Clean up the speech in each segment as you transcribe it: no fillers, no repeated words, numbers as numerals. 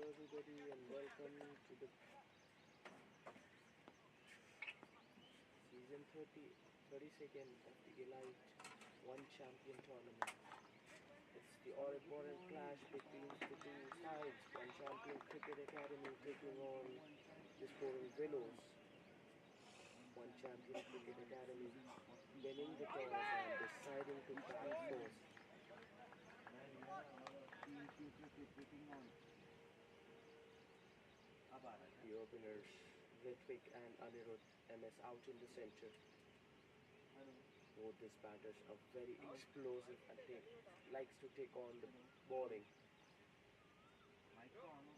everybody and welcome to the season 32nd of the Elite One Champion Tournament. It's the all-important clash between the two sides. One Champion Cricket Academy taking on the scoring Willows. One Champion Cricket Academy winning the toss and deciding to bat first. The openers Ritwik and Anirudh MS out in the center. Both these batters are very explosive and likes to take on the bowling.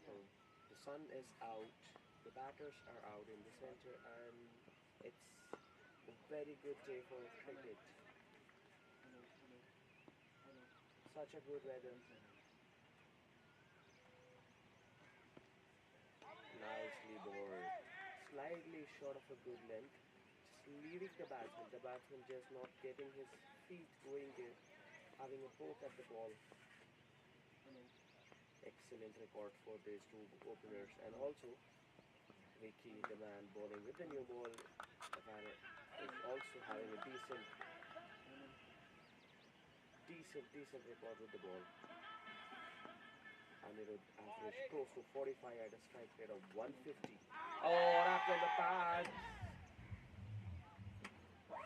So the sun is out, the batters are out in the center, and it's a very good day for cricket. Such a good weather. Nicely bowled. Slightly short of a good length. Just leaving the batsman. The batsman just not getting his feet going there. Having a poke at the ball. Excellent record for these two openers. And also, Vicky, the man bowling with the new ball, is also having a decent record with the ball. Anirudh averaged close to 45 at a strike rate of 150. Oh, wrapped on the pad.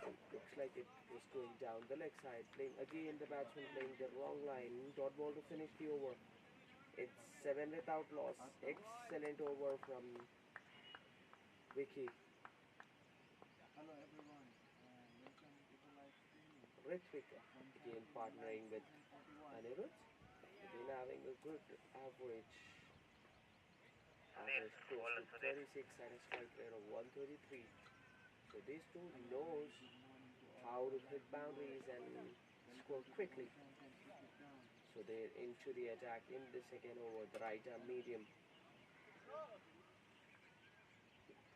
It looks like it was going down the leg side. Playing again, the batsman playing the wrong line. Dot ball to finish the over. It's 7 without loss. Excellent over from Vicky. Hello everyone, welcome to the live streaming. Ritwik again partnering with Anirudh. Again having a good average. Average close to 36 at a strike rate of 133. So these two knows how to hit boundaries and score quickly. So they're into the attack in the second over, the right arm medium.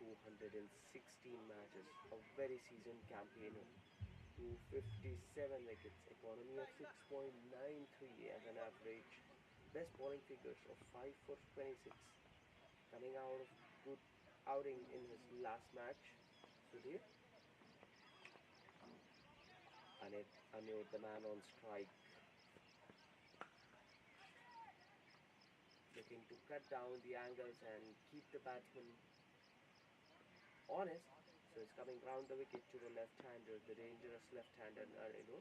216 matches, a very seasoned campaigner. 257 wickets, economy of 6.93 as an average. Best bowling figures of 5 for 26. Coming out of good outing in his last match. Sudhir. Anirudh, the man on strike. Looking to cut down the angles and keep the batsman honest. So it's coming round the wicket to the left-hander, the dangerous left-hander Anirudh.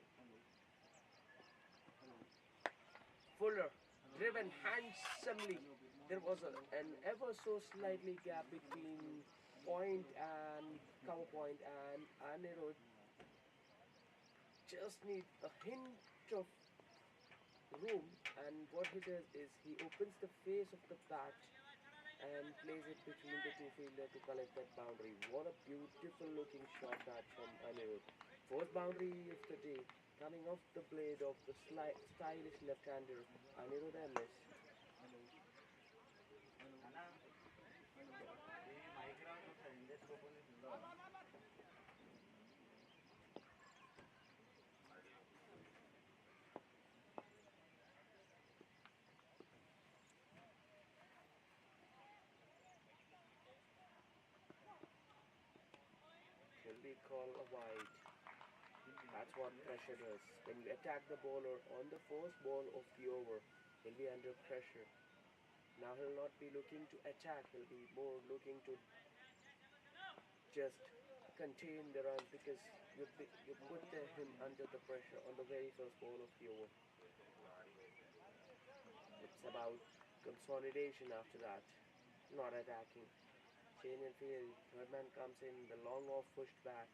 Fuller driven handsomely. There was an ever so slightly gap between point and cover point, and Anirudh just need a hint of room, and what he does is he opens the face of the bat and plays it between the two fielders to collect that boundary. What a beautiful looking shot that from Anirudh. First boundary of the day coming off the blade of the stylish left-hander Anirudh MS. Will be called a wide. That's what pressure does. When you attack the bowler on the first ball of the over, he'll be under pressure. Now he'll not be looking to attack, he'll be more looking to just contain the runs because you put him under the pressure on the very first ball of the over. It's about consolidation after that, not attacking. Change and field, third man comes in, the long off pushed back.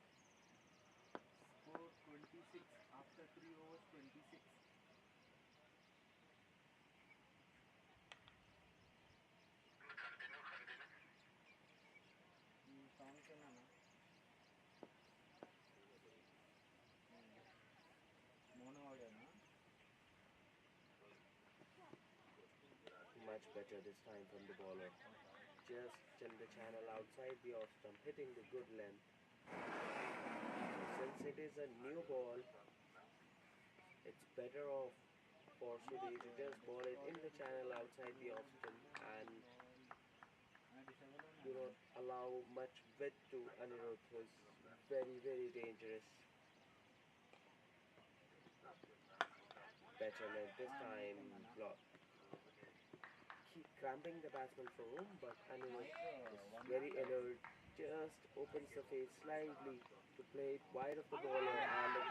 Score 26 after 3 overs 26. Sound केला ना mono आ गया ना. Much better this time from the bowler. Just in the channel outside the off stump, hitting the good length. So since it is a new ball, it's better off for Sudhi to just ball it in the channel outside the off spin and do not allow much width to Anirudh, who is very, very dangerous. Better net this time, keep cramping the batsman for room, but Anirudh is very alert, just opens the face slightly to play it wide of the bowler, and the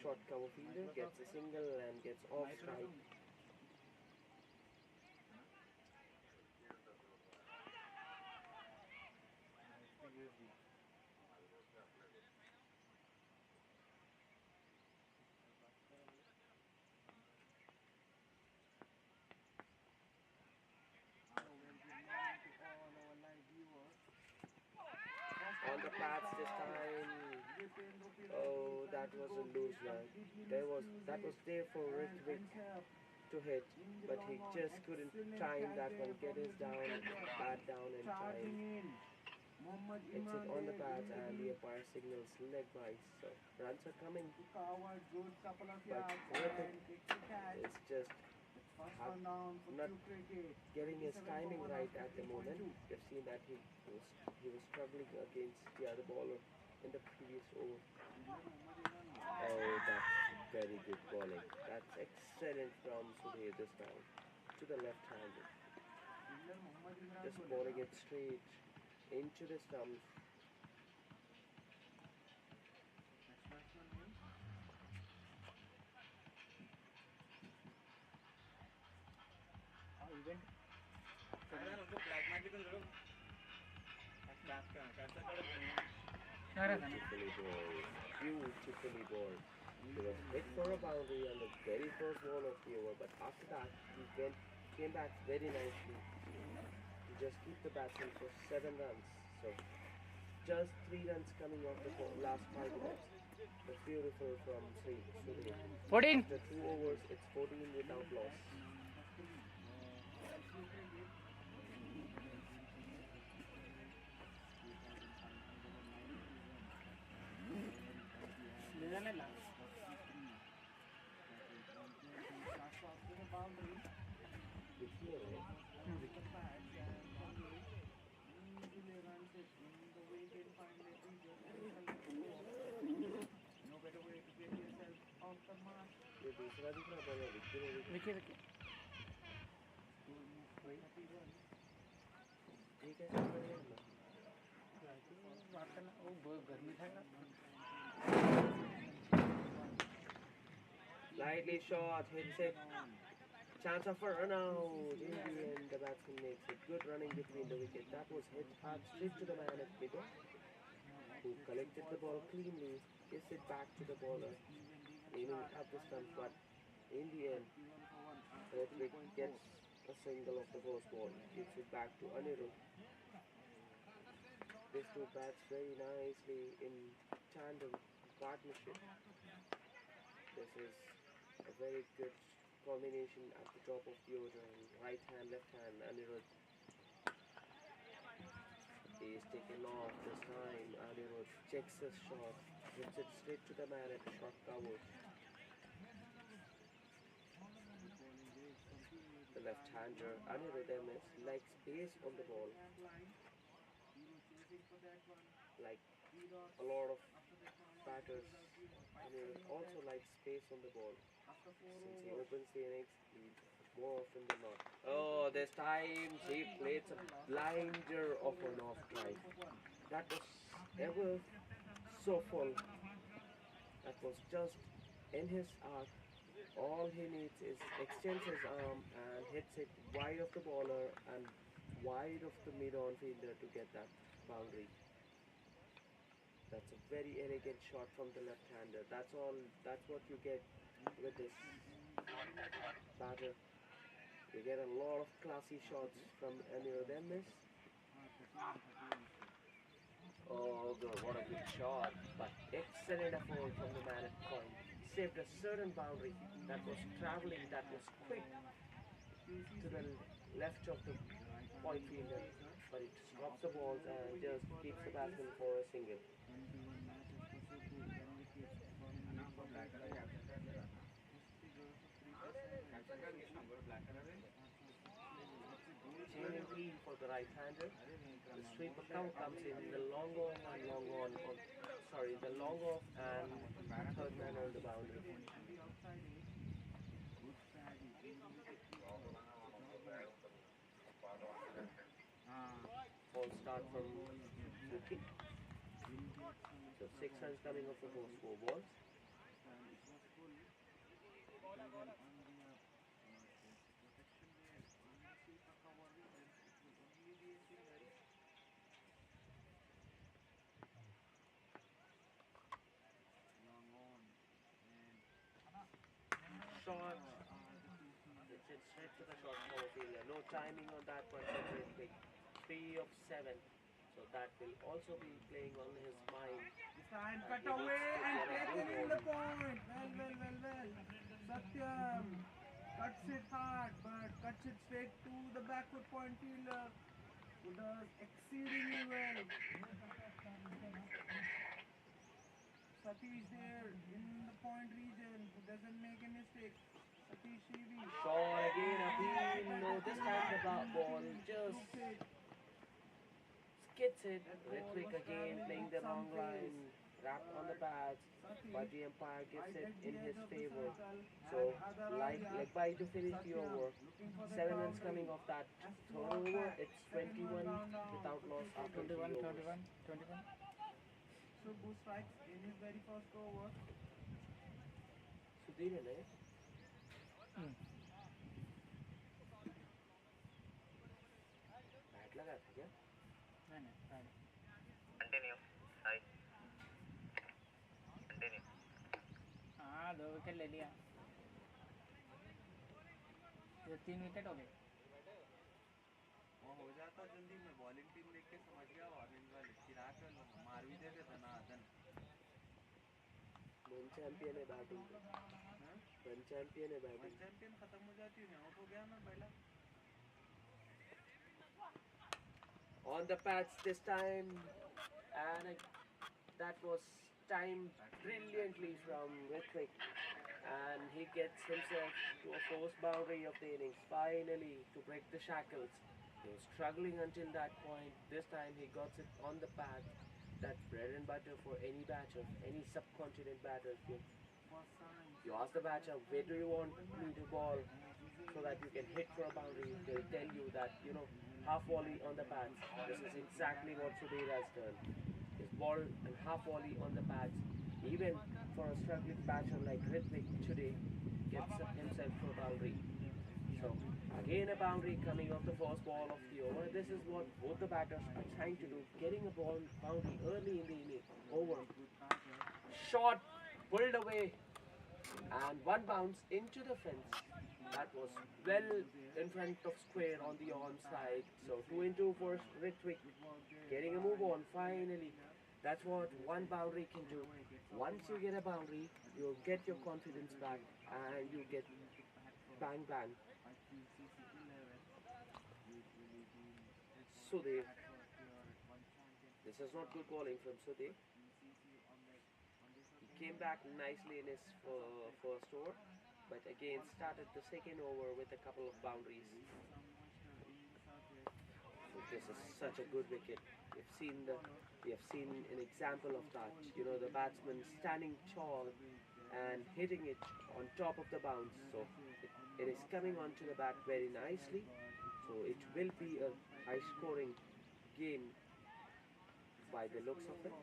short cover fielder gets a single and gets off strike. On the pads this time. Oh, that was a loose leg. That was there for Ritwik to hit, but he just couldn't time that one. Get his bat down in time. It's it on the pads and the umpire signals leg bites. So runs are coming, but Ritwik is just not getting his timing right at the moment. You've seen that he was struggling against the other bowler in the previous over. Oh, that's very good bowling. That's excellent from Sudhir this time to the left handed. Just bowling it straight into the stumps. Beautifully bowled. Beautifully bowled. He was hit for a boundary on the very first ball of the over, but after that came back very nicely to just keep the batsman for 7 runs. So just 3 runs coming off the last 5 minutes. That's beautiful from Sudhir. 14. After 2 overs, it's 14 without loss. ये दूसरा दिख रहा bowler wicket wicket ये कैसे बढ़िया बात करना वो बहुत गर्मी था ना Lightly shot, hits it. Chance of a run out. In the end, the batsman makes it. Good running between the wicket. That was hit hard straight to the man at middle, who collected the ball cleanly, gives it back to the bowler, aiming at the stump. But in the end, Ritwik gets a single of the first ball, gives it back to Anirudh. These two bats very nicely in tandem partnership. This is a very good combination at the top of the order. Right hand, left hand, Anirudh is taken off this time. Anirudh checks his shot, hits it straight to the man at the short cover. The left-hander Anirudh MS likes space on the ball, like a lot of batters. Anirudh also likes space on the ball. Since he opens the innings, more often than not. Oh, this time he played a blinder of an off strike. That was ever so full. That was just in his arc. All he needs is extends his arm and hits it wide of the bowler and wide of the mid-on fielder to get that boundary. That's a very elegant shot from the left-hander. That's all. That's what you get with this batter. You get a lot of classy shots from Anirudh MS. Oh, good, what a good shot! But excellent effort from the man at point. Saved a certain boundary that was traveling, that was quick to the left of the point fielder, but it stops the balls and just keeps the batsman for a single. for the right-hander. The sweep of cover comes in the long off and long on. Sorry, the long off and third man on the boundary. On the outside edge, good strategy. In the wicket keeper, job well. Ball start from Ball again. Suki. Will get some So extra 6 runs balls. coming off the first 4 balls. And it was full. Even on the protection there, in the sweeper cover region, it will only be a single. Long on. And Short. the two fields. It's straight to the short cover fielder. No timing on that one. Very quick. 3 of 7. So that will also be playing on his mind. This time That cut he needs away to and get a taken good in ball. the point. Well. Satyam cuts it hard, but cuts it straight to the backward point fielder, who does exceedingly well. Satish there in the point region, who doesn't make a mistake. Satish Shivi. Short again, appeal. No, this time the ball just skids it. Ritwik again playing the wrong line. Wrapped on the pads. But the umpire gives it in his favor. So, like by to finish the over. 7 runs coming off that third over. It's 21 without loss after 3 21, overs. 21, 21. Subbu strikes in his very first over. Sudhir है ना? Bat लगा था क्या? नहीं नहीं Continue. Hi. Continue. हाँ 2 wicket ले लिया ये 3 विकेट हो गए वो हो जाता जल्दी में बॉलिंग टीम देख के समझ गया ऑरेंज वाले चिराग कर लो मार भी देते धनाधन वन चैंपियन है बैटिंग पे वन चैंपियन है वन बैटिंग चैंपियन खत्म हो जाती है आउट हो गया ना पहला on the pads this time and that was timed brilliantly from Ritwik and he gets himself to a forced boundary of the innings finally to break the shackles. He was struggling until that point. This time he got it on the pad. That's bread and butter for any batter, any subcontinent batter. You ask the batter, where do you want me to ball so that you can hit for a boundary? They'll tell you that, half volley on the pads. This is exactly what Sudhir has done. His ball and half volley on the pads. Even for a struggling batter like Ritwik today, gets himself to a boundary. So again a boundary coming off the first ball of the over. This is what both the batters are trying to do. Getting a ball boundary early in the inning. Over. Shot pulled away and one bounce into the fence. That was well in front of square on the onside. So 2-2 for Ritwik. Getting a move on finally. That's what one boundary can do. Once you get a boundary, you'll get your confidence back and you get bang bang. Sudhir. This is not good bowling from Sudhir. He came back nicely in his first over, but again started the second over with a couple of boundaries. So this is such a good wicket. We have seen an example of that. The batsman standing tall and hitting it on top of the bounce. So it is coming onto the bat very nicely. So it will be a high-scoring game by the looks of it.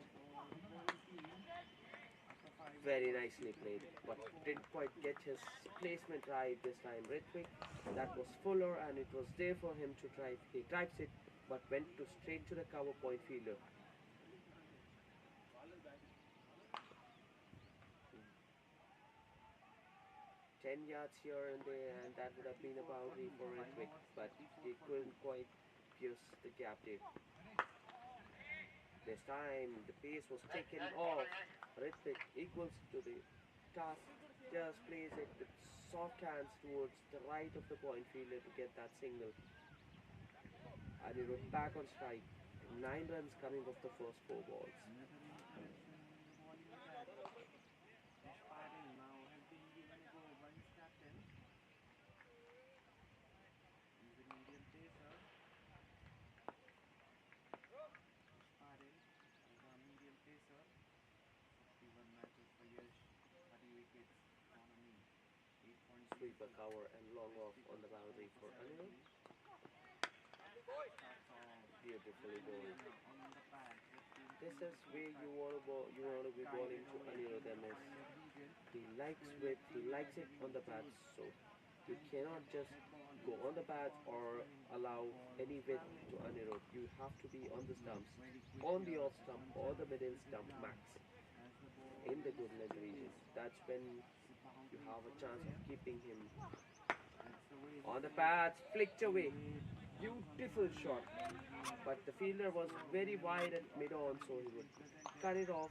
Very nicely played, but didn't quite get his placement right this time. Ritwik, that was fuller and it was there for him to drive. He drives it, but went straight to the cover point fielder. 10 yards here and there, and that would have been a boundary for Ritwik, but he couldn't quite pierce the gap there. This time the pace was taken off. Ritwik equals to the task, just plays it with soft hands towards the right of the point fielder to get that single. And he was back on strike. 9 runs coming off the first 4 balls. sweeper cover and long off on the boundary for Anirudh. Beautifully bowled. on the pad. This is where you want to be bowling to Anirudh MS. He likes it on the pads, so you cannot just go on the pads or allow any width to Anirudh. You have to be on the stumps, on the off stump or the middle stump max in the good length region. That's when you have a chance of keeping him on the pads. Flicked away, beautiful shot, but the fielder was very wide at mid on, so he would cut it off.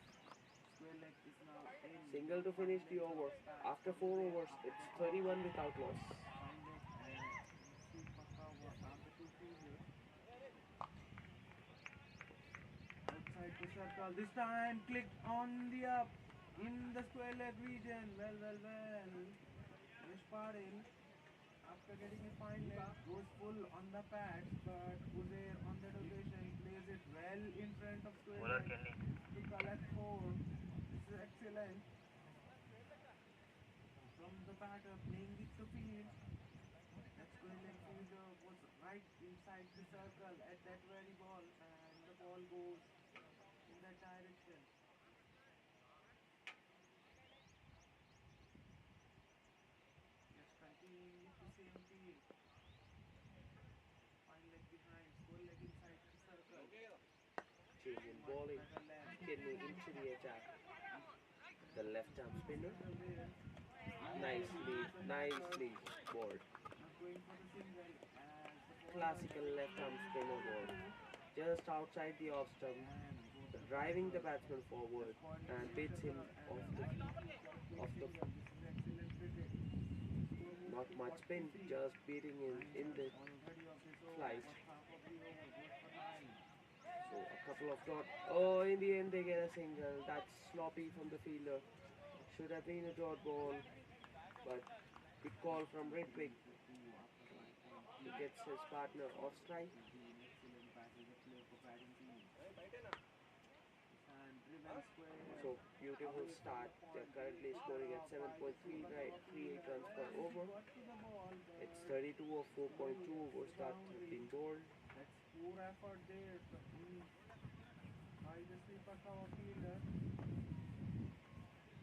Single to finish the over. After 4 overs, it's 31 without loss. Outside the circle. This time clicked on the up in the square leg region. Well. Wish Patil, after getting a fine leg, goes full on the pads, but Uzair on that occasion plays it well in front of square bowler leg Kenny. to collect 4. This is excellent from the batter playing with the field. That square leg fielder was right inside the circle at that very ball, and the ball goes in that direction. Just continuing with the same field. Fine leg behind, square leg inside the circle. Change in Much bowling. better leg. Kenny into the attack. The left arm spinner. Single there. Nicely bowled. Not going for the single as the ball Classical left arm spinner ball. Just outside the off stump, and goes the driving the batsman forward and beats him off the excellent cricket. not much spin, just beating him in the Already of this over, flight. first half of the over, goes for 9. So a couple of dot. Oh, in the end they get a single. That's sloppy from the fielder. Should have been a dot ball, but good call from Redwick. He gets his partner off strike. Excellent passage of play for batting team. And driven square. So beautiful start. They're currently scoring at 7.38 runs per over. Got to the ball, but It's 32 of 4.2 overs that have been bowled. that's poor effort there by the sweeper cover fielder.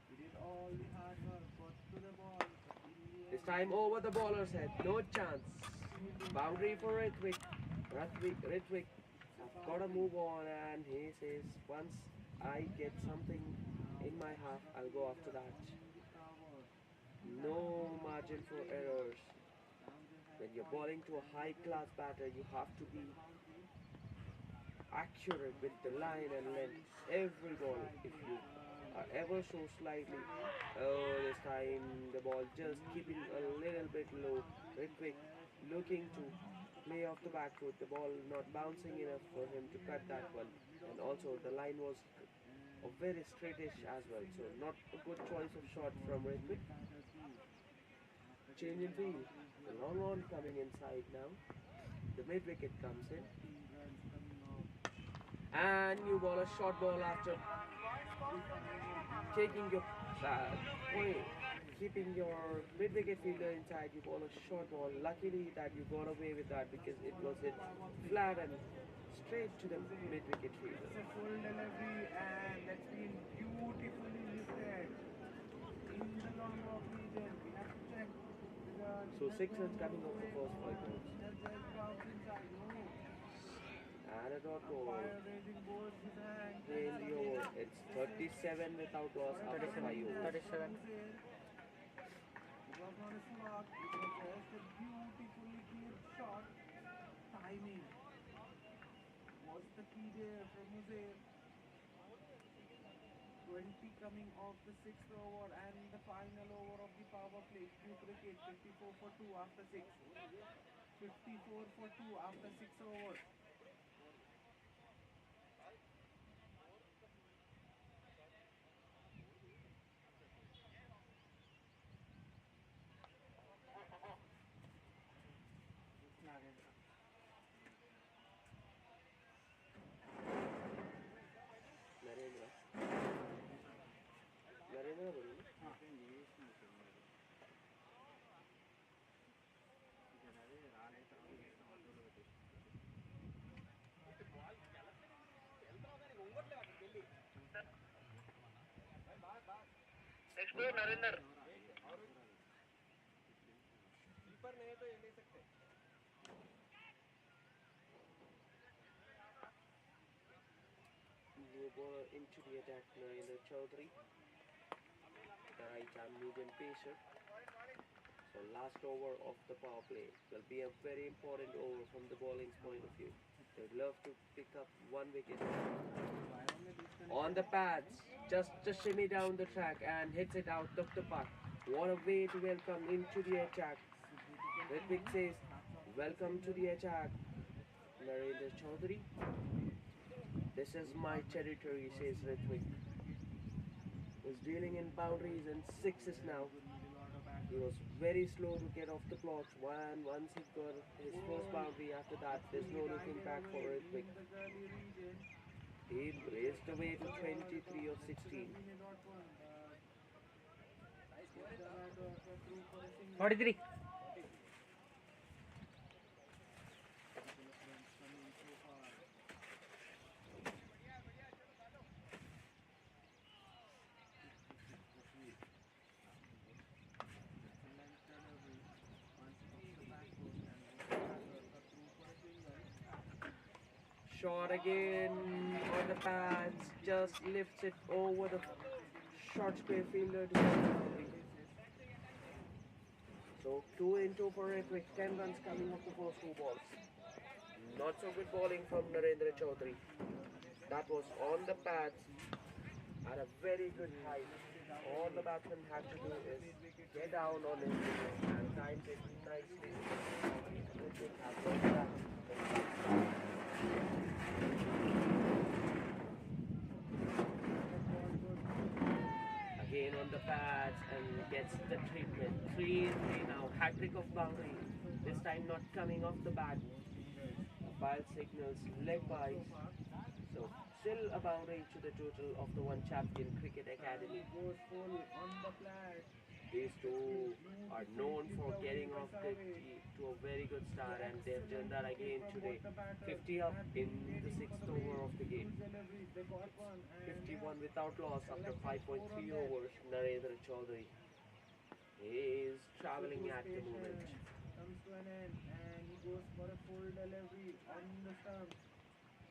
He did all the hard work, got to the ball. But in the This end, time over the bowler's head. No chance. Boundary for Redwick. Redwick have got to move on, and he says once I get something in my half, I'll go after that. No margin for errors. When you're bowling to a high class batter, you have to be accurate with the line and length. Every ball, if you are ever so slightly, oh, this time the ball just keeping a little bit low. Ritwik looking to play off the back foot, the ball not bouncing enough for him to cut that one. And also the line was a very straightish as well, so not a good choice of shot from Ritwik. Change in field. The long on coming inside now. The mid wicket comes in. And you ball a short ball after taking your point, keeping your mid wicket fielder inside. You ball a short ball. Luckily that you got away with that because it was hit flat and straight to the mid wicket fielder. It's a full delivery and that's been beautifully lifted in the long off region. We have to check. So 6 runs coming off the first 5 balls. And a dot ball. Fire raising boards his hand. In the over. It's 37 without loss after 5 overs. 37. It was not a slot, it was just a beautifully cleared shot. Timing was the key there from Uzair. 20 coming off the 6th over and the final over of the power play. Q cricket 54 for 2 after 6. 54 for 2 after 6 overs. Narendra. Narendra बोलिए. Explore Narinder. New bowler into the attack, Narendra Chaudhary, the right arm medium pacer. So last over of the power play will be a very important over from the bowling's point of view. They'd love to pick up one wicket. On the pads, just shimmy down the track and hits it out of the park. What a way to welcome into the attack. Ritvik says, welcome to the attack, Narendra Chaudhary. This is my territory, says Ritvik. He's dealing in boundaries and sixes now. He was very slow to get off the blocks. Once he got his first boundary, after that, there's no looking back for Ritvik. He raced away to 23 of 16. 43. Shot again on the pads, just lifts it over the short square fielder to the boundary. So 2 into for Ritvik, 10 runs coming off the first 2 balls. Not so good bowling from Narendra Chaudhary. That was on the pads at a very good height. All the batsman had to do is get down on it and time it nicely. Ritvik has done that. Again on the pads and gets the treatment. 3 now, hat trick of boundary. This time not coming off the bat. Bile signals leg byes. So still a boundary to the total of the One Champion Cricket Academy. These two are known for getting off the tee to a very good start, and they've done that again today. 50 up in the 6th over of the game. 51 without loss after 5.3 overs. Narendra Chaudhary is traveling at the moment. Comes to an end and he goes for a full delivery on the stump.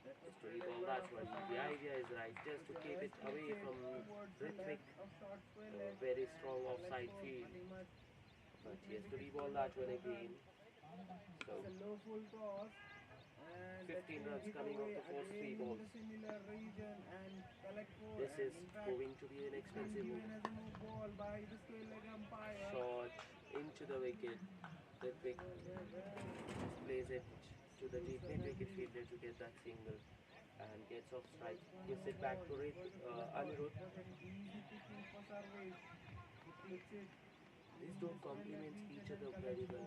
Just to recall that one. The idea is right, just to keep it away from Ritvik, a very strong offside field. But he has to reball that one again. So 15 runs coming off the first 3 balls. This is proving to be an expensive move. Shot into the wicket. Ritvik plays it to the deep mid-wicket fielder to get that single and gets off strike. Gives it back to Anirudh. These don't complement each other very well.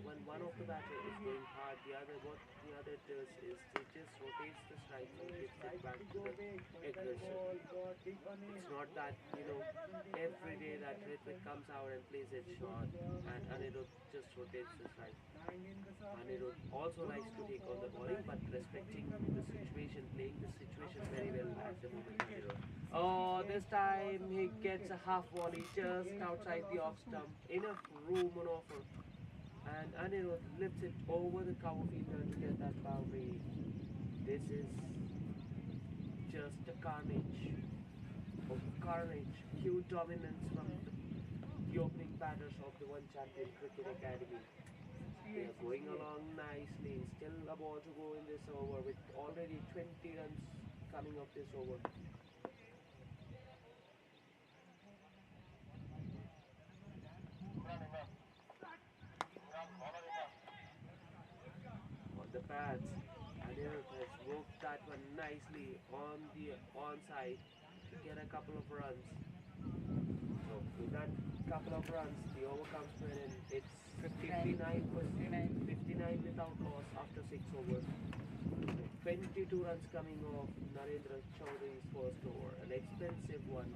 When one of the batter is going hard, what the other does is it just rotates the strike and gives it back to the aggressor. It's not that, every day that Ritvik comes out and plays it short and Anirudh just rotates the strike. Anirudh also likes to take on the bowling, but respecting the situation, playing the situation very well at the moment. Oh, this time he gets a half volley just outside the off stump. Enough room on offer. And Anirudh lifts it over the cover fielder to get that boundary. This is just a carnage. Of carnage. Huge dominance from the opening batters of the One Champion Cricket Academy. They are going along nicely. Still a ball to go in this over with already 20 runs coming up this over. On the pads, Anirudh has worked that one nicely on the onside to get a couple of runs. So with that couple of runs, the over comes to an end. It's 59 without loss after 6 overs. 22 runs coming off Narendra Chaudhary's first over, an expensive one.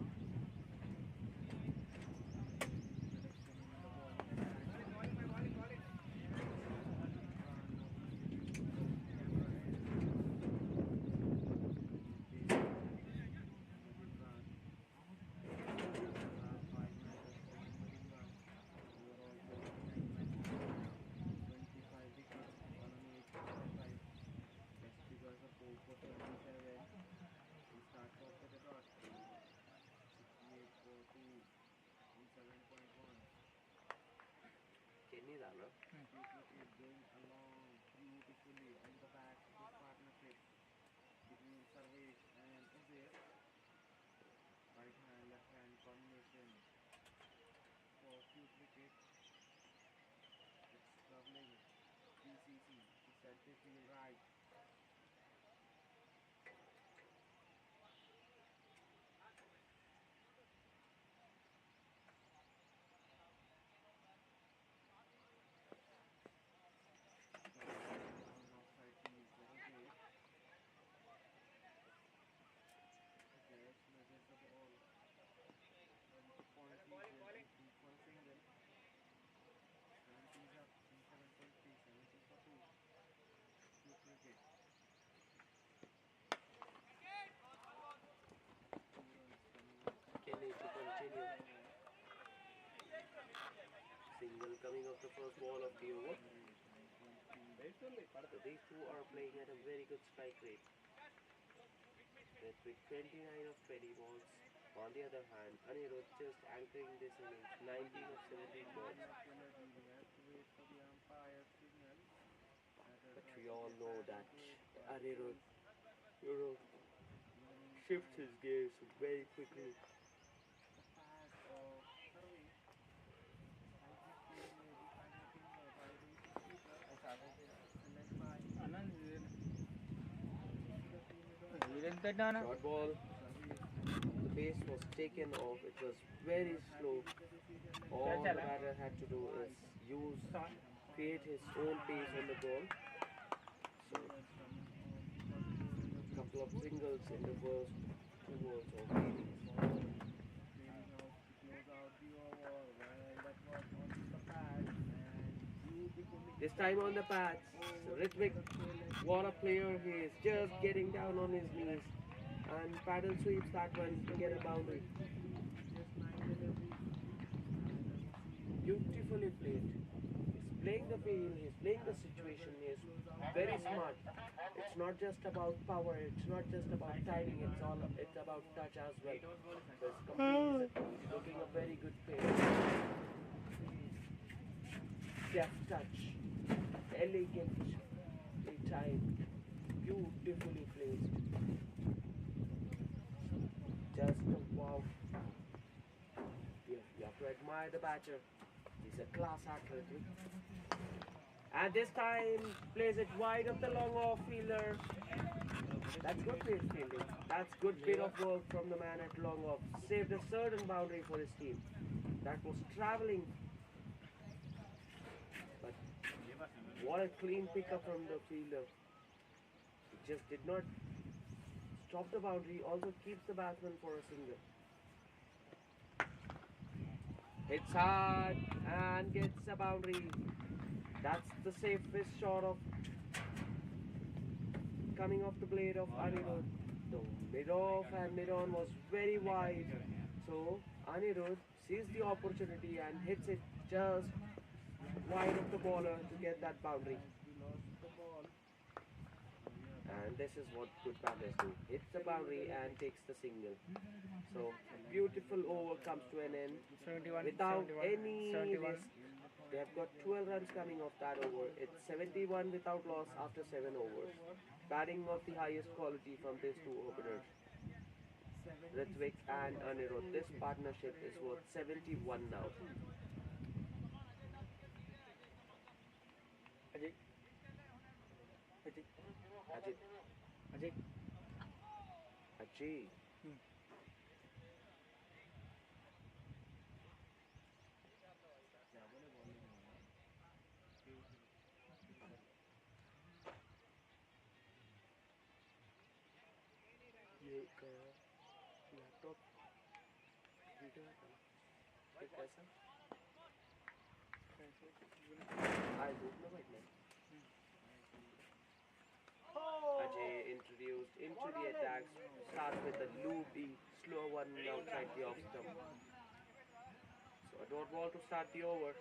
Wicket going along beautifully on the back of this partnership between Sarvesh and Uzair. Right hand, left hand combination for cute wicket. It's traveling BCC to center field right. On outside field for Uzair. Uzair measures the ball for a field goal, looking for a single. 70s up in 7.3, 70 for 2. Cute wicket. 2 runs coming up Kenny to continue. for Single coming off the first ball of the over. Sarvesh, 9.3. So these two are playing at a very good strike rate. With 29 of 20 balls. On the other hand, Anirudh just anchoring this innings, 19 of 17 balls. Penalty, we have to wait for the umpire's signal. But we all know that Anirudh Anirudh, you know, in the shifts meantime, his gears very quickly. the pass of Sarvesh slightly behind the finger by the wicketkeeper. Excellent by Anand, into the field you didn't cut down. Short ball, Sarvesh the pace was taken off. It was very slow. with the decision that All the batter had to do is use, create his own pace on the ball. So, runs coming on the first over in the a couple of singles in the first 2 balls of the innings. clearing out to close out the over. Well, that was on the pad and beautifully. This time on the pads, Ritvik, what a player he is, just getting down on his knees and paddle sweeps that one to get a boundary. Just 9 deliveries. Beautifully played. He's playing the field, he's playing the situation, he's very smart. It's not just about power, it's not just about timing, it's about touch as well. So it's he's looking a very good player. Deft touch, elegantly timed, beautifully placed. Just a wow. You have to admire the batter. He's a class athlete. And this time plays it wide of the long off fielder. That's good fielding. That's good bit of work from the man at long off. Saved a certain boundary for his team. That was traveling. But what a clean pickup from the fielder. He just did not stop the boundary, also keeps the batsman for a single. Hits hard and gets a boundary. That's the safest shot of coming off the blade of Anirudh. The mid-off and mid-on was very wide. So Anirudh sees the opportunity and hits it just wide of the bowler to get that boundary. We lost the ball. And this is what good batters do. Hits the boundary and takes the single. So beautiful over comes to an end 71, without 71, any 71. risk. They have got 12 runs coming off that over. It's 71 without loss after 7 overs. Batting of the highest quality from these two openers, Ritvik and Anirudh. This partnership is worth 71 now. Ajay. Ajay. Ajit, Ajay. Ajay. क्या बोले bowling में ना ये laptop video है कैसा I don't know right now. Ajay introduced into the attacks, starts with a loopy, slow one outside the off stump. So a dot ball to start the over.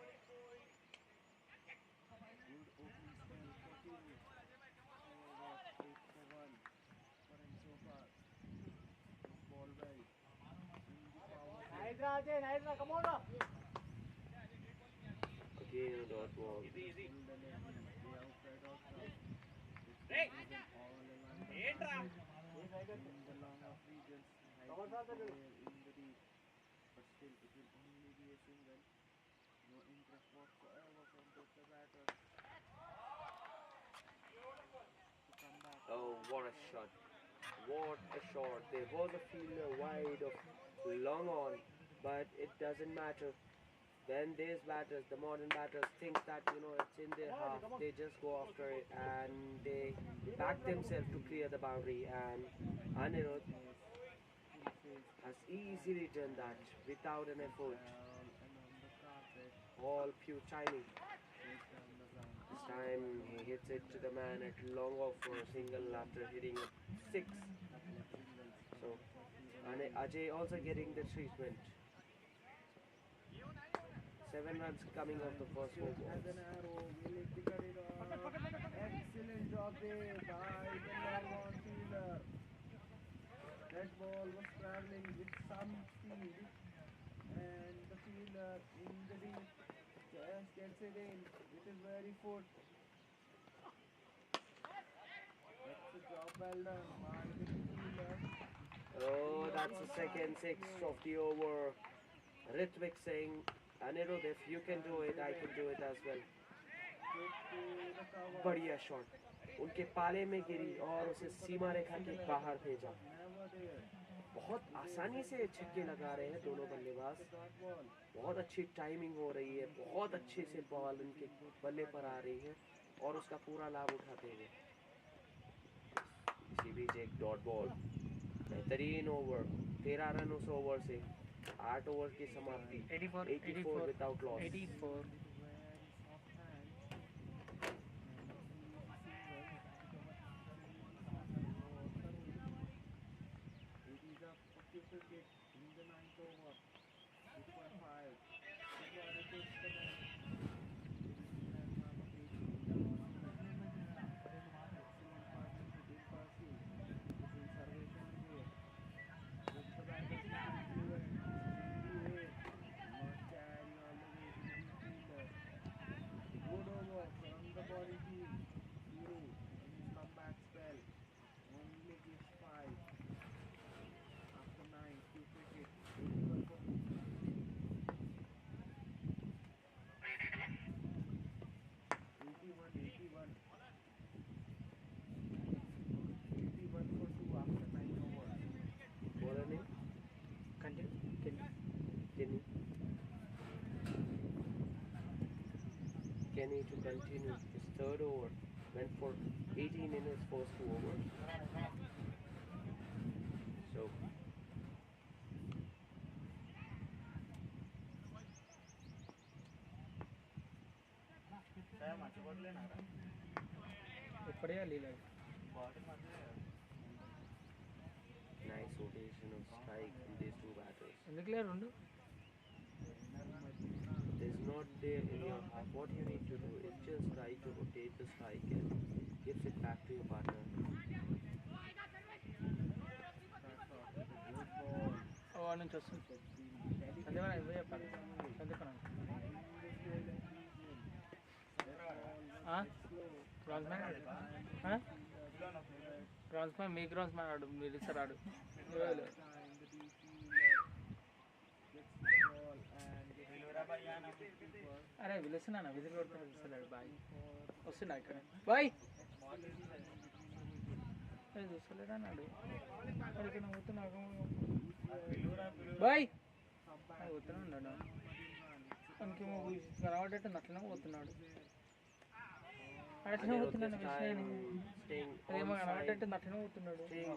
good opening spell for Kiwi. Over 8 for 1 for him so far. Ball well in the power play. Again dot ball. Full energy. The outside outcome. This is all aligned in the long off regions. High kick there in the deep. But still, it will only be a single. No interest whatsoever from both the batters to come back to Oh, match what the a score. shot! What a shot! There was a fielder wide of long on, but it doesn't matter. When these batters, the modern batters, think that it's in their half, they just go after it and they back themselves to clear the boundary. And Anirudh Yes, full face has of sand easily done that and without an effort. all along the carpet. All pure timing. Chase down the run. This This is time well he on the hits it to fielder. the man at long off for a single after hitting a six. Couple of singles So from Shashi and Ravi. Ajay also This getting the over. treatment. 7 runs This coming off the time first four straight as an balls. arrow. Will it pick it up? Excellent job there by the long on fielder. That ball was traveling with some speed, and the fielder in the deep just gets it in with his very foot. That's a job well done by the fielder. Oh, In the that's the first half second of six the of over. the over. Ritvik saying, Anirudh, if you This can do time it, they I can went do it as well. straight to the cover. बढ़िया shot उनके पाले में गिरी Survey, और उसे searching for the Seema next रेखा के single. बाहर It भेजा. was never there. बहुत Vijay आसानी sends से it छक्के back, लगा रहे हैं sends it दोनों back बल्लेबाज. with a dot ball. बहुत अच्छी टाइमिंग हो रही है, बहुत अच्छे से Communication very बॉल good उनके between both the बल्ले पर आ batters. रही है और उसका पूरा लाभ उठाते हुए. इसी बीच एक डॉट बॉल. बेहतरीन ओवर. 13 रन उस ओवर से. 8 ओवर की This समाप्ति. time 84, 84 84, without loss. 84. with very soft hands and easy singles. It's an easy single for Tarun. It is up for quick wicket in the ninth over. 2.5. Before it hits the net. This man must take in the field. Excellent partnership in pursuit between Sarvesh and Ved. Both the batters looking fluent, extremely Ved. Must carry all the way to the deep fielder. Good over from the bowling team. Thiru in his comeback spell only gives 5 after 9 quick wicket. 81 for 2. 81, 81. 81 for 2 after 9 overs. बोला नहीं. Continue. Kenny. Kenny to continue his third over. Went for 18 in his first 2 overs. So ఇప్పుడే లీలా nice rotation of strike from these two batters. ఎందుకు లేరు రెండు There's not there in your half. What you need to do is just try to rotate the strike and gives it back to your partner. Starts off with a good ball. వాడి నుంచి వస్తుంది That's been అదే మనం delicately ఇవే చెప్పాలి played away. చదువుకున్నాను In the square leg region. That ball was Huh? a bit slow. Bronze man? By the time the Huh? fielder headed grounds man me grounds man ఆడు మీరు ఇస్తారు ఆడు by the time the deep fielder gets the ball and gets it back to the keeper. అరే పిలుస్తున్నాను whistle కొడుతున్నాడు పిలుస్తున్నాడు bye Looking for వస్తున్నా ఇక్కడ boy excellent timing between the wickets. చూస్తలేడా అన్నాడు అక్కడికి నువ్వు పోతున్నావు This బాయ్ comeback పోతున్నా is ఉన్నాడు Muhammad Imran. It's a మనకేమో ball. కనబడేట్టు అట్లనే పోతున్నాడు There. అట్లనే Anirudh పోతున్నాను this విషయాన్ని time staying అదేమో on side, కనబడేట్టు అట్లనే పోతున్నాడు staying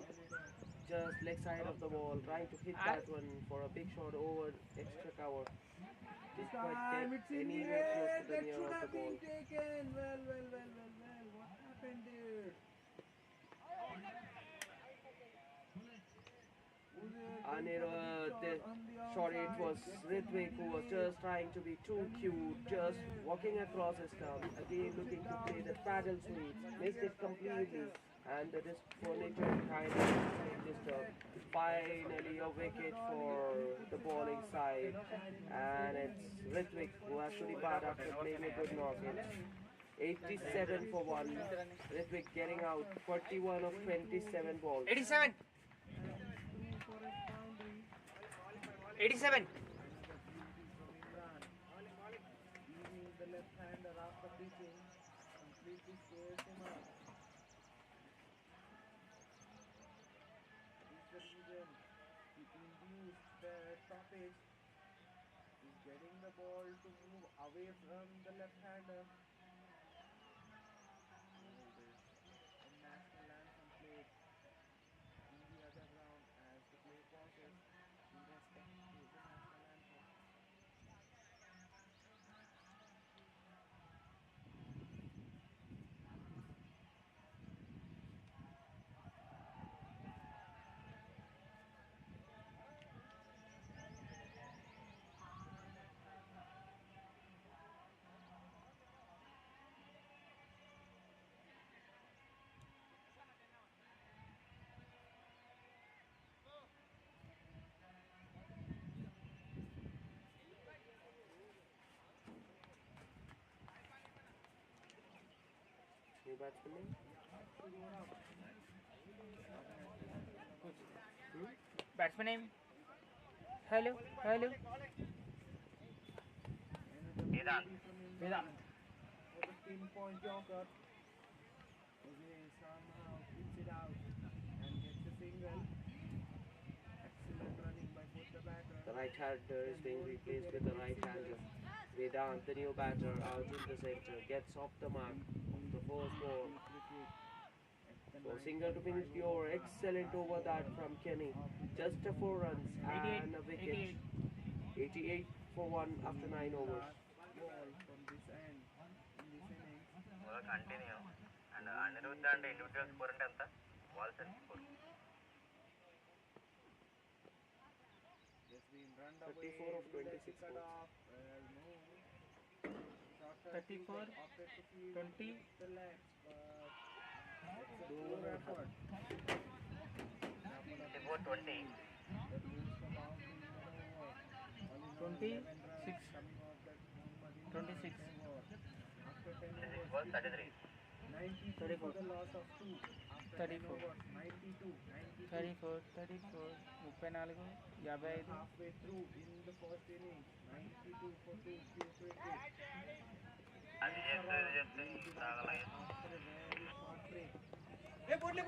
just leg side of the ball, trying to hit that one for a big shot over extra cover. This Didn't quite time get it's in the anywhere close air. to the That near should of the have been ball. taken. Well. What happened there? Anirudh, the shot it was Ritvik who was just trying to be too cute, just walking across his stump, again looking to play the paddle sweep, missed it completely, and the furniture kind of disturbed. Finally, a wicket for the bowling side, and it's Ritwik who has to depart after playing a good knock. It's 87 for 1. Ritwik getting out 41 of 27 balls. 87. 87. Evening the left-hander after pitching completely squares him up. Is the region he induced the stoppage. He's getting the ball to move away from the left-hander. Hold this. A national anthem played in the other ground as the play pauses in respect to the national anthem. New batsman name? Batsman name? Hello, hello. Vedant. Vedant. For the pinpoint Joker. Jose somehow hits it out and gets a single. Excellent running by both the batters. The right-hander is being replaced with the right-hander. Vedant, the new batter, out in the center, gets off the mark of the first ball. For single to finish the over, excellent over that from Kenny. Just a 4 runs and a wicket. 88 for 1 after 9 overs. Ball from this end in this inning. Continue and Anirudh అంటే individual score అంటే ఎంత వాల్స్ and score Just been run 34 of 26 cut balls. off. Well, no. 34, Opted to field 20. with the legs, but it's a No poor one effort. 24-20 The rules for boundary in the over. All in all, 26. 11 runs coming off that Muhammad 26. over. After 10 this overs, was 33 92 for the loss of 2. After 10 34. overs, 92, 92. 34, 34, 34, 55. Halfway through in the first inning, 92 for 2 few cricket. అది చేస్తే ఇది చేస్తే తాగలేదు After a very short break. A పోట్లే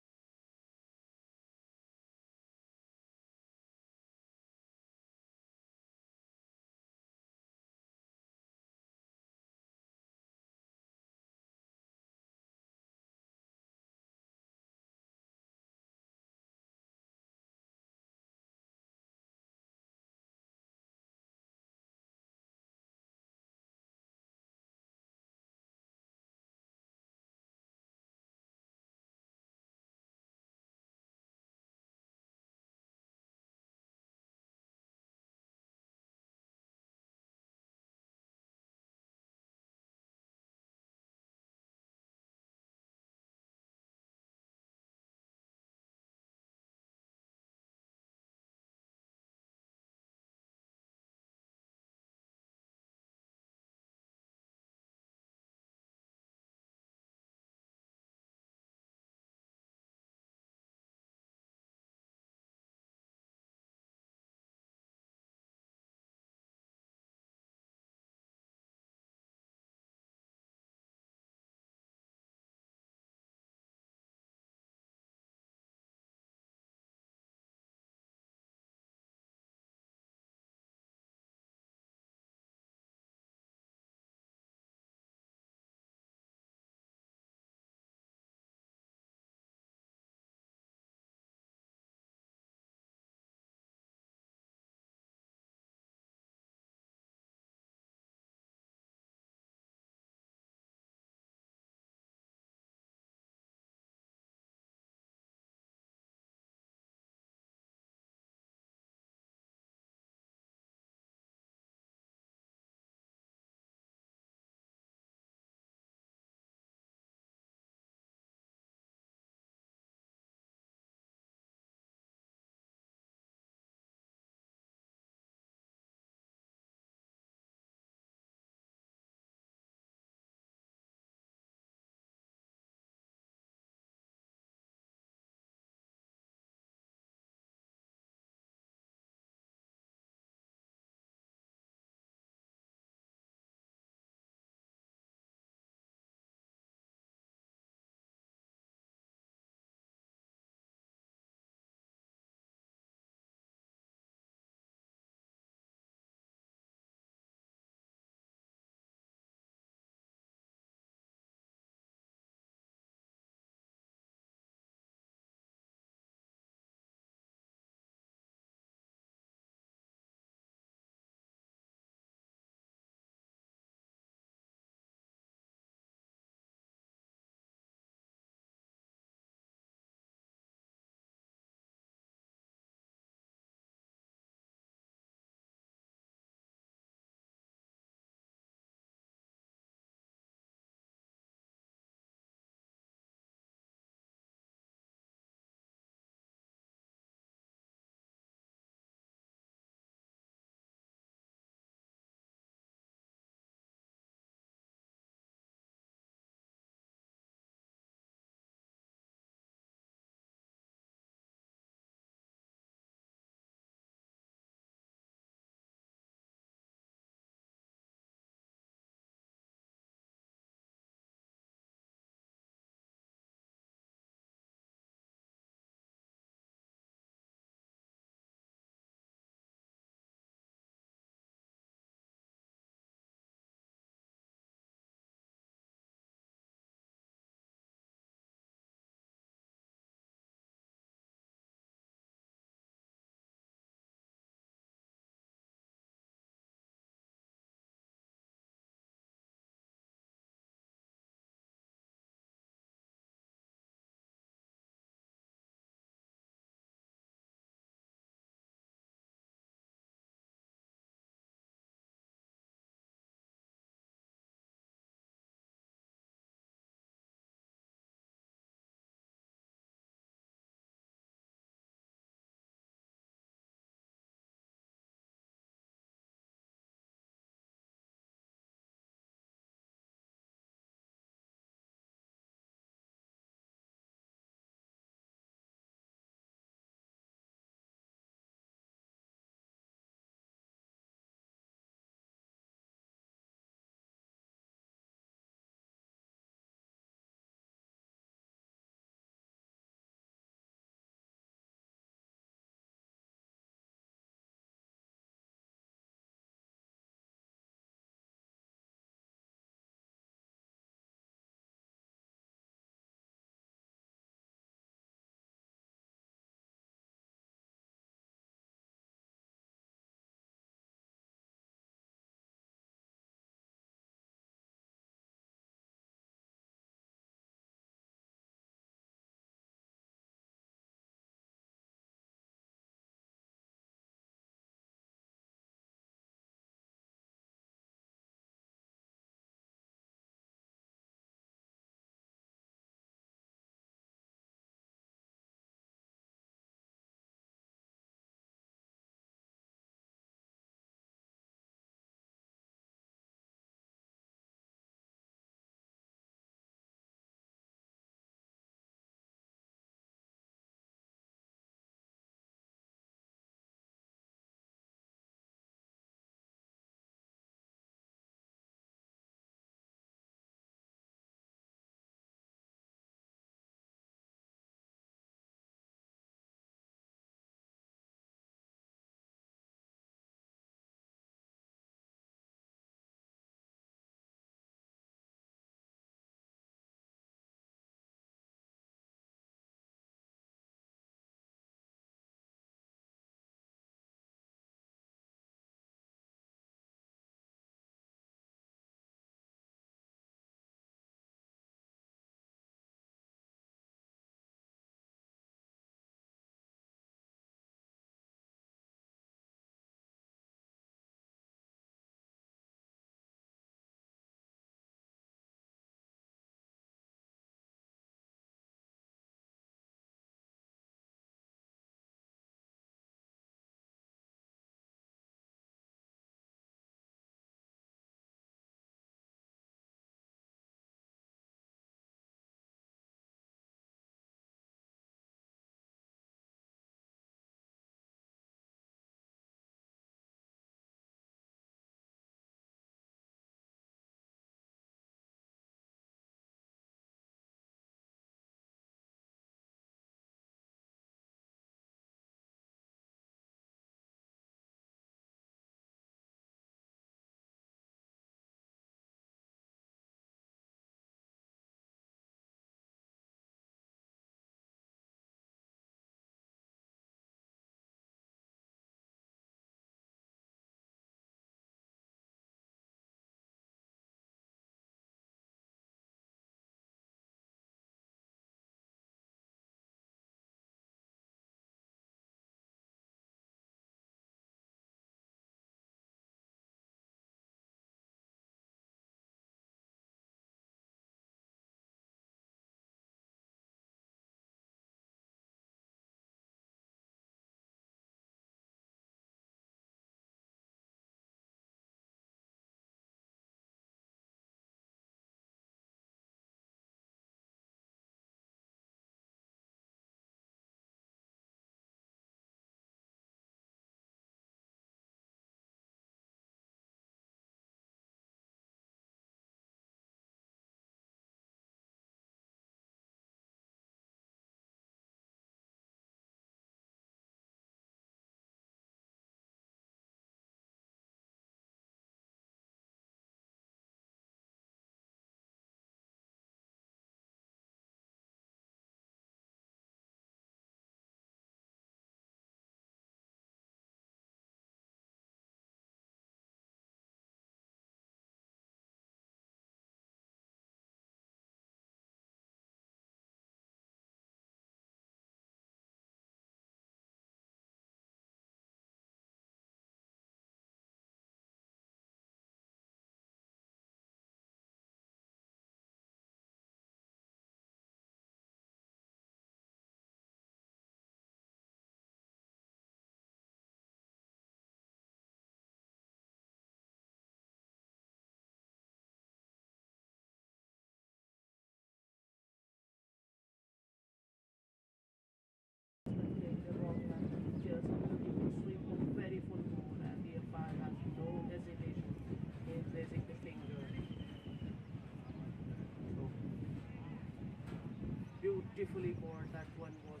beautifully bowled. That one was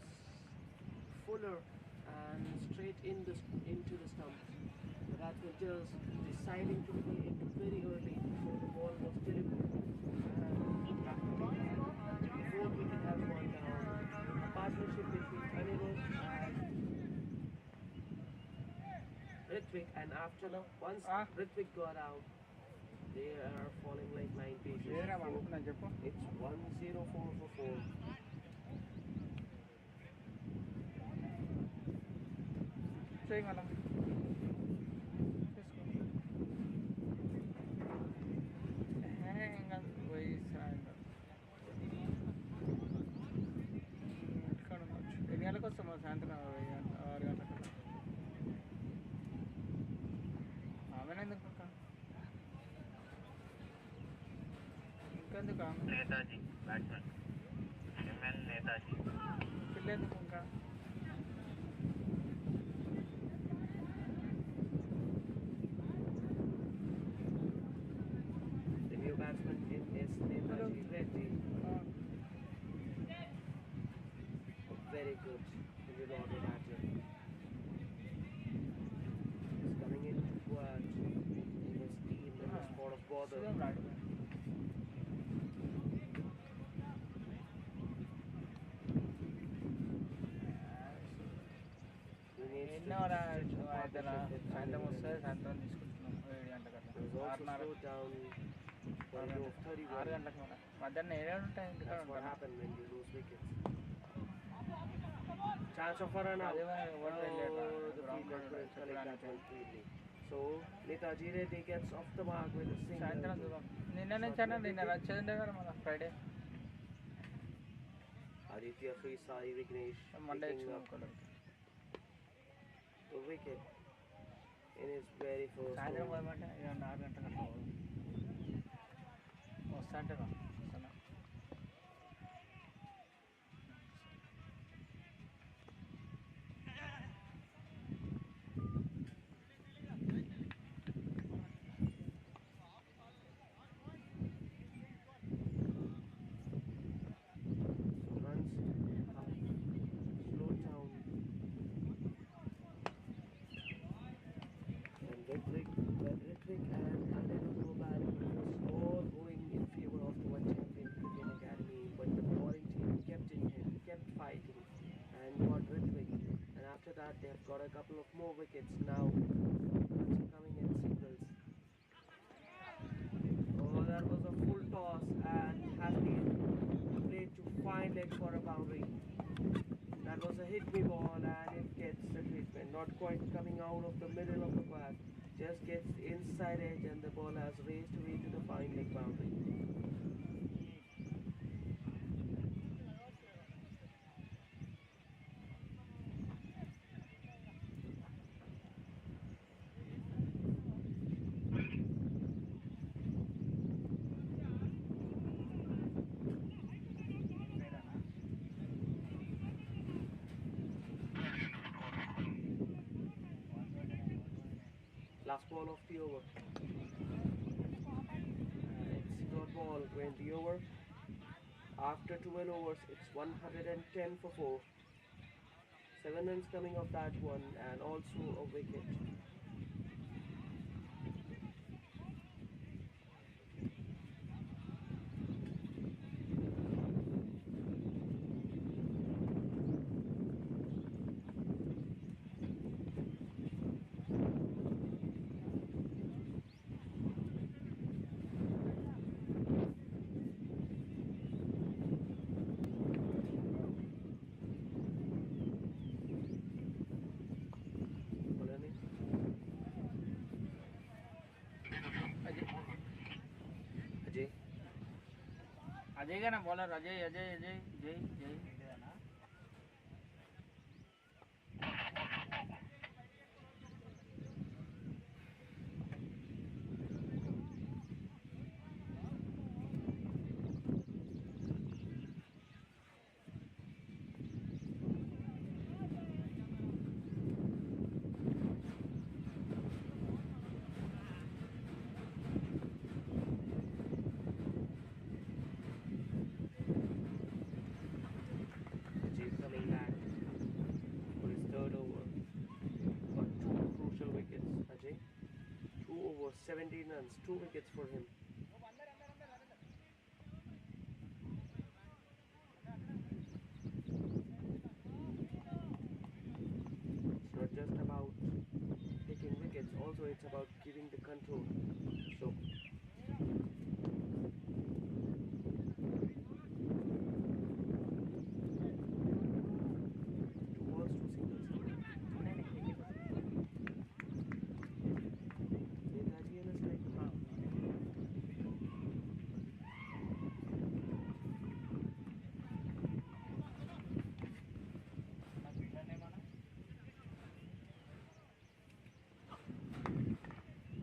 fuller and straight into the stump. The batsman just deciding to play it very early before the ball was delivered. And the fourth wicket has gone down. A partnership between Anirudh and Ritwik, and after once Ritwik got out, they are falling like 9 pieces. ఏరా So అనుకున్నా చెప్పు it's 104 for 4. చేయి మళ్ళా తీసుకో ఇంకా పోయి సాయంత్రం ఇక్కడ ఉండొచ్చు ఎన్ని గంటలకు వస్తాం సాయంత్రం 6 గంటలకు ఆమె ఎందుకు అక్క ఇంకెందుకు ఆమె నేతాజీ బ్యాట్స్మెన్ ఎంఎన్ నేతాజీ పిల్లెందుకు ఇంకా The new batsman is Netaji Reddy. Very good middle order batter. He's coming in to work in his team in the spot of bother. సుధం రాడు He needs to ఎన్నో రా stretch the సాయంత్రం partnership with సాయంత్రం Anirudh. వస్తే సాయంత్రం తీసుకుంటున్నాం 7 గంటలకు He was అట్లా also 6:30 slowed down for a low of 6 31. గంటలకు మన మధ్యాహ్నం 7 ఉంటాయి ఇంటికాడ That's what ఉంటాను happened when you lose wickets. Chance of a run out. అదే మరి ఎవరు వెళ్ళారు Oh, the ground fielder couldn't collect that చెప్పడానికి one cleanly. So Netaji Reddy gets off the mark with a సాయంత్రం single. చూద్దాం నిన్న నుంచి అన్న నిన్న వచ్చేది కదా మన Friday Aditya Free Sai Vignesh Monday picking up చూసుకోలేదు the wicket in his very first సాయంత్రం over. పోయమంటే 6 గంటలకు అట్లా పోదాం వస్తా అంటే రా వస్తాను So runs are slowed down. And Ritwik and Anirudh were batting, it was all going in favor of the One Champion Cricket Academy, but the bowling team kept in hand, kept fighting and got Ritwik. And after that they have got a couple of more wickets now. Runs are coming in singles. Oh, that was a full toss and has been played to fine leg for a boundary. That was a hit me ball and it gets the treatment. Not quite coming out of the middle of the bat. Just gets inside edge and the ball has raced away to the fine leg boundary. Last ball of the over. It's got ball when the over. After 12 overs, it's 110 for 4. 7 runs coming off that one and also a wicket. Ajay. Ajay Gaana bowler Ajay Ajay Ajay జై జై 17 runs, 2 wickets for him. It's not just about taking wickets, also it's about giving the control. So two balls, two singles. Netaji and a strike.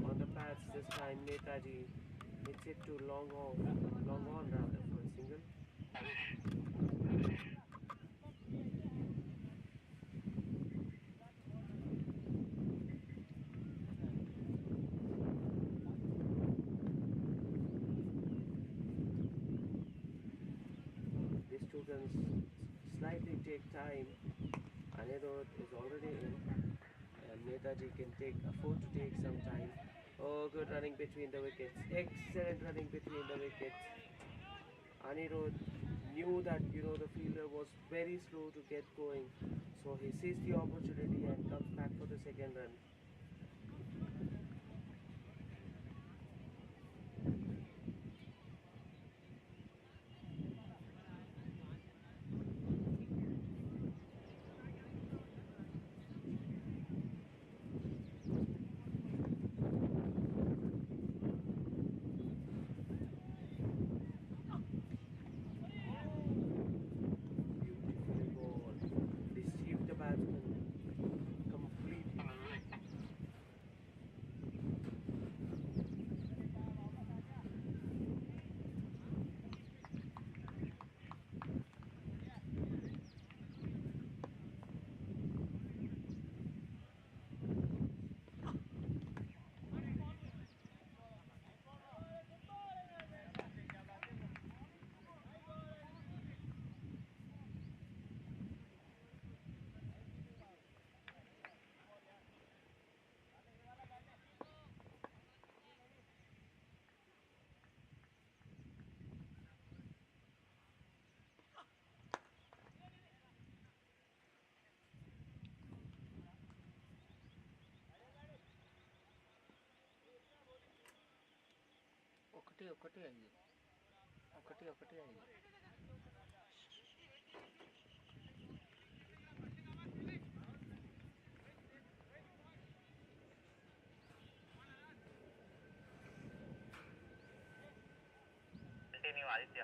On the pads this time, Netaji hits it to long on rather for a single. These two guns slightly take time. Anirudh is already in, and Netaji can afford to take some time. Oh, good running between the wickets. Excellent running between the wickets. Anirudh knew that the fielder was very slow to get going, so he sees the opportunity and comes back for the second run. Beautiful ball. Deceived the batsman completely. ఒకటి అయ్యి ఒకటి అయ్యి continue Aditya.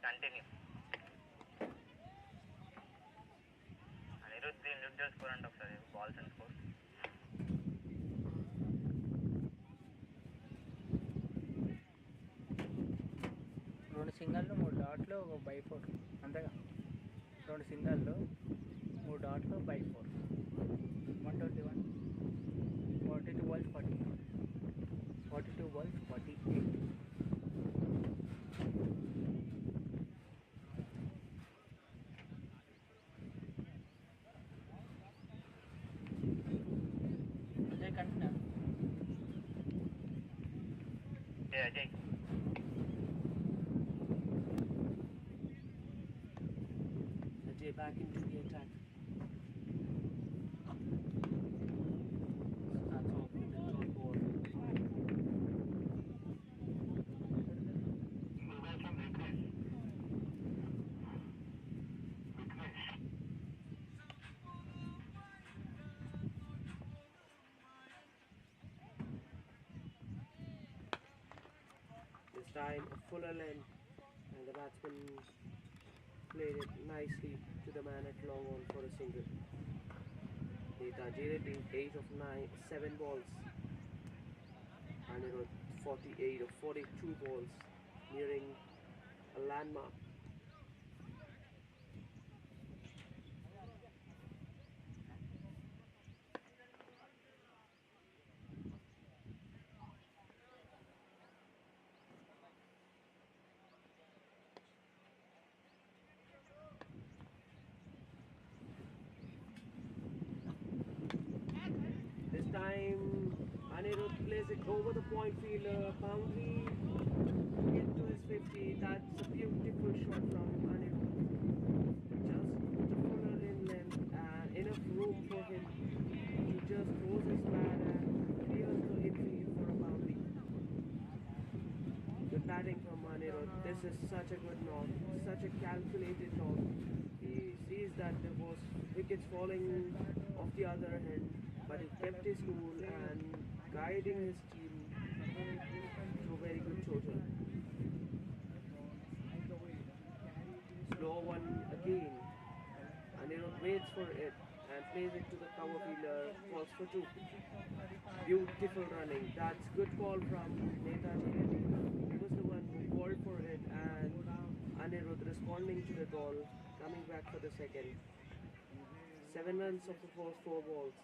Continue. Anirudh individual score అంటే ఒకసారి balls and score. రెండు సింగళ్ళు 3 డాట్లు ఒక by 4 అంతేగా. 2 సింగళ్ళు 3 డాట్లు బై 4 121 42 balls 40 42 balls 48. అజయ్ కంటున్నా Ajay Ajay back into the attack. Starts off with the dot ball. This time a fuller length, and the batsman played it nicely to the man at long on for a single. Netaji Reddy 8 of 9, 7 balls. Anirudh 48 of 42 balls, nearing a landmark. This time Anirudh plays it over the point fielder, boundary into his 50. That's a beautiful shot from Anirudh. Just the fuller in length and enough room for him to just throws his bat and clears the infield for a boundary. Good batting from Anirudh. This is such a good knock, such a calculated knock. He sees that there was wickets falling off the other hand, but he kept his cool and guiding his team to a very good total. Slow one again. Anirudh waits for it and plays it to the cover fielder, falls for 2. Beautiful running. That's good call from Netaji Reddy. He was the one who called for it, and Anirudh responding to the ball, coming back for the second. 7 runs of the first 4 balls.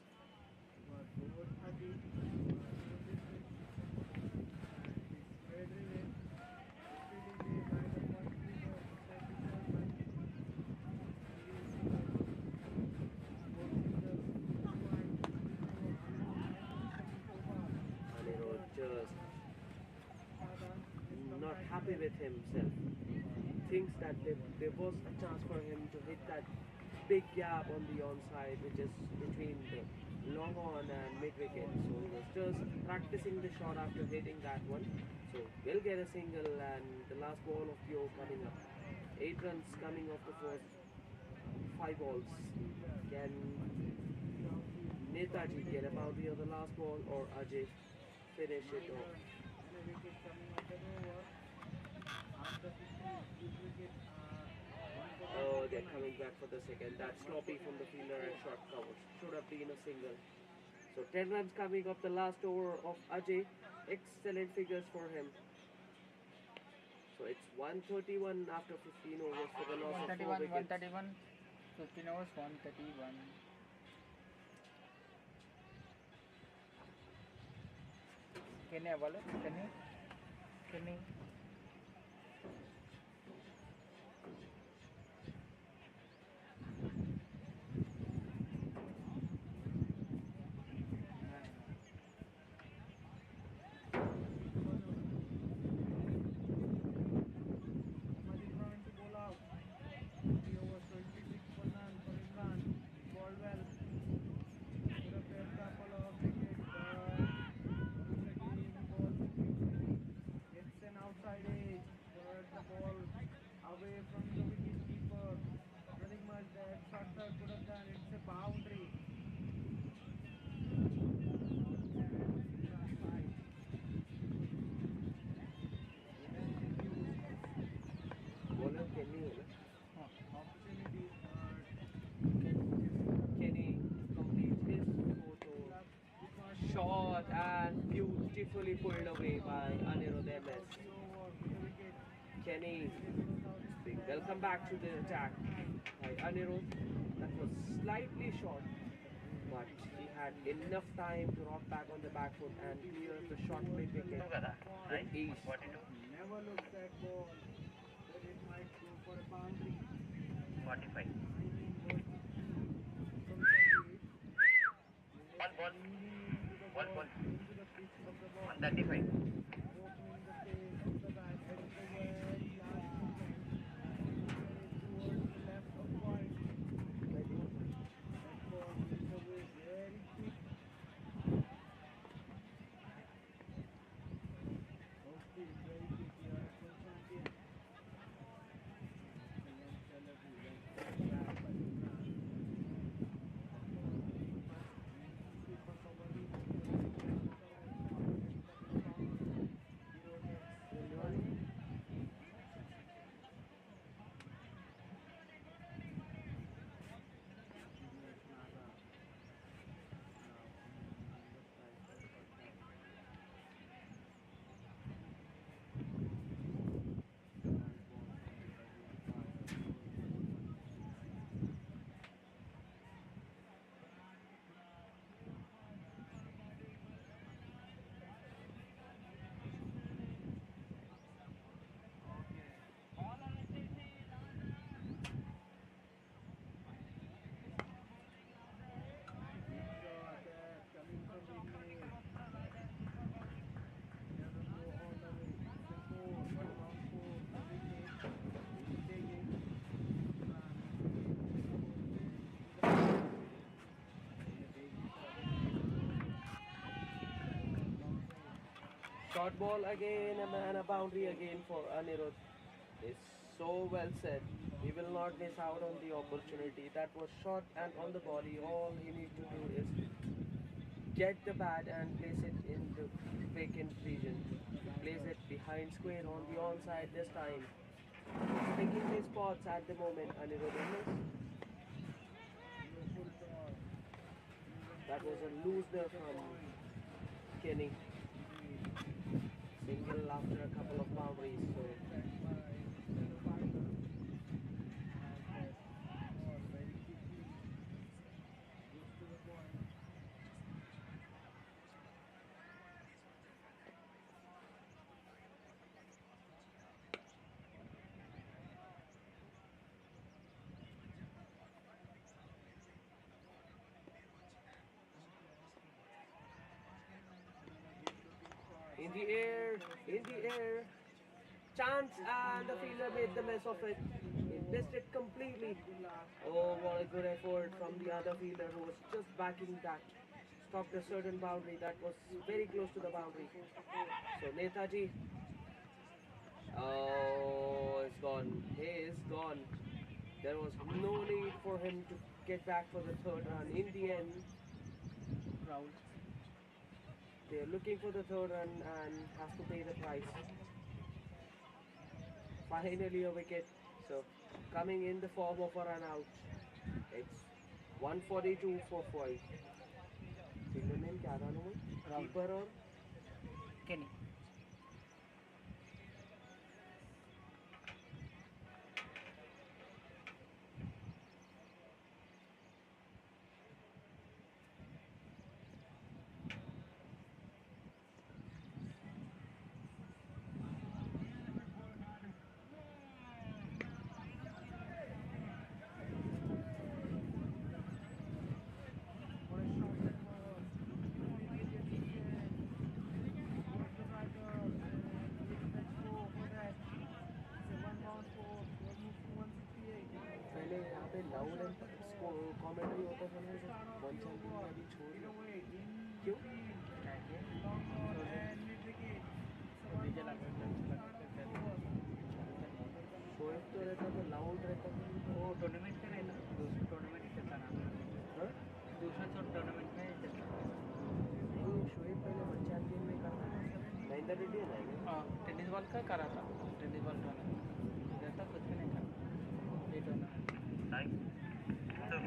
Anirudh just not happy with himself. Thinks that there was a chance for him to hit that big gap on the onside, which is between the long on and mid wicket. So he was just practicing the shot after hitting that one. So we'll get a single, and the last ball of the over coming up. 8 runs coming off the first 5 balls. Can Netaji get a boundary on the last ball, or Ajay finish it off? Oh, they're coming back for the second. That's sloppy from the fielder and short cover. Should have been a single. So 10 runs coming off the last over of Ajay. Excellent figures for him. So it's 131 after 15 overs for the loss of 4 131 wickets. 131 15 overs 131. Kenny ball Kenny beautifully pulled away by Anirudh MS. Kenny being welcome back to the attack by Anirudh. That was slightly short, but he had enough time to rock back on the back foot and clear the short play wicket కదా with ease. 42 Never look that ball that it might go for a boundary. 45 Timing was the key from Ball, ball. into the Ball, ball, ball. into the pitch of the ball, 135 opening the face of the bat at the very last moment. Towards the left of wide. That ball is away very quick. Okay, very quick. You are a full champion. Short ball again and a boundary again for Anirudh. It's so well said. He will not miss out on the opportunity. That was short and on the body. All he needs to do is get the bat and place it in the vacant region. He plays it behind square on the onside this time. Picking his spots at the moment, Anirudh MS. That was a loosener from Kenny. Single after a couple of boundaries. So in the air, in the air. Chance and the fielder made the mess of it. He missed it completely. Oh, what a good effort from the other fielder who was just backing that. Stopped a certain boundary that was very close to the boundary. So Netaji. Oh, it's gone. He is gone. There was no need for him to get back for the third run. In the end, Raul. they're looking for the third run and has to pay the price. Finally a wicket. So coming in the form of a run out. It's 142 for 5. Fielder name क्या था Anumol? Rahul. Keeper और Kenny. पहले यहाँ पे loud and commentary होता था ना one champion में अभी छोड़ दिया क्यों डीजे लगा शोएब तो रहता था लाउड रहता था वो टूर्नामेंट में रहता दूसरे टूर्नामेंट में चलता ना हाँ? दूसरा सब टूर्नामेंट में चलता नहीं शोएब पहले वन चैंपियन में करता था महेंद्र रेड्डी है ना ये? हाँ टेनिस बॉल का करा था टेनिस बॉल का इधर तक कुछ भी नहीं था ये tournament Nice. Shot.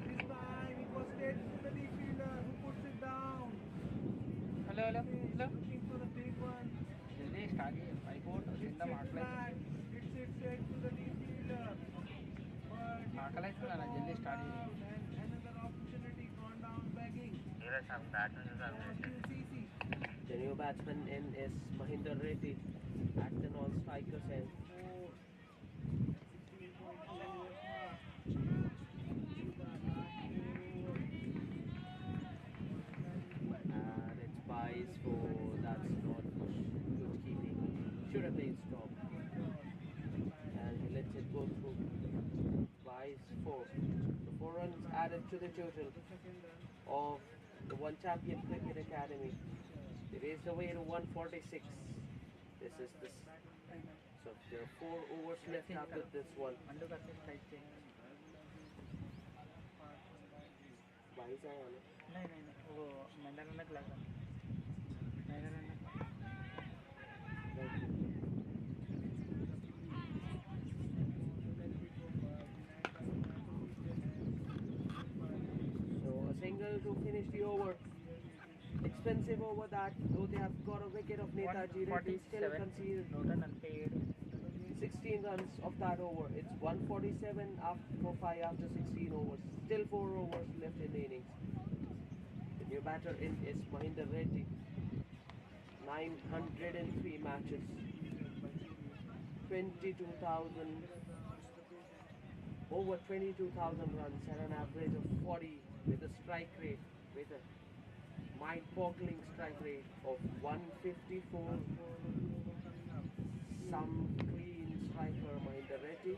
This time it was straight to the deep fielder who puts it down. Hello hello hello Looking for the big one. జల్దీ స్టార్ట్ చేయి అయిపోవద్దు కింద మాట్లాడుతుంది It's straight to the deep leader. But ఆకలిస్తున్నా జల్దీ start చేయి and another opportunity gone down begging. Neeraj sir bat నుంచి sir Still CC. The new batsman in is Mahinder Reddy at the non-striker's end. 16.7 And it's buys for that's not good keeping. Should have been stopped. And he lets it go through. Buys 4. So 4 runs added to the total of the One Champion Cricket Academy. They raised away to 146. This is this. So there are 4 overs left after this one. అందుకు అట్లా strike చేయి Buys are on it. नहीं नहीं नहीं वो मैंने रनक लगा मैंने रनक So a single to finish the over. Expensive over that, though they have got a wicket of Netaji Reddy, still conceded 16 runs of that over. It's 147 for 5 after 16 overs. Still 4 overs left in the innings. The new batter in is Mahinder Reddy. 903 matches. 22,000 over 22,000 runs and an average of 40 with a strike rate with a mind-boggling strike rate of 154. Some clean striker Mahinder Reddy.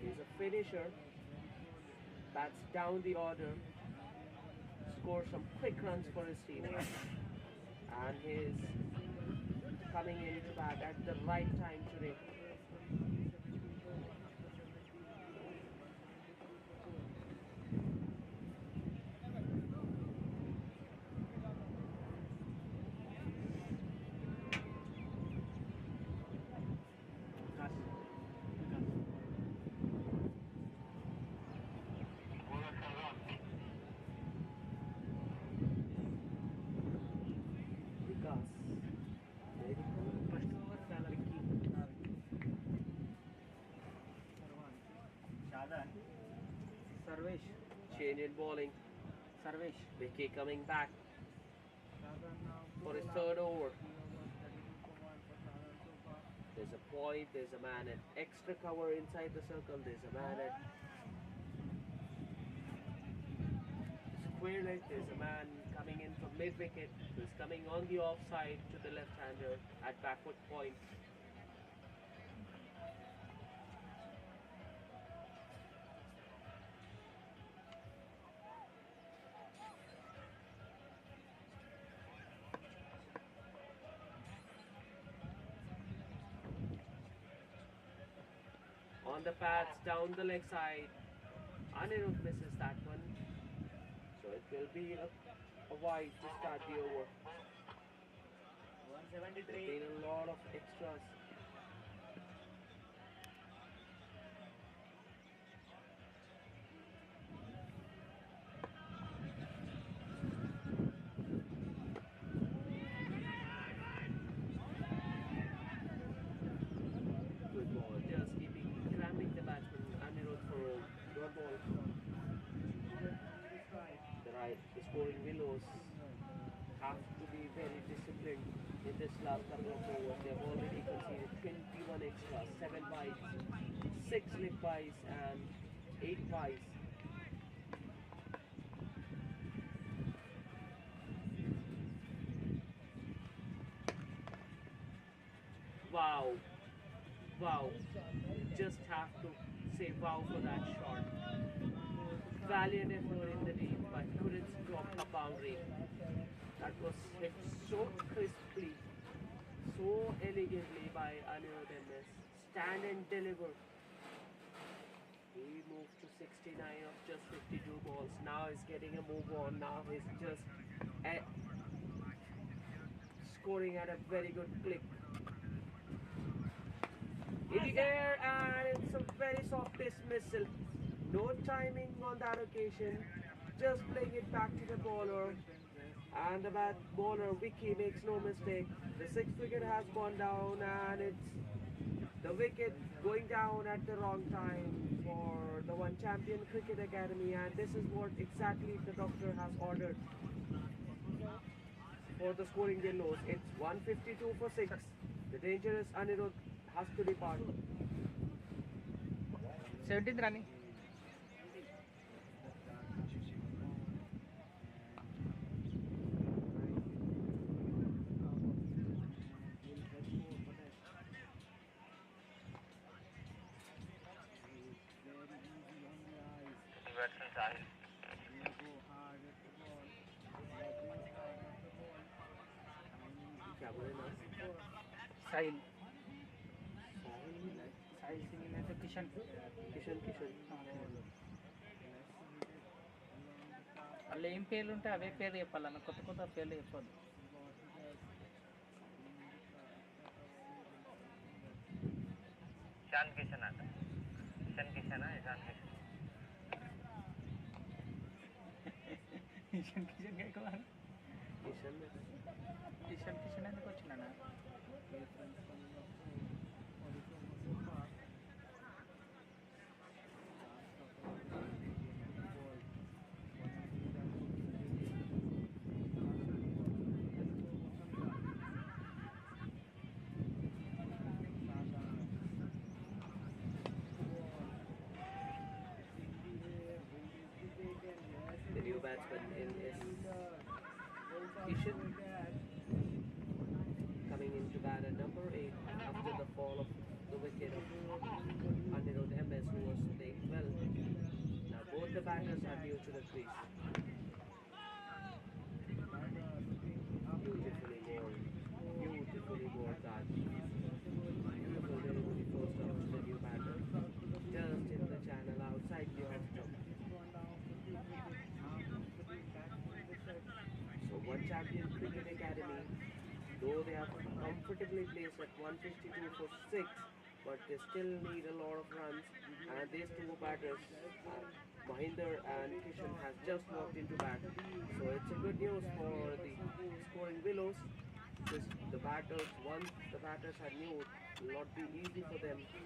He's a finisher. Bats down the order. Scores some quick runs for his team. And he's coming into bat at the right time today. Vikas. First over చాలా Vicky Sarvesh Change in bowling. Sarvesh Vicky coming back for his third over. There's a point, there's a man at extra cover inside the circle, there's a man at square leg, there's a man coming in from mid wicket who's coming on the offside to the left hander at backward point. On the pads, down the leg side. Anirudh misses that one. So it will be a wide to start the over. There's been a lot of extras. Good ball, just cramming the batsman Anirudh for good ball. The right, the scoring Willows have to be very disciplined in this last couple of overs. They have already conceded 21 extras, 7 wides, 6 leg buys and 8 buys. Wow. Wow. Just have to say wow for that shot. Valiant effort in the deep, but couldn't stop the boundary. That was hit so crisply, so elegantly by Anirudh MS. Stand and deliver. He moved to 69 of just 52 balls. Now he's getting a move on. Now he's just scoring at a very good click. In the air, and it's a very soft dismissal. No timing on that occasion. Just playing it back to the bowler. And the bat bowler Vicky makes no mistake. The sixth wicket has gone down, and it's the wicket going down at the wrong time for the One Champion Cricket Academy, and this is what exactly the doctor has ordered for the scoring Willows. It's 152 for 6. The dangerous Anirudh has to depart. 17th running. Batsman Sahil. क्या बोले ना? साहिल साहिल साहिल सिंह में तो किशन किशन వాళ్ళు ఏం పేర్లు ఉంటే అవే పేర్లు చెప్పాలన్న కొత్త కొత్త పేర్లు చెప్పొద్దు. ఇషాన్ కిషన్ అంట. ఇషాన్ కిషన్ ఇషాన్ కిషన్. కిషన్ కిషన్ కేకవాలి. కిషన్ కిషన్ ఎందుకు వచ్చిందన్న? The new batsman in is Kishan coming into bat at number 8 after the fall of the wicket of Anirudh MS, who was playing well. Now both the batters are new to the crease. Beautifully bowled that. Beautiful delivery first off to the new batter. Just in the channel outside the off stump. So One Champion Cricket Academy, though they are comfortably placed at 152 for 6, but they still need a lot of runs, and these two batters, Mahinder and Kishan, has just walked into bat. So it's a good news for the scoring Willows. The batters, once the batters are new, it will not be easy for them to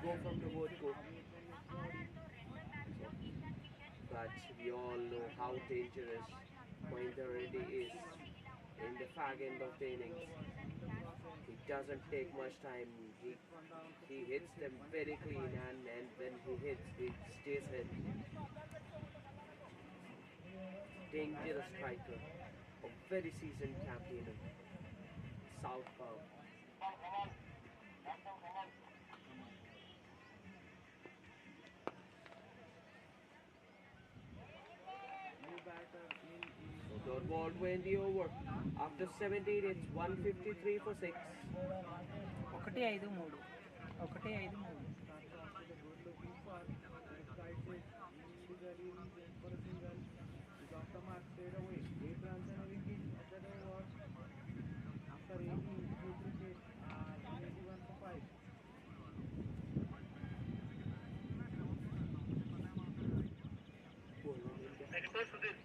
go from the word go. But we all know how dangerous Mahinder Reddy is in the fag end of the innings. He doesn't take much time. He hits them very clean, and when he hits, he stays hit. Dangerous striker, a very seasoned campaigner, southpaw. Dot ball 20 over. After 17, it's 153 for 6. 1-5-3 1-5-3 Next to this.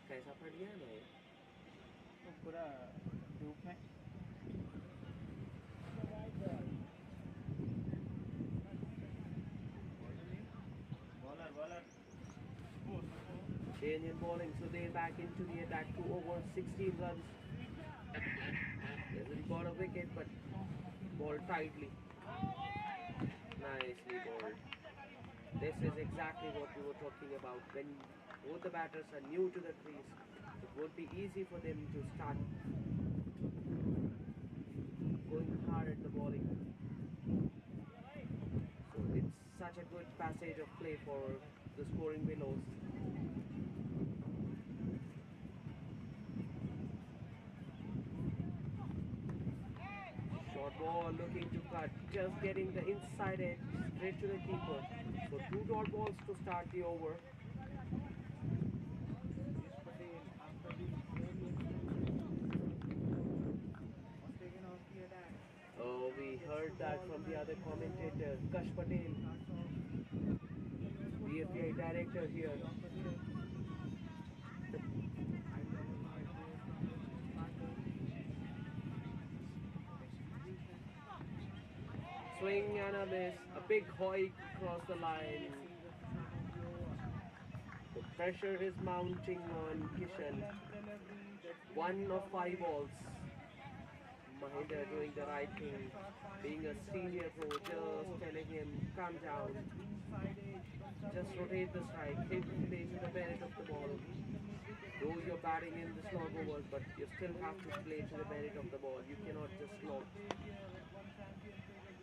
कैसा फट गया ना ये? तो पूरा धूप में change in bowling, so they're back into the attack to over 16 runs. Hasn't got a wicket, but bowled tightly. Nicely bowled. This is exactly what we were talking about. When both the batters are new to the crease, it would be easy for them to start going hard at the bowling. So it's such a good passage of play for the scoring Willows. Short ball looking to cut, just getting the inside edge straight to the keeper. So 2 dot balls to start the over. other commentator, Kash Patel, the FPI director here. Swing and a miss, a big hoik across the line. The pressure is mounting on Kishan. 1 of 5 balls. Mahinder doing the right thing, being a senior pro, just telling him, calm down, just rotate the strike, hit play to the merit of the ball. Though you're batting in the slog overs, but you still have to play to the merit of the ball. You cannot just slog.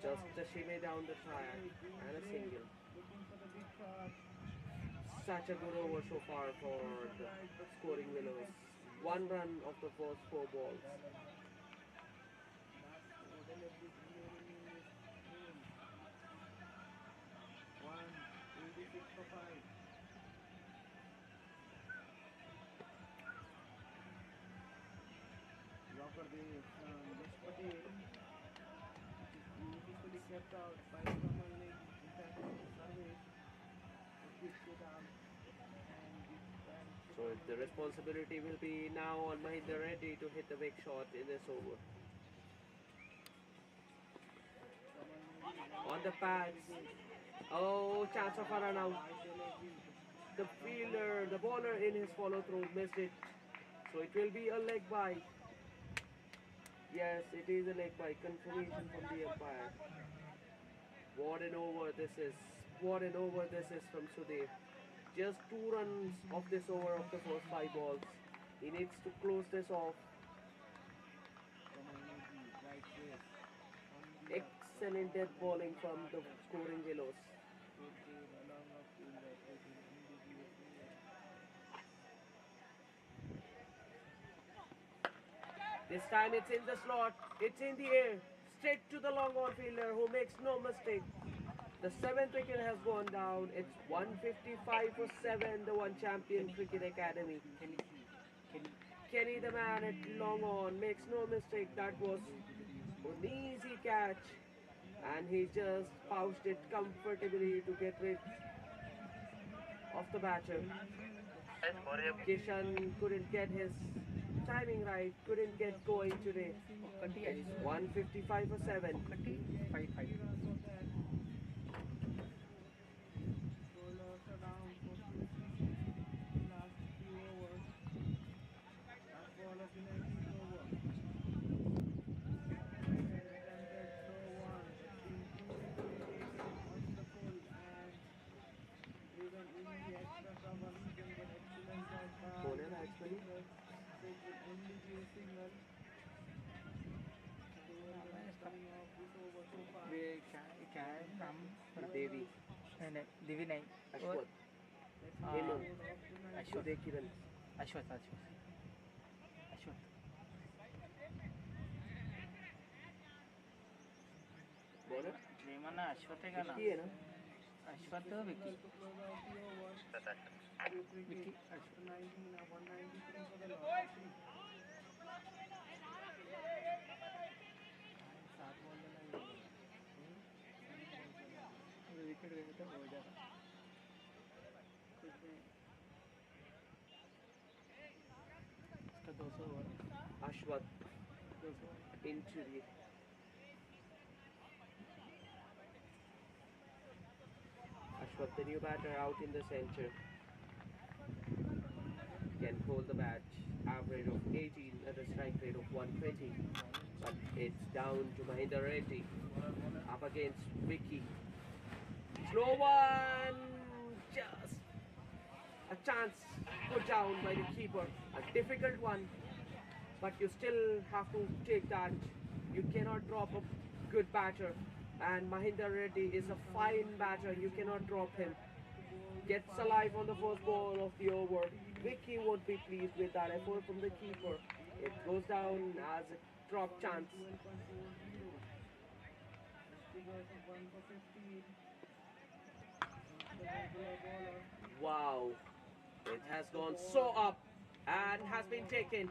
Just a shimmy down the track and a single. Such a good over so far for the scoring Willows. 1 run of the first 4 balls. Kept out by Kamal Lake. In fact, Sarvesh picks it up and So the responsibility will be now on Mahinder Reddy to hit the big shot in this over. On the pads. Oh, chance of a run out. The fielder, the bowler in his follow through missed it. So it will be a leg bye. Yes, it is a leg bye. Confirmation from the umpire. What an over this is. What an over this is from Sudev. Just 2 runs of this over of the first 5 balls. He needs to close this off. Excellent death bowling from the scoring Willows. This time it's in the slot. It's in the air. Straight to the long on fielder who makes no mistake. The 7th wicket has gone down. It's 155 for 7, the One Champion Cricket Academy. Kenny the man at long on makes no mistake. That was an easy catch. And he just pouched it comfortably to get rid of the batter. Kishan couldn't get his timing right, couldn't get going today. It's 155 for 7. 5. Devi, दिवी नहीं Ashwat, हाँ, Hemant, अश्वत Uday Kiran. अश्वत Bowler? ఏమన్నా అశ్వతే కదా Vicky है ना? Ashwath Vicky Vicky wicket गए तो हो जाता इसका 200 over Ashwat 200 into the Ashwat, the new batter, out in the center. Can hold the bat. Average of 18 at a strike rate of 120. But it's down to Mahinder Reddy. Up against Vicky. Slow one. Just a chance put down by the keeper. A difficult one. But you still have to take that. You cannot drop a good batter. And Mahinder Reddy is a fine batter. You cannot drop him. Gets alive on the first ball of the over. Vicky won't be pleased with that effort from the keeper. It goes down as a drop chance. Wow. It has gone so up and has been taken.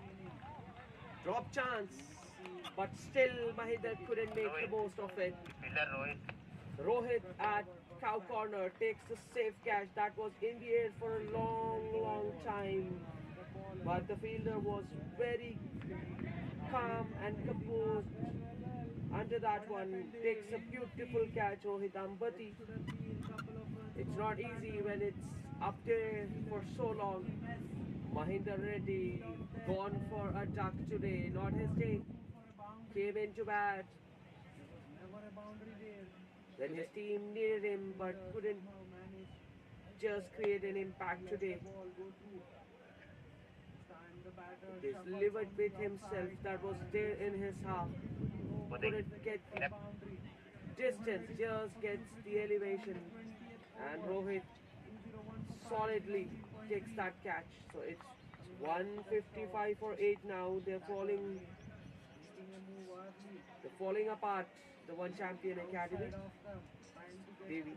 Drop chance. but still Mahinder couldn't make the most of it. Fielder Rohit. Rohit at cow corner takes the safe catch that was in the air for a long time, but the fielder was very calm and composed. Under that one, takes a beautiful catch, Rohit Ambati. It's not easy when it's up there for so long. Mahinder Reddy gone for a duck today, not his day. Came into bat. Then his team needed him but couldn't just create an impact today. This livid with himself that was there in his half. Couldn't get distance, just gets the elevation. And Rohit solidly takes that catch. So it's 155 for 8 now. They're falling apart. The One Champion Academy. Devi.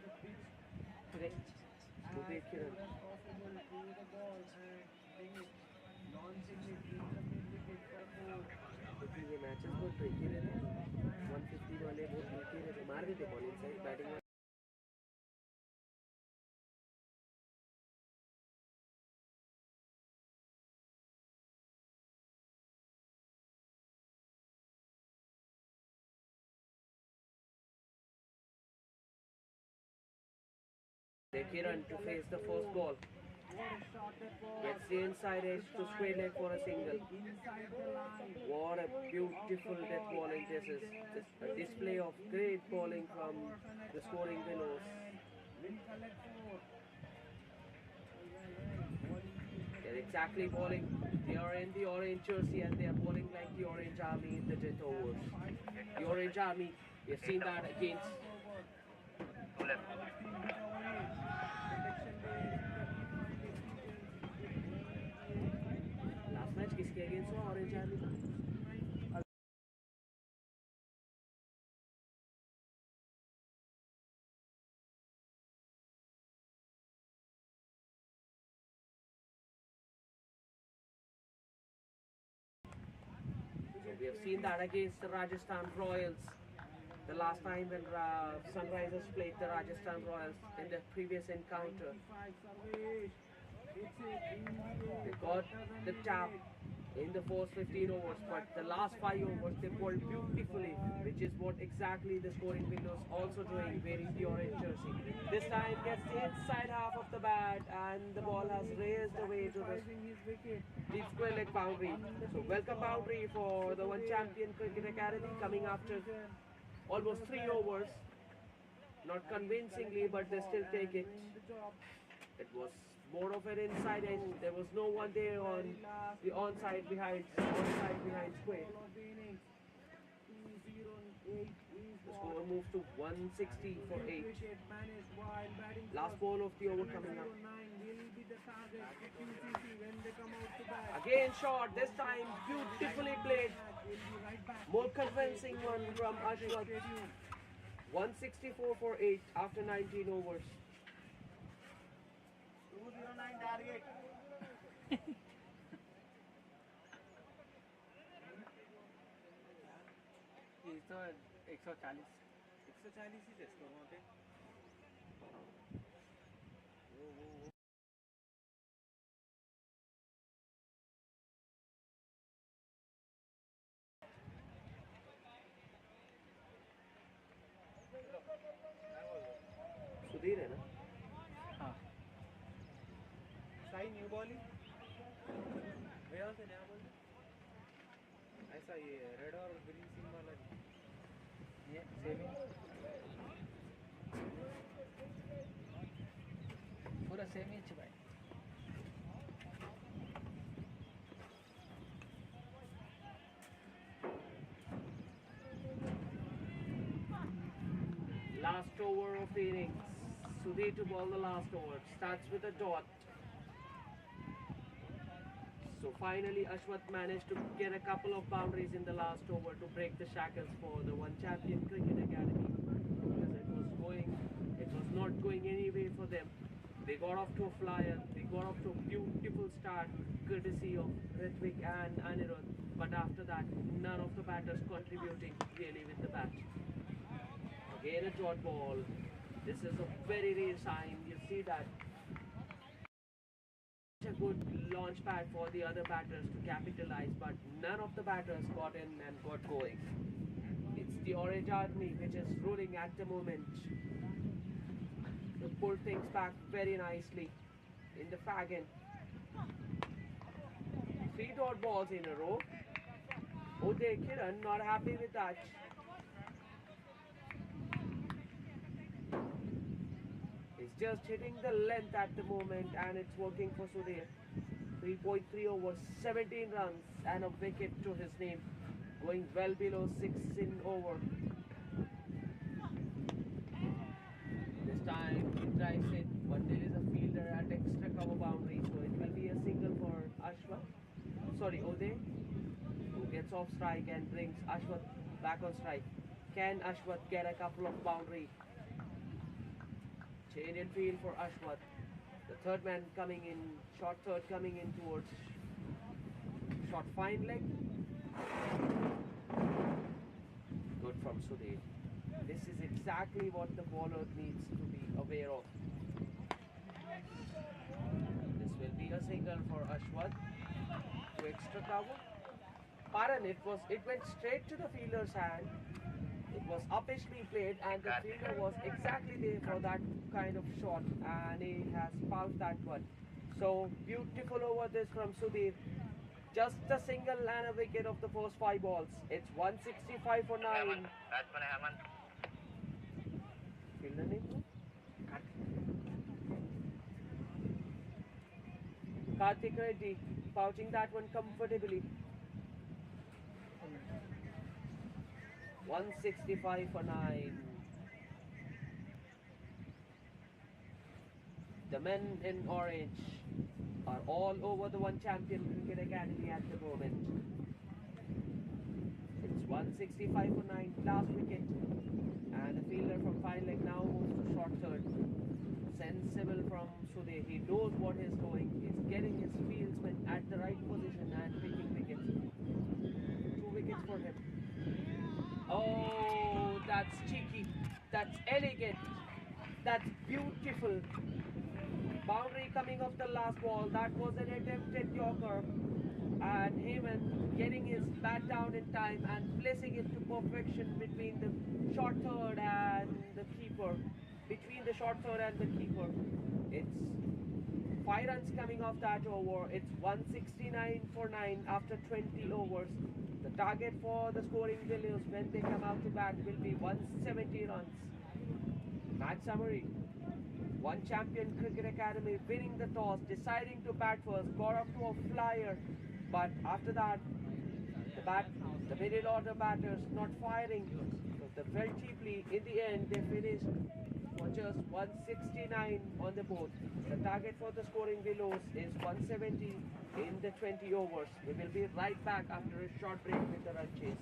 Dubey Kiran. क्योंकि ये matches बहुत tricky रहते हैं 150 वाले बहुत tricky रहते मार देते bowling side batting they run to face the first ball. Gets the inside edge to square leg for a single. What a beautiful death bowling this is. A display of great bowling from the scoring Willows. They're exactly bowling. They are in the orange jersey and they are bowling like the Orange Army in the death overs. The Orange Army, we've seen that against match किसके against हुआ orange army का So we have seen that against the Rajasthan Royals. The last time when Sunrisers played the Rajasthan Royals in the previous encounter. They got the tap in the first 15 overs, but the last 5 overs they bowled beautifully, which is what exactly the scoring Willows also doing, wearing the orange jersey. This time gets the inside half of the bat and the ball has raised away to the deep square leg boundary. So welcome boundary for the One Champion Cricket Academy coming after almost 3 overs. Not convincingly, but they still take it. It was more of an inside edge. There was no one there on the onside behind square. The score moves to 160 for 8. Last ball of the over coming up. Again shot, this time beautifully played. More convincing one from Ashwath. 164 for 8 after 19 overs. 209 target. ये तो 140 140 ही test करो वहाँ पे सुधीर है ना हाँ Sai new ball भैया से नया बॉल ऐसा ये रेड और ग्रीन सीम वाला ये सेम पूरा सेम ही है भाई last over of the innings. Sudhir to ball the last over. Starts with a dot. So finally Ashwath managed to get a couple of boundaries in the last over to break the shackles for the One Champion Cricket Academy. Because it was not going anyway for them. They got off to a flyer. They got off to a beautiful start courtesy of Ritwik and Anirudh, but after that, none of the batters contributing really with the bat. Again a dot ball. This is a very rare sign. You see that a good launch pad for the other batters to capitalize, but none of the batters got in and got going. It's the Orange Army which is ruling at the moment. They pull things back very nicely in the fag-end. 3 dot balls in a row. Uday Kiran not happy with that. It's just hitting the length at the moment and it's working for Sudhir. 3.3 overs, 17 runs and a wicket to his name. Going well below 6 in over. This time he drives it, but there is a fielder at extra cover boundary, so it will be a single for Uday, who gets off strike and brings Ashwath back on strike. Can Ashwath get a couple of boundary? Change in field for Ashwath. The third man coming in, short third coming in towards short fine leg. Good from Sudhir. This is exactly what the bowler needs to be aware of. This will be a single for Ashwath to extra cover. Pardon, it went straight to the fielder's hand. It was uppishly played and the fielder was exactly there for that kind of shot and he has pounced that one. So beautiful over this from Sudhir. Just a single and a wicket of the first 5 balls. It's 165 for 9. Batsman Hemant. Fielder name? Karthik Reddy pouching that one comfortably. 165 for 9. The men in orange are all over the One Champion Cricket Academy at the moment. It's 165 for 9, last wicket. And the fielder from fine leg now moves to short third. Sensible from Sudhir. He knows what he's doing. He's getting his fieldsmen at the right position and taking wickets. 2 wickets for him. Oh, that's cheeky. That's elegant. That's beautiful. Boundary coming off the last ball. That was an attempted yorker. And Hemant getting his bat down in time and placing it to perfection between the short third and the keeper. Between the short third and the keeper. It's 5 runs coming off that over. It's 169 for 9 after 20 overs. The target for the scoring Willows when they come out to bat will be 170 runs. Match summary. One Champion Cricket Academy winning the toss, deciding to bat first, got off to a flyer, but after that, the middle order batters not firing, so they fell cheaply. In the end, they finished for just 169 on the board. The target for the scoring Willows is 170 in the 20 overs. We will be right back after a short break with the run chase.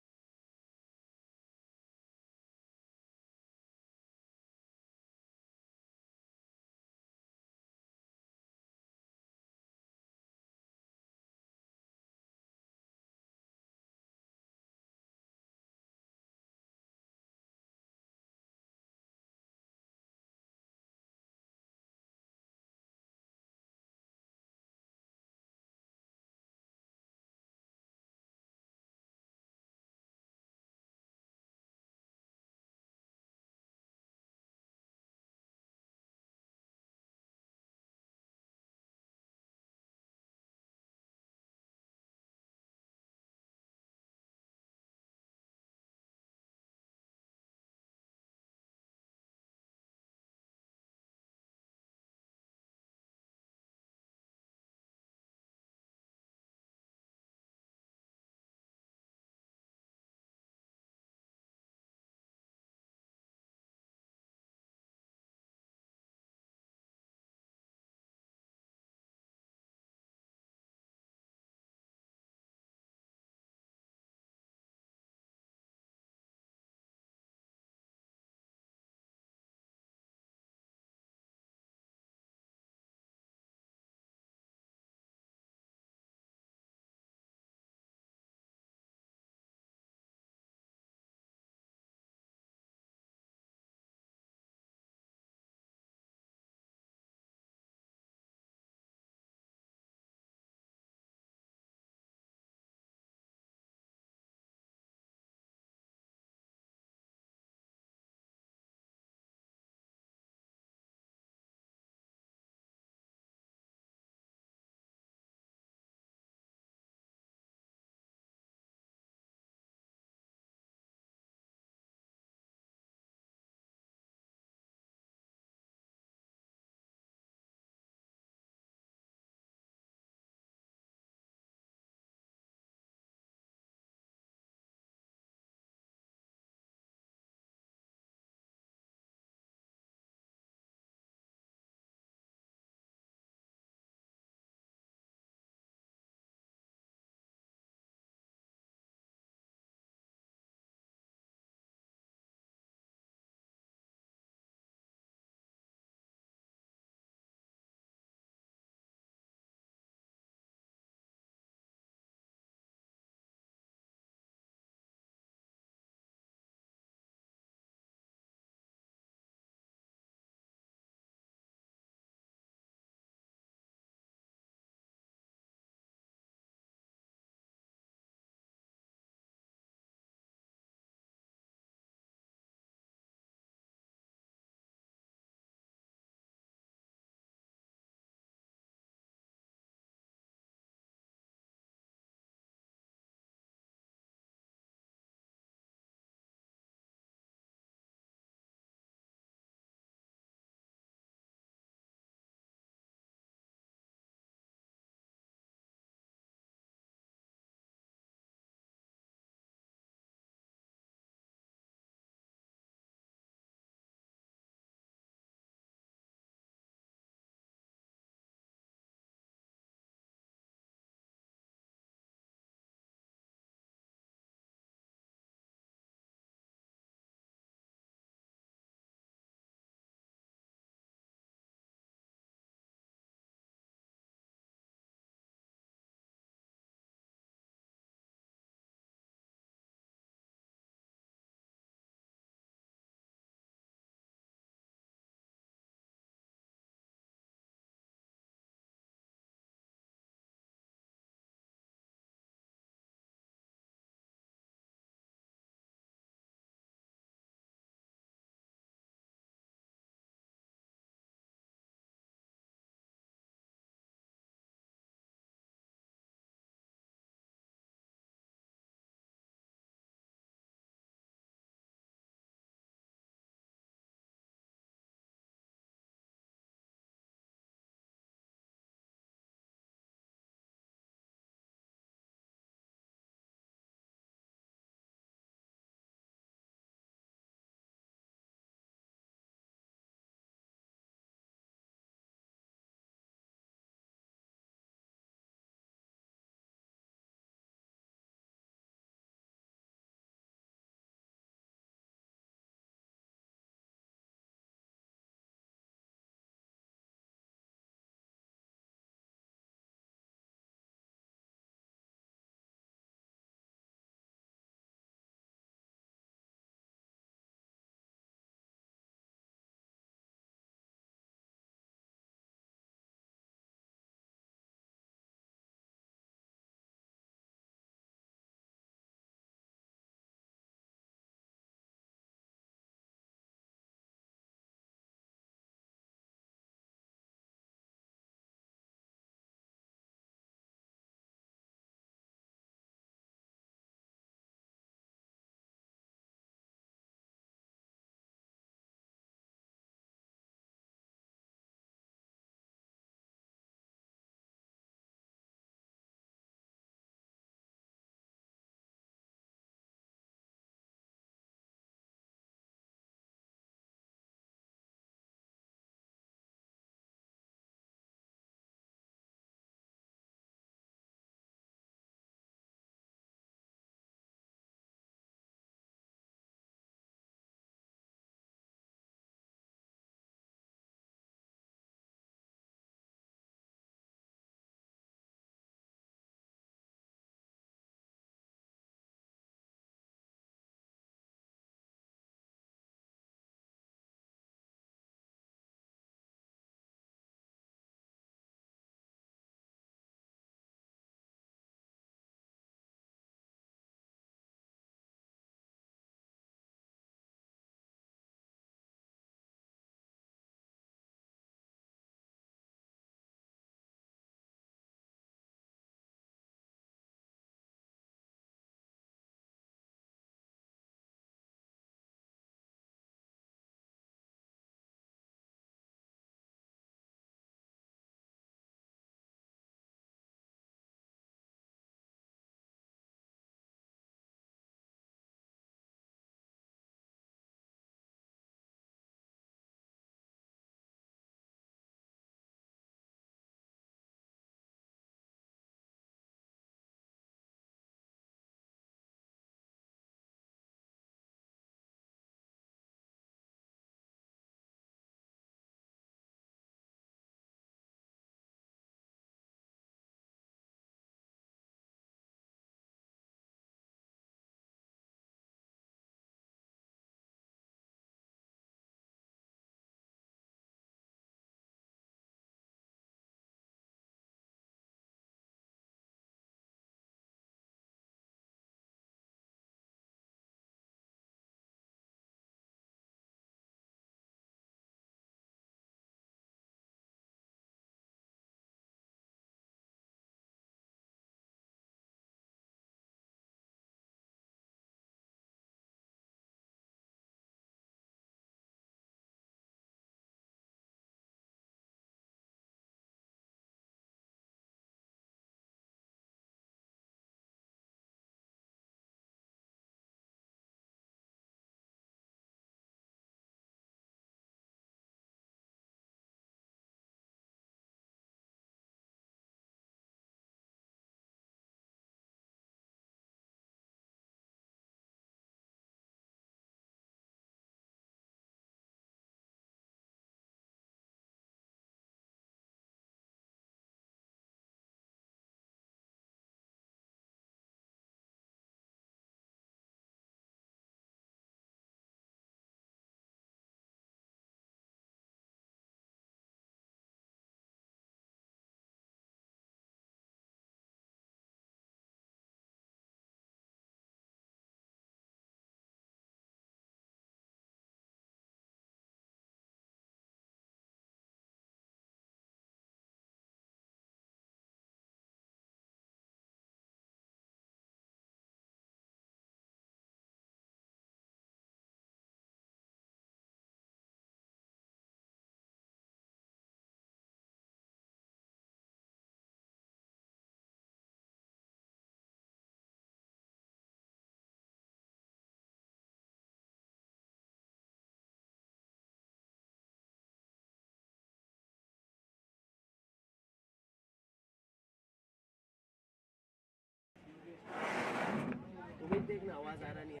आवाज आ रहा नहीं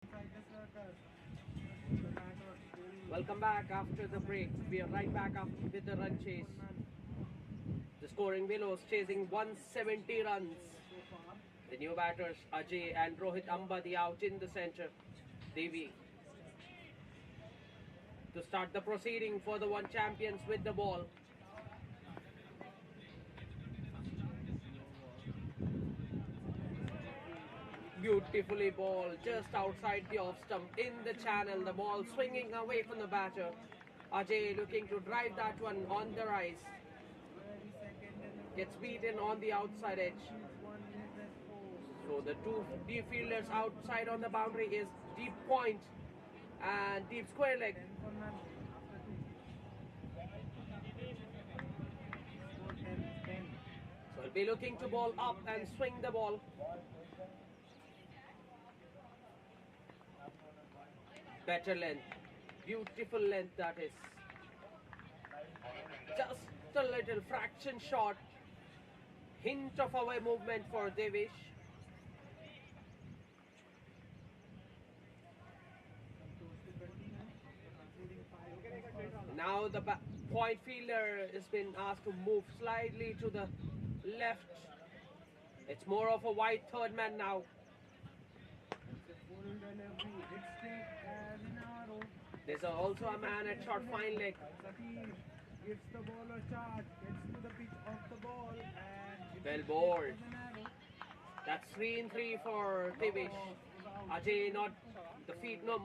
Inside the circle. The batter still Welcome back after the break. We are right back up with the run chase. The scoring Willows chasing 170 runs. so far. The new batters Ajay and Rohit Ambadi out in the center. Devi to start the proceeding for the one champions with the ball. Beautifully ball just outside the off stump in the channel. The ball swinging away from the batter. Ajay looking to drive that one on the rise. Very second and Gets beaten on the outside edge. one is at four. So the two deep fielders outside on the boundary is deep point and deep square leg. 10 for none after two. Score 10. So he'll be looking to ball up and swing the ball. Better length. Beautiful length that is. Just a little fraction short. Hint of away movement for Devish. Now the point fielder has been asked to move slightly to the left. It's more of a wide third man now. It's a full delivery. It's straight as an arrow. There's also a man at short fine leg. Satish gives the ball a charge, gets to the pitch of the ball, and Well it's bowled. as an arrow. That's 3 in 3 for Devish. Ajay not the feet not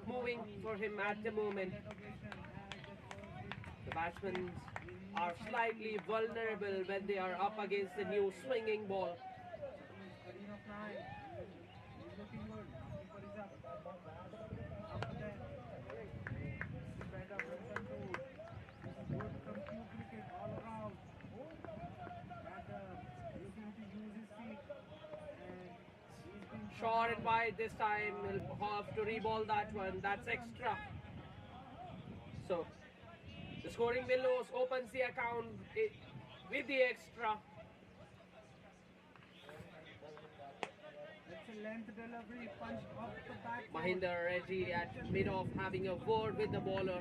moving for him at the moment. The batsmen are slightly vulnerable when they are up against the new swinging ball. He's of 9. He's looking good. Keeper is up. After that, the batter from control. This is good from cue cricket all around. Batter looking to use his feet. And he's been Short and wide this time. He'll have to reball that one. That's extra. So the scoring Willows opens the account with the extra. It's a length delivery punched off the back. Mahinder Reddy at mid-off having a word with the bowler.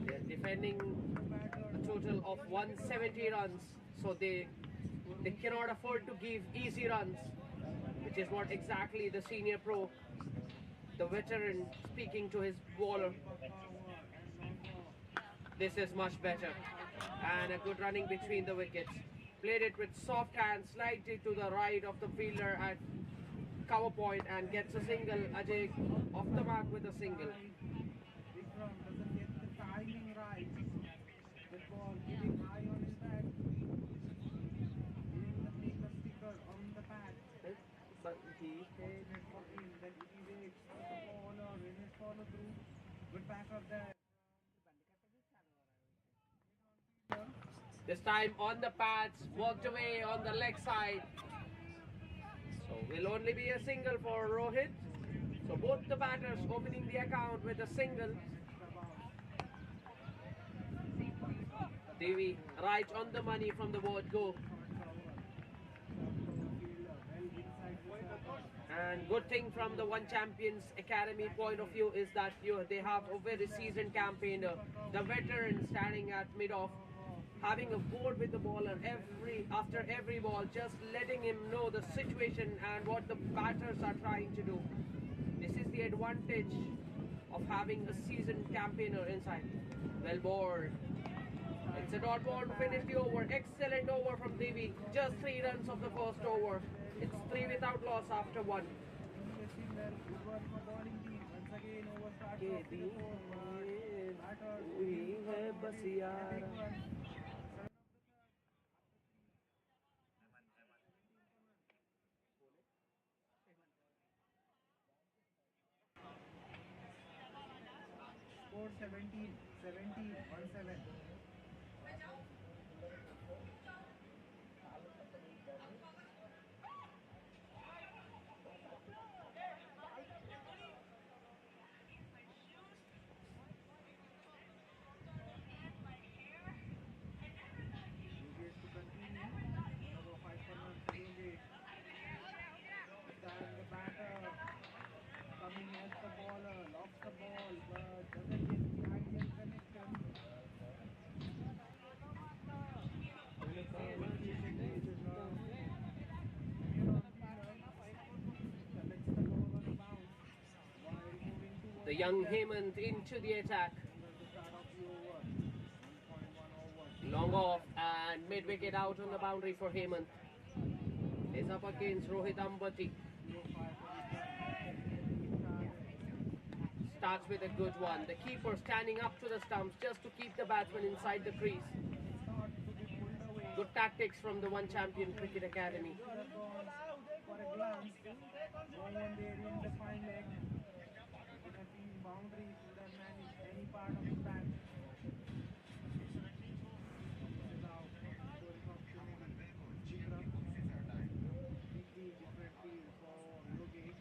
They're defending a total of 170 runs, so they cannot afford to give easy runs, which is what exactly the senior pro, the veteran, speaking to his bowler. This is much better, and a good running between the wickets. Played it with soft hands slightly to the right of the fielder at cover point and gets a single. Ajay off the mark with a single. Vikram doesn't get the timing right. The ball hitting high on his back. Hitting the maker sticker on the pad. But he Fortunate for him that he waits for the bowler in his follow through. Good back up there. this time on the pads, walked away on the leg side. So will only be a single for Rohit. So both the batters opening the account with a single. Devi right on the money from the word go. And good thing from the One Champions Academy point of view is that they have a very seasoned campaigner, the veteran standing at mid-off, having a board with the bowler after every ball, just letting him know the situation and what the batters are trying to do. This is the advantage of having a seasoned campaigner inside. Well bowled. It's a dot ball to finish the over. Excellent over from Devi. Just 3 runs of the first over. It's 3 without loss after 1. Score 17, 1-7. UBS to continue. Number 5 young Hemant into the attack. Long off and mid wicket out on the boundary for Hemant. Is up against Rohit Ambati. Starts with a good one. The keeper standing up to the stumps just to keep the batsman inside the crease. Good tactics from the One Champion Cricket Academy. For a glance, no one there in the fine leg. Could have been boundaries, would have managed any part of the bat. Completely different field for Yogesh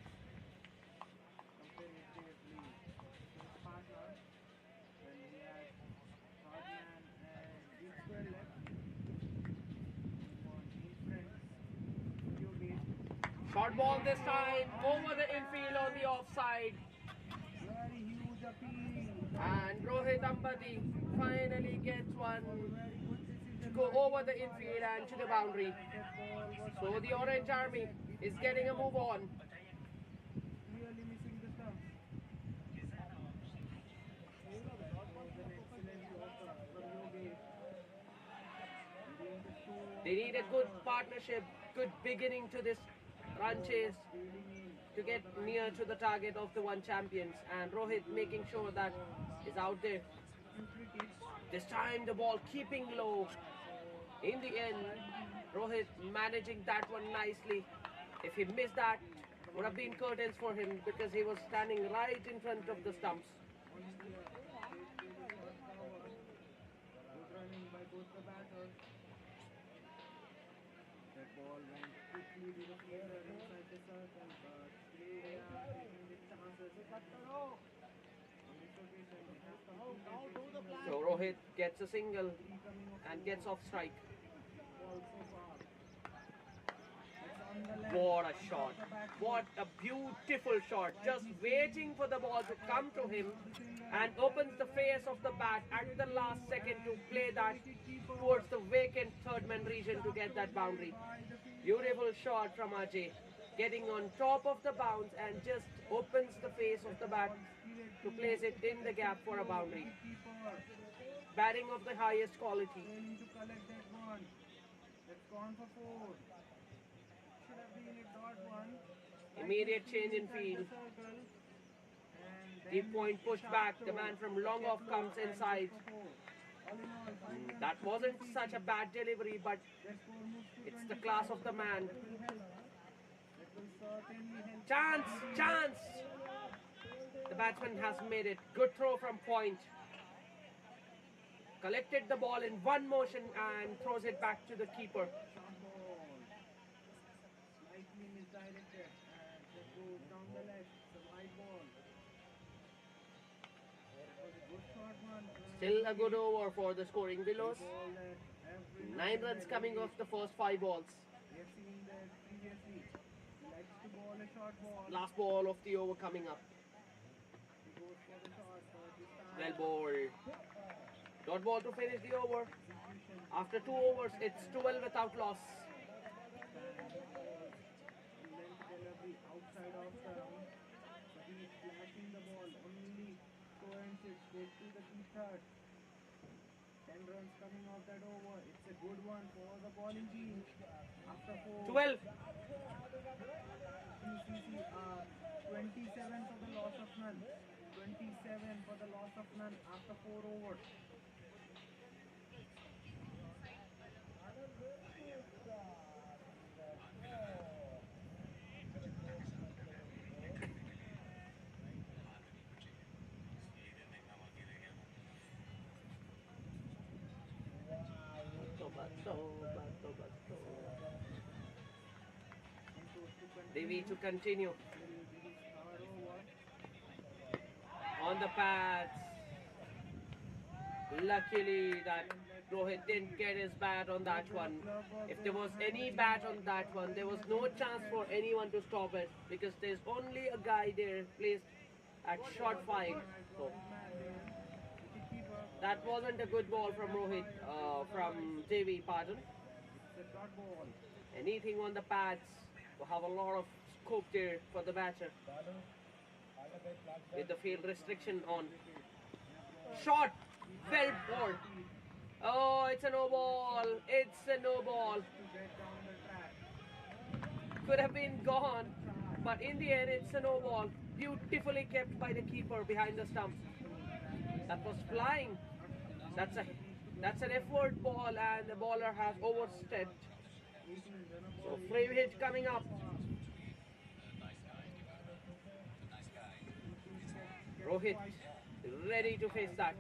comparatively to his partner when he had Rodman and Dixwell left. In front, Yogesh. Short ball this time over the infield on the offside. Very huge appeal. And Rohit Ambati finally gets one Very good to decision. go over the infield and to the boundary. So the Orange Army is getting a move on. Clearly missing the stump. An excellent blocker for Yogesh. They need a good partnership, good beginning to this run chase to get near to the target of the One Champions, and Rohit making sure that is out there. This time the ball keeping low. In the end, Rohit managing that one nicely. If he missed that, would have been curtains for him because he was standing right in front of the stumps. Good running by both the batters. That ball went quickly to the fielder inside the circle, but they are taking the chances. On this occasion, they have completed the So Rohit gets a single and gets off strike. ball so far. It's on the left. What a shot. What a beautiful shot. Just waiting for the ball to come to him and opens the face of the bat at the last second to play that towards the vacant third man region to get that boundary. Beautiful shot from Ajay. Getting on top of the bounce and just opens the face of the bat to place it in the gap for a boundary. Batting of the highest quality. Failing to collect that one. That's gone for 4. Should have been a dot one. Immediate change in field. Deep point pushed back. The man from long off comes inside. That wasn't such a bad delivery, but it's the class of the man. Chance! Chance! The batsman has made it. Good throw from point. Collected the ball in one motion and throws it back to the keeper. Slightly misdirected and that goes down the left. It's a wide ball. That was a good shot one. Still a good over for the scoring Willows. Ball that every 9 runs coming off the first 5 balls. We have seen that previously. He likes to ball a short ball. Last ball of the over coming up. He goes for the shot, but this time Well bowled. Dot ball to finish the over. After 2 overs, it's 12 without loss. length delivery outside of the round. But he is flashing the ball. Only 4 and 6 goes to the key third. 10 runs coming off that over. It's a good one for the bowling team. After 4. 12. PCC 27 for the loss of none. 27 for the loss of none after 4 overs. Devi to continue. On the pads. Luckily that Rohit didn't get his bat on that one. If there was any bat on that one, there was no chance for anyone to stop it because there's only a guy there placed at short 5. So that wasn't a good ball from Rohit, from JV, pardon. It's a dot ball. Anything on the pads will have a lot of scope there for the batter. with the field restriction on. Shot, well ball. Oh, it's a no ball. It's a no ball. To get down the track. Could have been gone, but in the end, it's a no ball. Beautifully kept by the keeper behind the stumps. That was flying. That's an effort ball, and the bowler has overstepped. So free hit coming up. Rohit ready to face that.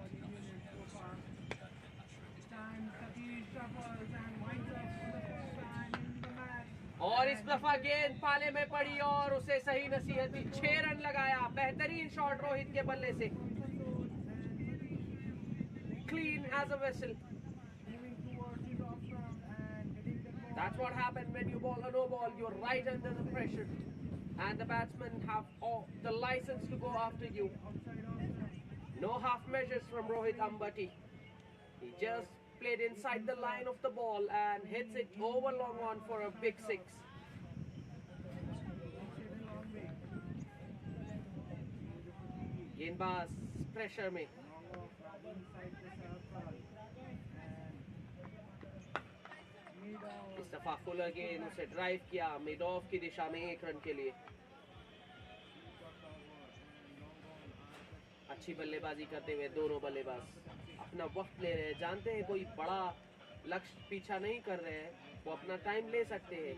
और इस दफा गेंद पाले में पड़ी और उसे सही नसीहती 6 रन लगाया. बेहतरीन शॉट रोहित के बल्ले से. Clean as a whistle. That's what happened when you bowl a no ball. You're right under the pressure, and the batsmen have the license to go after you. No half measures from Rohit Ambati. He just played inside the line of the ball and hits it over long on for a big 6. गेंदबाज pressure में. इस दफा Fuller गेंद उसे drive किया mid of की दिशा में 1 run के लिए. अच्छी बल्लेबाजी करते हुए दोनों बल्लेबाज अपना वक्त ले रहे हैं. जानते हैं कोई बड़ा लक्ष्य पीछा नहीं कर रहे हैं, वो अपना टाइम ले सकते हैं.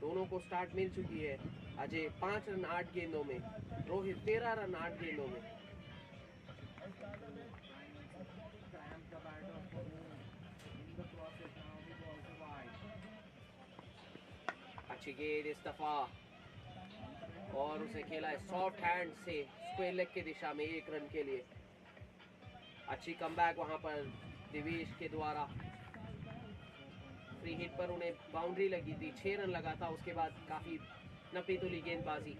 दोनों को स्टार्ट मिल चुकी है. अजय 5 रन 8 गेंदों में, रोहित 13 रन 8 गेंदों में. अच्छी गेंद इस दफा और उसे खेला है सॉफ्ट हैंड से स्क्वायर लेग की दिशा में 1 रन के लिए. अच्छी कमबैक वहां पर दिवेश के द्वारा. फ्री हिट पर उन्हें बाउंड्री लगी थी, 6 रन लगा था. उसके बाद काफी नपी तुली गेंदबाजी.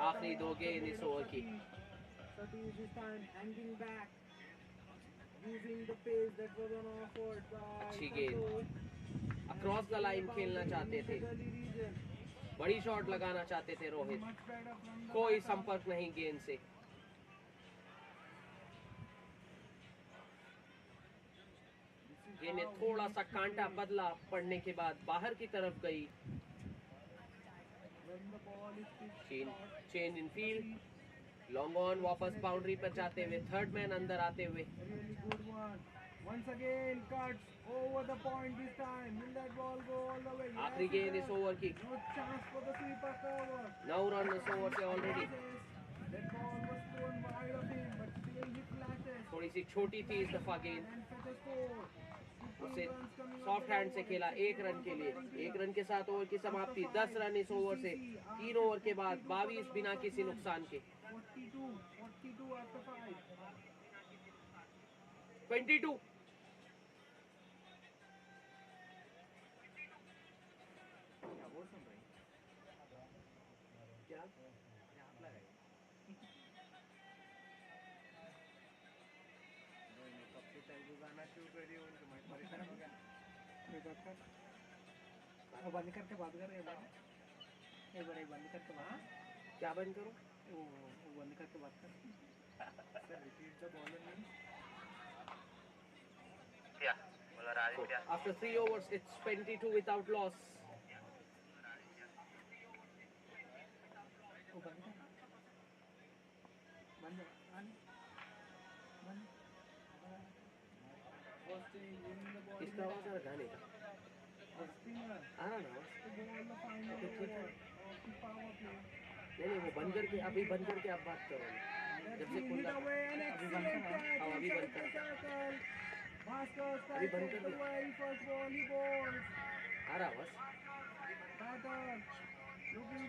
आखिरी 2 गेंद इस ओवर की. अच्छी गेंद. अक्रॉस द लाइन खेलना चाहते थे, बड़ी शॉट लगाना चाहते थे रोहित. कोई संपर्क नहीं गेंद से. गेंद में थोड़ा सा कांटा बदला पड़ने के बाद बाहर की तरफ गई. Change in field. Long on वापस बाउंड्री पर जाते हुए थर्ड मैन अंदर आते हुए. आखिरी गेंद इस ओवर की. 9 रन इस ओवर से ऑलरेडी. थोड़ी सी छोटी थी इस दफा गेंद. उसे सॉफ्ट हैंड से खेला 1 रन के लिए. 1 रन के साथ ओवर की समाप्ति. 10 रन इस ओवर से. 3 ओवर के बाद 22 बिना किसी नुकसान के. 22. क्या बंद करके बात कर रहे हैं. एक बार बंद करके बात. क्या बंद करो? वो बंद करके बात कर. After 3 overs, it's 22 without loss. इसका आवाज आ रहा गाने का. आ रहा ना. तो ठीक है. नहीं वो बंद करके अभी बंद करके आप बात करो. जब से खुला अभी बंद कर. अभी बंद कर. अभी बंद कर दिया. आ रहा आवाज.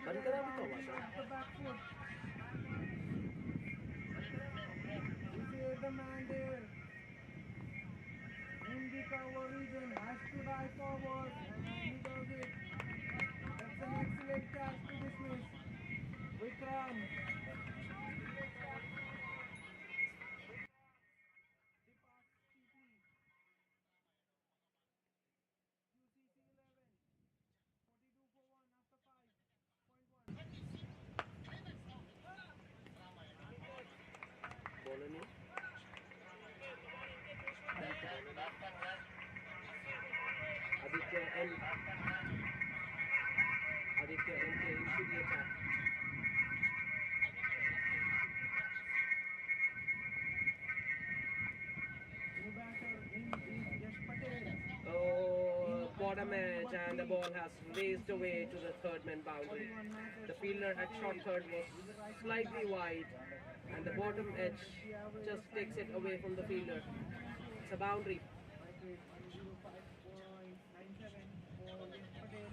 बंद करा अभी तो आवाज. Cover region has to dive forward and he does it. That's an excellent catch. Karam. Ball in. Aditya and into the attack. New batter in is Yash Patel. Oh, bottom edge, and the ball has raced away to the third man boundary. The fielder at short third was slightly wide, and the bottom edge just takes it away from the fielder. It's a boundary. Strike rate 105.97 for Yash Patel.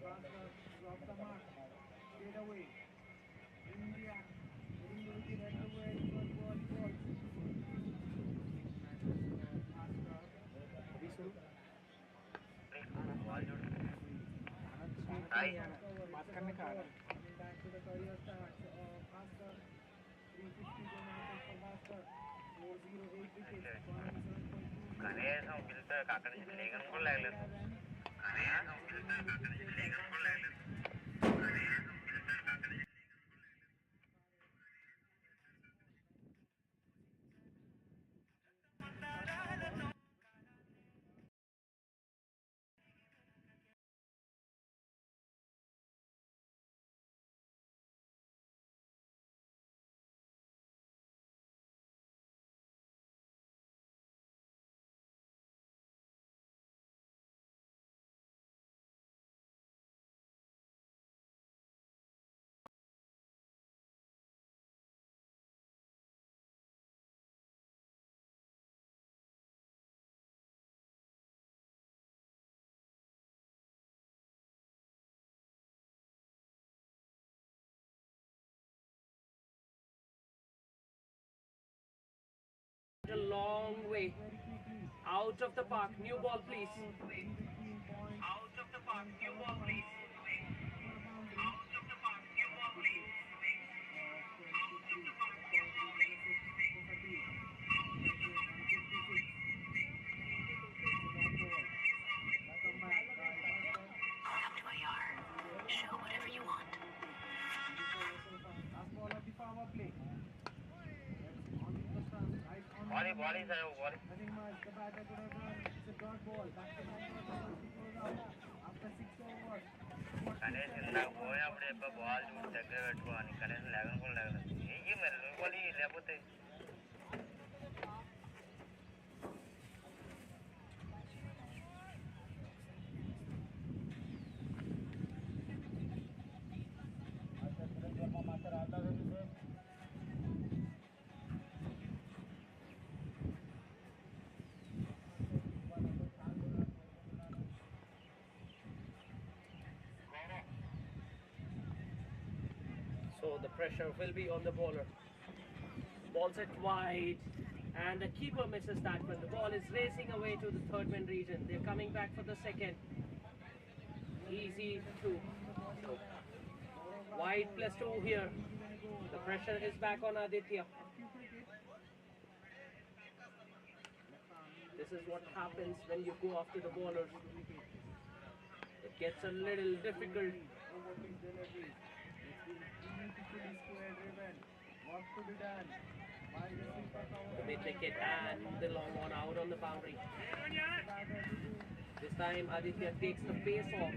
Bhaskar dropped the mark. Straight away. India hitting the wicket at the very first ball. Bhaskar. अभी सुनो ball जोड़ बात करने का आ रहा है। Coming back to the career start of Bhaskar. 350 go now for Bhaskar. 408 wickets. 27.2. కనీసం పిలిస్తే అక్కడి నుంచి లేగను కూడా లేగలేదు కనీసం పిలిస్తే అక్కడి నుంచి లేగను కూడా లేగలేదు A long way out of the park. New ball, please. Out of the park, new ball please. Out of the park, new ball please. Welcome to IR. Show whatever you want. Last ball of the power play. On the stump, right on Ball the is a ball. nothing much. The batter could have run. It's a dot ball. Back to back balls to close out after 6 overs. కనీసం ఇందాక పోయినప్పుడు ఎప్పుడు ball చూసి దగ్గర పెట్టుకోవాలి కనీసం లేగను కూడా లేగలేదు వెయ్యి మరి నువ్వు కూడా లేకపోతే So the pressure will be on the bowler. Ball set wide, and the keeper misses that one. The ball is racing away to the third man region. They're coming back for the second. Easy two. So, wide plus two here. The pressure is back on Aditya. This is what happens when you go after the bowlers. It gets a little difficult. Beautifully square driven. What to be done? By the sweeper cover. The mid wicket and the long one out on the boundary. This time Aditya takes the pace off.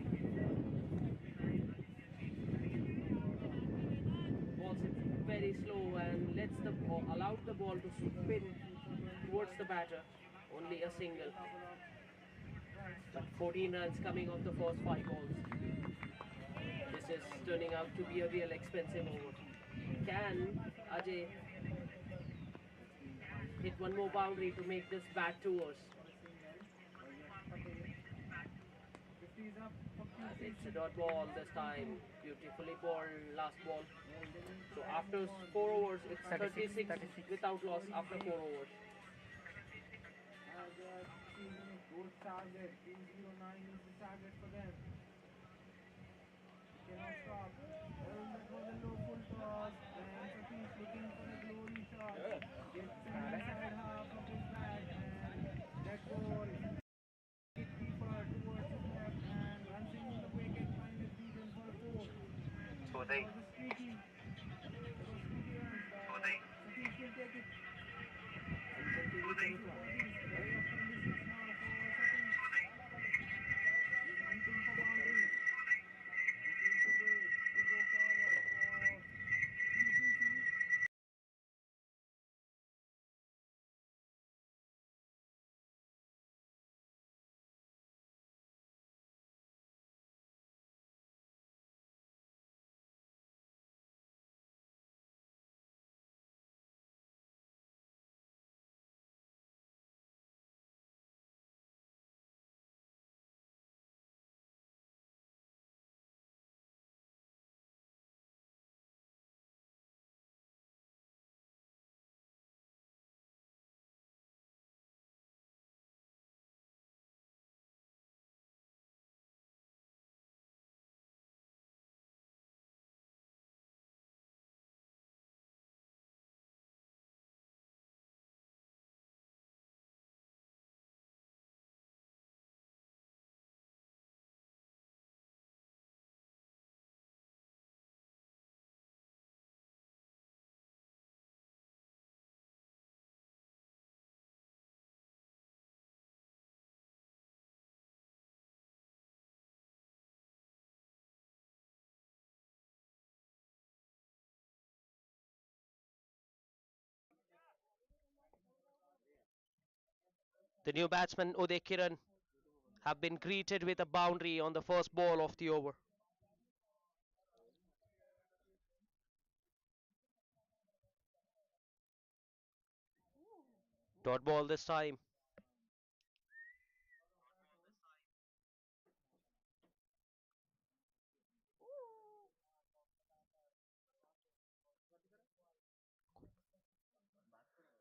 Balls it very slow and lets the ball, allows the ball to spin towards the batter. Only a single. But 14 runs coming off the first 5 balls. This is turning out to be a real expensive over. Can Ajay hit one more boundary to make this bat tours? It's a dot ball this time. Beautifully balled last ball. So after 4 overs, it's 36 without loss after 4 overs. Good target. 209 is the target for them. Cannot stop. Hold the That was a low full toss, and Satish looking for a glory shot. Gets inside half of his bat, and that ball hit keeper towards his left, and runs into the quick and find his beaten for a four. That Uday, was a squeaky. That was squeaky runs, but Satish will take it. I'm checking with the reply. Boundaries, way of 26 now for Satish. He's hunting for boundaries. This is the way to go forward for PCC. The new batsman Uday Kiran have been greeted with a boundary on the first ball of the over. Dot ball this time.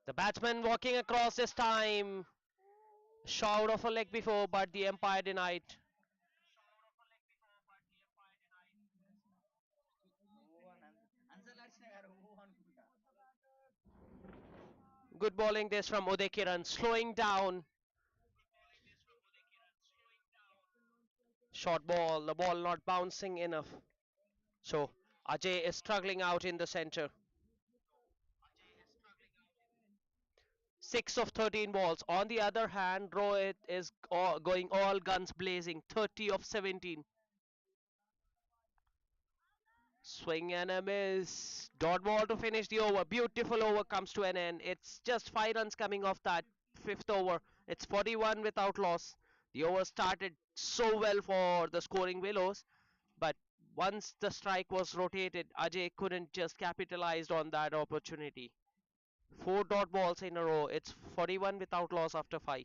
The batsman walking across this time. Short of a leg before, but the umpire denied. Good bowling this from Uday Kiran, slowing down. Short ball, the ball not bouncing enough. So Ajay is struggling out in the center. 6 of 13 balls. On the other hand, Rohit is going all guns blazing. 30 of 17. Swing and a miss. Dot ball to finish the over. Beautiful over comes to an end. It's just 5 runs coming off that fifth over. It's 41 without loss. The over started so well for the scoring Willows, but once the strike was rotated, Ajay couldn't just capitalize on that opportunity. 4 dot balls in a row. It's 41 without loss after 5.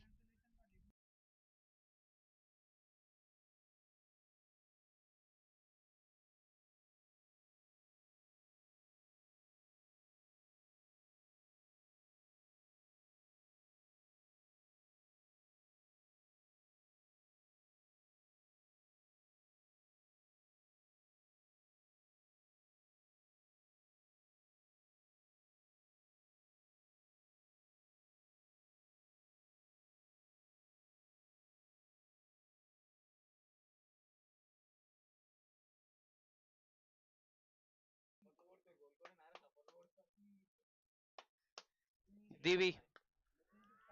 Divi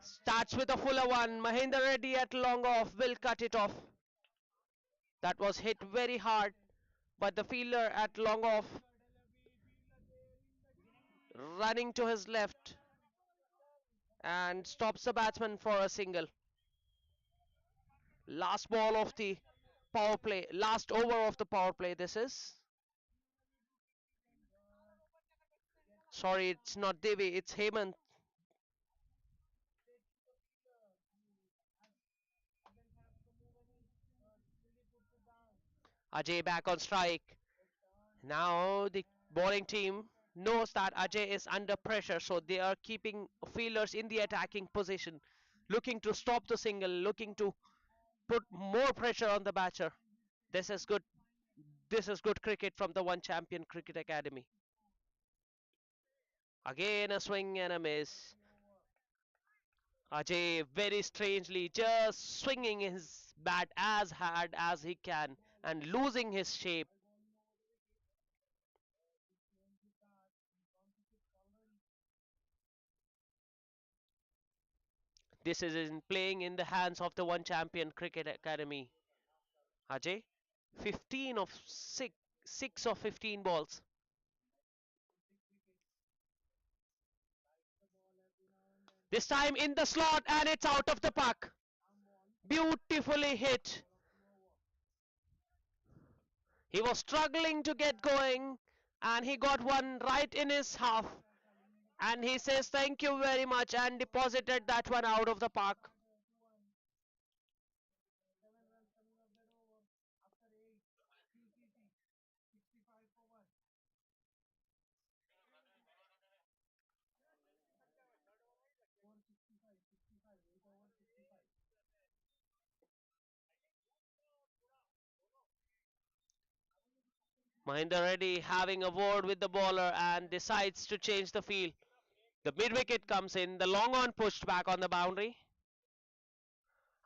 starts with a fuller one. Mahendra Reddy at long off will cut it off. That was hit very hard, but the fielder at long off running to his left and stops the batsman for a single. Last ball of the power play, last over of the power play. This is. Sorry, it's not Devi, it's Hemant. Ajay back on strike. Now the bowling team knows that Ajay is under pressure, so they are keeping fielders in the attacking position, looking to stop the single, looking to put more pressure on the batter. This is good This is good cricket from the One Champion Cricket Academy. Again a swing and a miss. Ajay very strangely just swinging his bat as hard as he can and losing his shape. This is in playing in the hands of the One Champion Cricket Academy. Ajay, 15 of 6, 6 of 15 balls. This time in the slot and it's out of the park. Beautifully hit. He was struggling to get going and he got one right in his half. And he says thank you very much and deposited that one out of the park. Mahinda Reddy having a word with the bowler and decides to change the field. The mid wicket comes in, the long on pushed back on the boundary.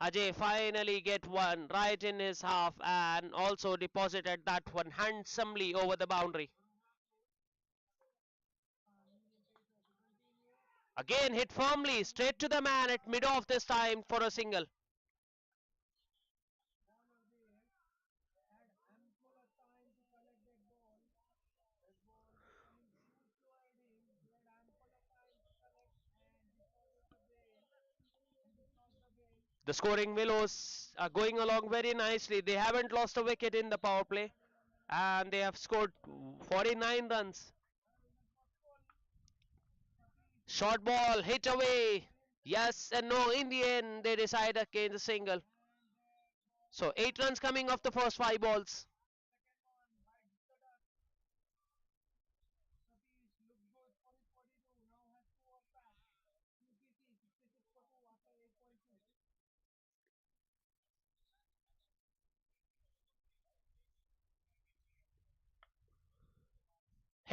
Ajay finally get one right in his half and also deposited that one handsomely over the boundary. Again hit firmly straight to the man at mid off this time for a single. The scoring Willows are going along very nicely. They haven't lost a wicket in the power play and they have scored 49 runs. Short ball hit away. Yes and no. In the end, they decide against the single. So 8 runs coming off the first 5 balls.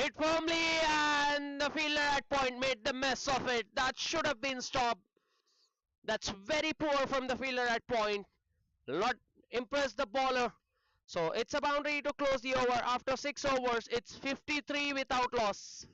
Hit firmly and the fielder at point made the mess of it. That should have been stopped. That's very poor from the fielder at point. Not impressed the bowler. So it's a boundary to close the over. After 6 overs, it's 53 without loss.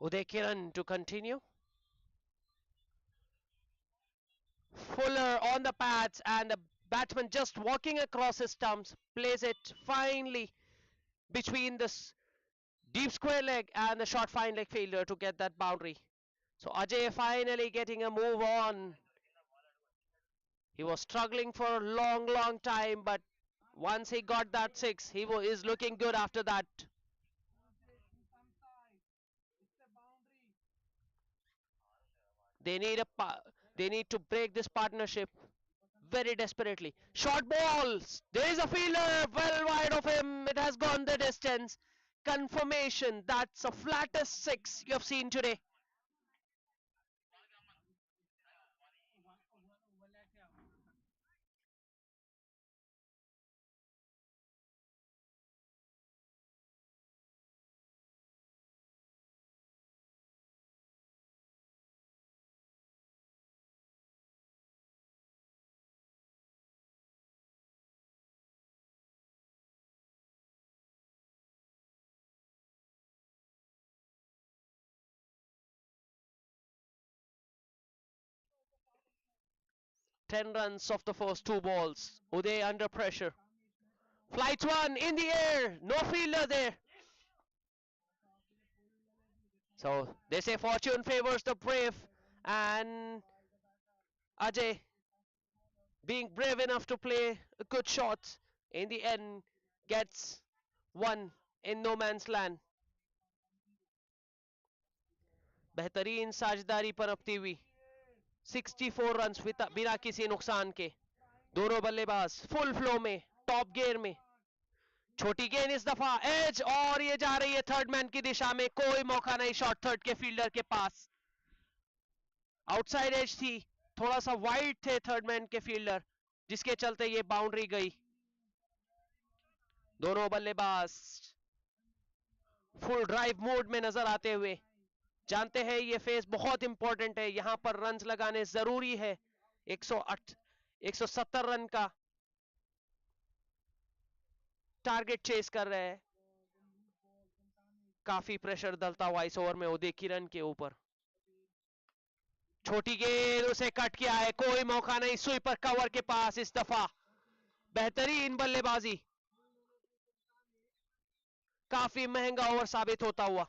Uday Kiran to continue. Fuller on the pads and the batsman just walking across his stumps plays it finely between this deep square leg and the short fine leg fielder to get that boundary. So Ajay finally getting a move on. He was struggling for a long time, but once he got that six, is looking good after that. They need they need to break this partnership very desperately. Short balls. There is a fielder well wide of him. It has gone the distance. Confirmation. That's the flattest six you have seen today. 10 runs off the first two balls. Uday under pressure. Flight one in the air. No fielder there. So they say fortune favors the brave, and Ajay, being brave enough to play a good shot, in the end gets one in no man's land. बेहतरीन साझेदारी पनपती हुई 64 runs बिना किसी नुकसान के. दोनों बल्लेबाज फुल फ्लो में, टॉप गियर में. छोटी गेंद इस दफा एज, और ये जा रही है थर्ड मैन की दिशा में. कोई मौका नहीं शॉर्ट थर्ड के फील्डर के पास. आउटसाइड एज थी, थोड़ा सा वाइड थे थर्ड मैन के फील्डर, जिसके चलते ये बाउंड्री गई. दोनों बल्लेबाज फुल ड्राइव मोड में नजर आते हुए. जानते हैं ये फेज बहुत इंपॉर्टेंट है, यहां पर रन्स लगाने जरूरी है. 108 170 रन का टारगेट चेस कर रहे हैं. काफी प्रेशर डलता हुआ इस ओवर में उदय किरण के ऊपर. छोटी गेंद उसे कट किया है, कोई मौका नहीं स्वीपर कवर के पास इस दफा. बेहतरीन बल्लेबाजी, काफी महंगा ओवर साबित होता हुआ.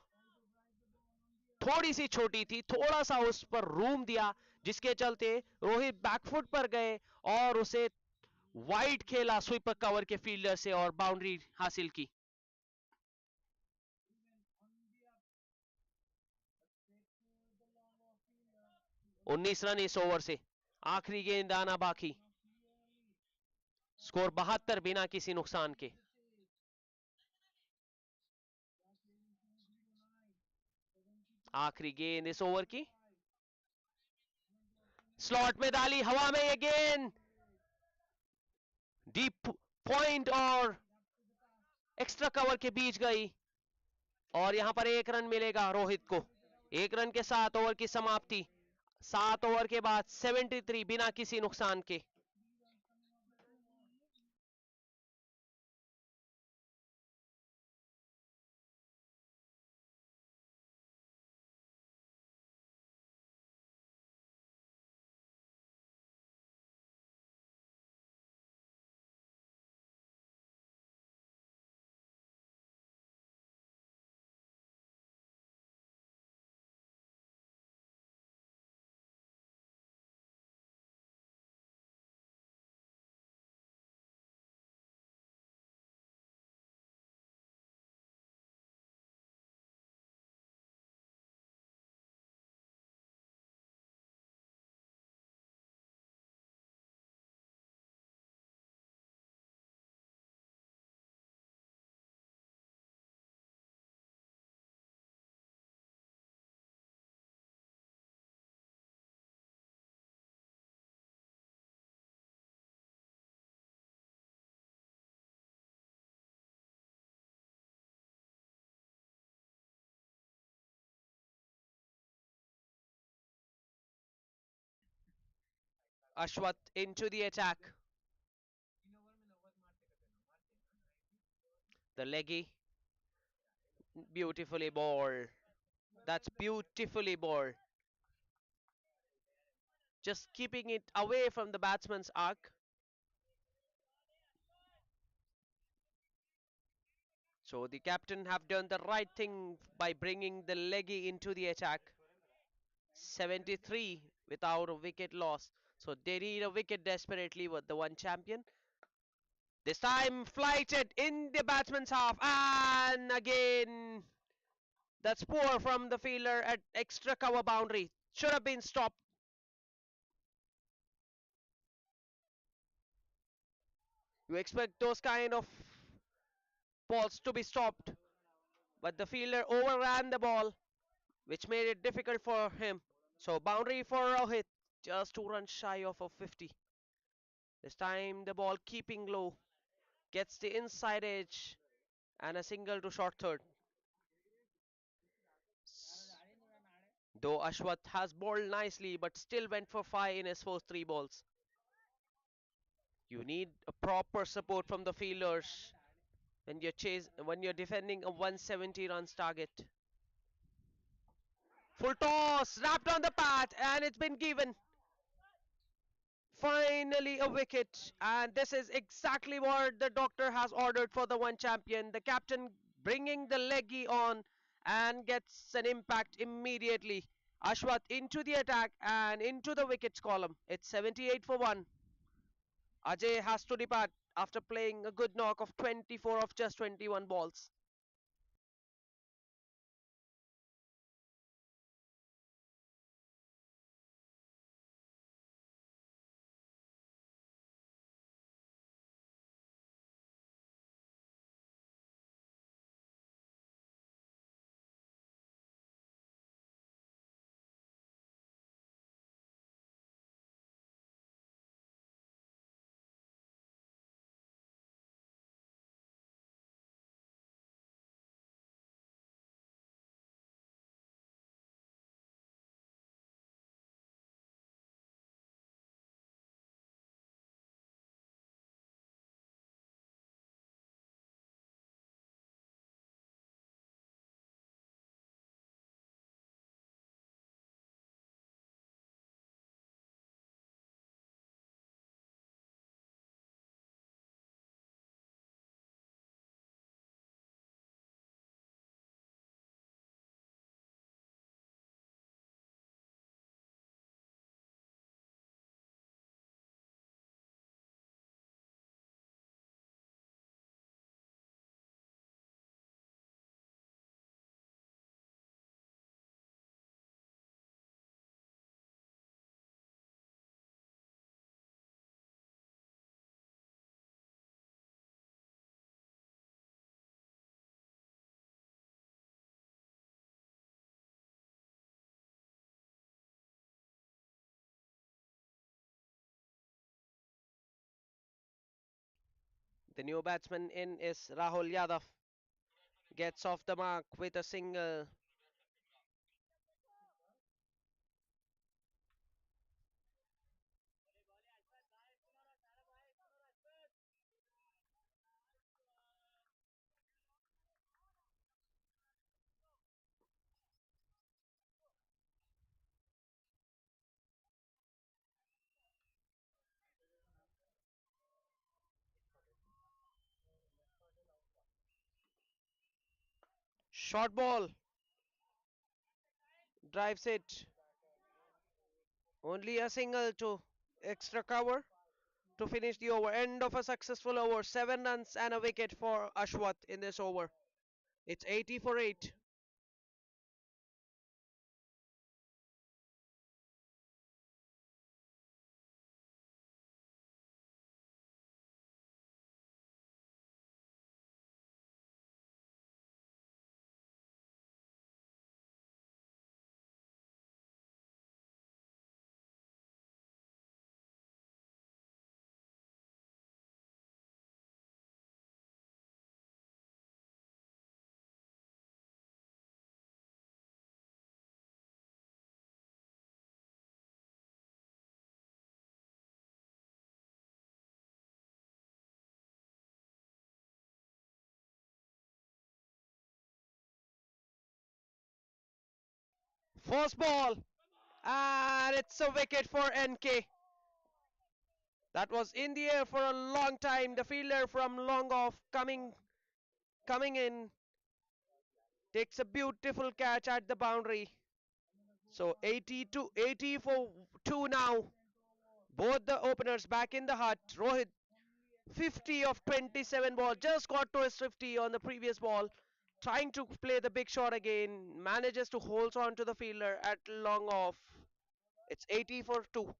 थोड़ी सी छोटी थी, थोड़ा सा उस पर रूम दिया, जिसके चलते रोहित बैकफुट पर गए और उसे वाइड खेला स्वीपर कवर के फील्डर से और बाउंड्री हासिल की. 19 रन इस ओवर से. आखिरी गेंद आना बाकी. स्कोर 72 बिना किसी नुकसान के. आखिरी गेंद इस ओवर की, स्लॉट में डाली हवा में ये गेंद, डीप पॉइंट और एक्स्ट्रा कवर के बीच गई, और यहां पर एक रन मिलेगा रोहित को. एक रन के साथ ओवर की समाप्ति. 7 ओवर के बाद 73 बिना किसी नुकसान के. Ashwath into the attack. The leggy, beautifully bowled. That's beautifully bowled. Just keeping it away from the batsman's arc. So the captain have done the right thing by bringing the leggy into the attack. 73 without a wicket loss. So they need a wicket desperately with the one champion. This time flighted in the batsman's half, and again that's poor from the fielder at extra cover boundary. Should have been stopped. You expect those kind of balls to be stopped, but the fielder overran the ball, which made it difficult for him. So boundary for Rohit, just 2 runs shy of a 50. This time the ball keeping low, gets the inside edge, and a single to short third. Though Ashwath has bowled nicely, but still went for 5 in his first 3 balls. You need a proper support from the fielders when you're defending a 170 runs target. Full toss, wrapped on the pad, and it's been given. Finally, a wicket, and this is exactly what the doctor has ordered for the one champion. The captain bringing the leggy on and gets an impact immediately. Ashwath into the attack and into the wickets column. It's 78 for 1. Ajay has to depart after playing a good knock of 24 of just 21 balls. The new batsman in is Rahul Yadav. Gets off the mark with a single. Short ball. Drives it. Only a single to extra cover to finish the over. End of a successful over. 7 runs and a wicket for Ashwath in this over. It's 80 for 8. First ball. And it's a wicket for NK. That was in the air for a long time. The fielder from long off coming in takes a beautiful catch at the boundary. So 80 to 80 for 2 now. Both the openers back in the hut. Rohit 50 of 27 ball. Just got to his 50 on the previous ball. Trying to play the big shot again. Manages to hold on to the fielder at long off. It's 80 for 2.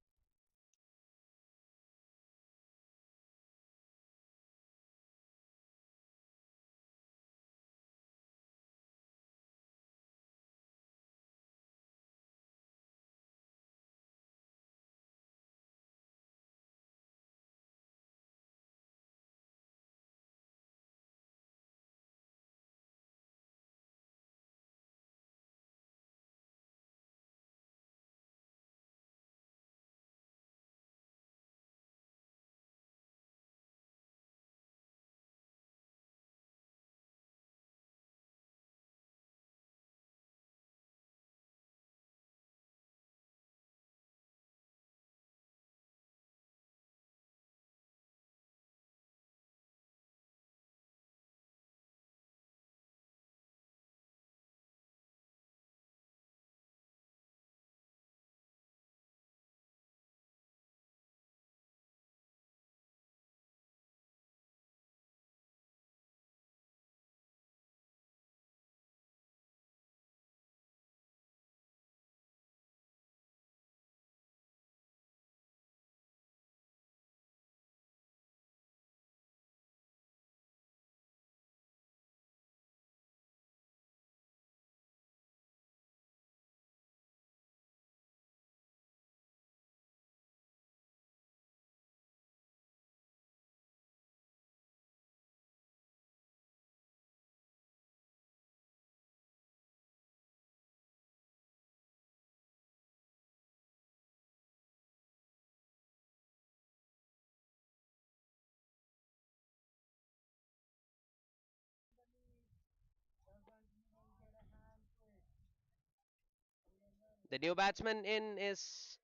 The new batsman in is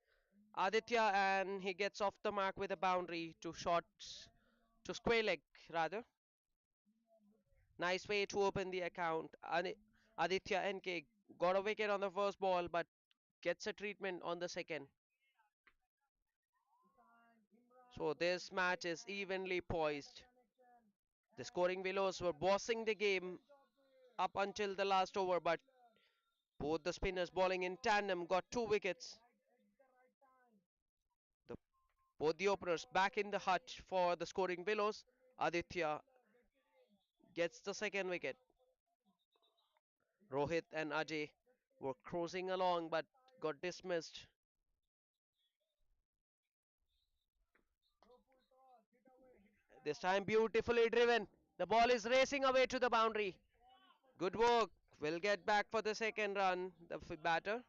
Aditya, and he gets off the mark with a boundary to shots to square leg rather. Nice way to open the account. Aditya NK got a wicket on the first ball, but gets a treatment on the second. So this match is evenly poised. The scoring Willows were bossing the game up until the last over, but both the spinners bowling in tandem got 2 wickets. The, both the openers back in the hutch for the scoring Willows. Aditya gets the second wicket. Rohit and Ajay were cruising along but got dismissed. This time beautifully driven. The ball is racing away to the boundary. Good work. Will get back for the second run. The batter.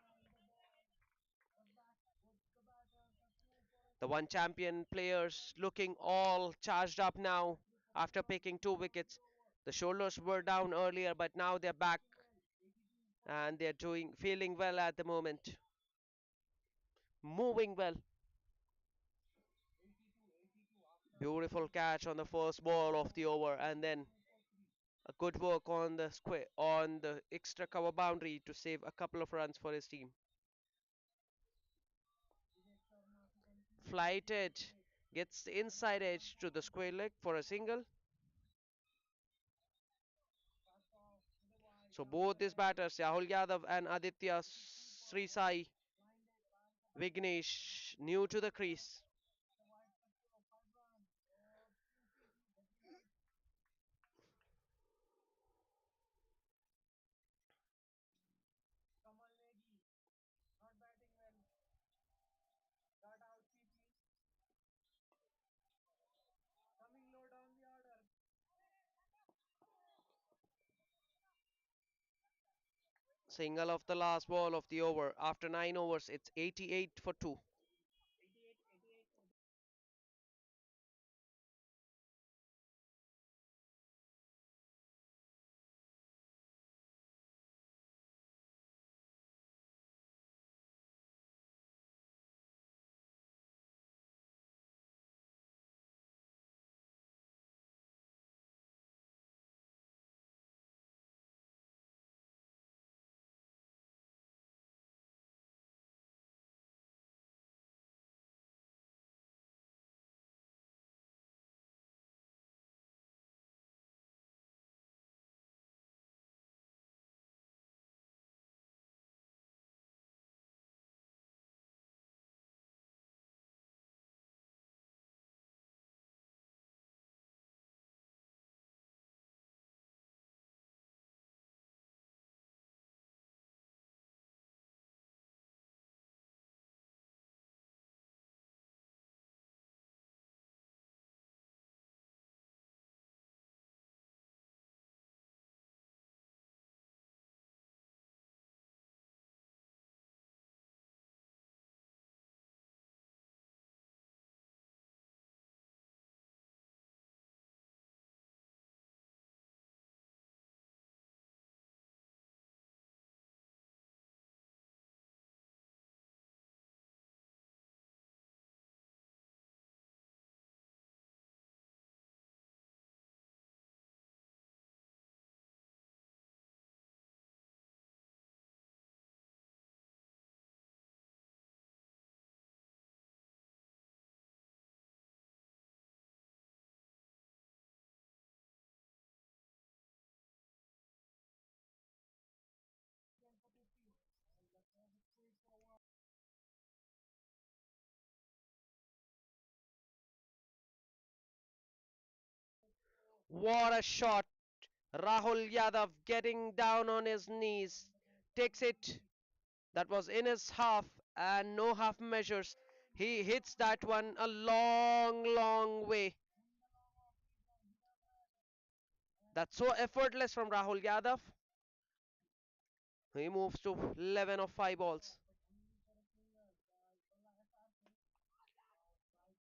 The one champion players looking all charged up now after picking 2 wickets. The shoulders were down earlier, but now they're back and they're doing feeling well at the moment. Moving well. Beautiful catch on the first ball of the over, and then a good work on the square on the extra cover boundary to save a couple of runs for his team. Flighted gets the inside edge to the square leg for a single. So both these batters, Rahul Yadav and Aditya Sri Sai Vignesh, new to the crease. Single of the last ball of the over. After 9 overs, it's 88 for 2. What a shot! Rahul Yadav getting down on his knees. Takes it. That was in his half and no half measures. He hits that one a long, long way. That's so effortless from Rahul Yadav. He moves to 11 of 5 balls.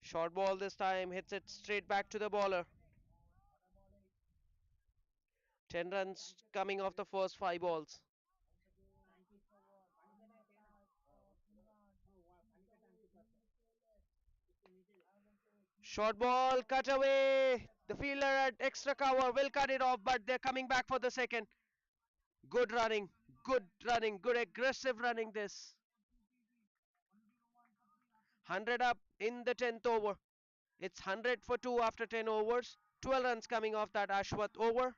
Short ball this time, hits it straight back to the bowler. 10 runs coming off the first 5 balls. Short ball cut away. The fielder at extra cover will cut it off, but they're coming back for the second. Good running, good aggressive running this. 100 up in the 10th over. It's 100 for 2 after 10 overs. 12 runs coming off that Ashwath over.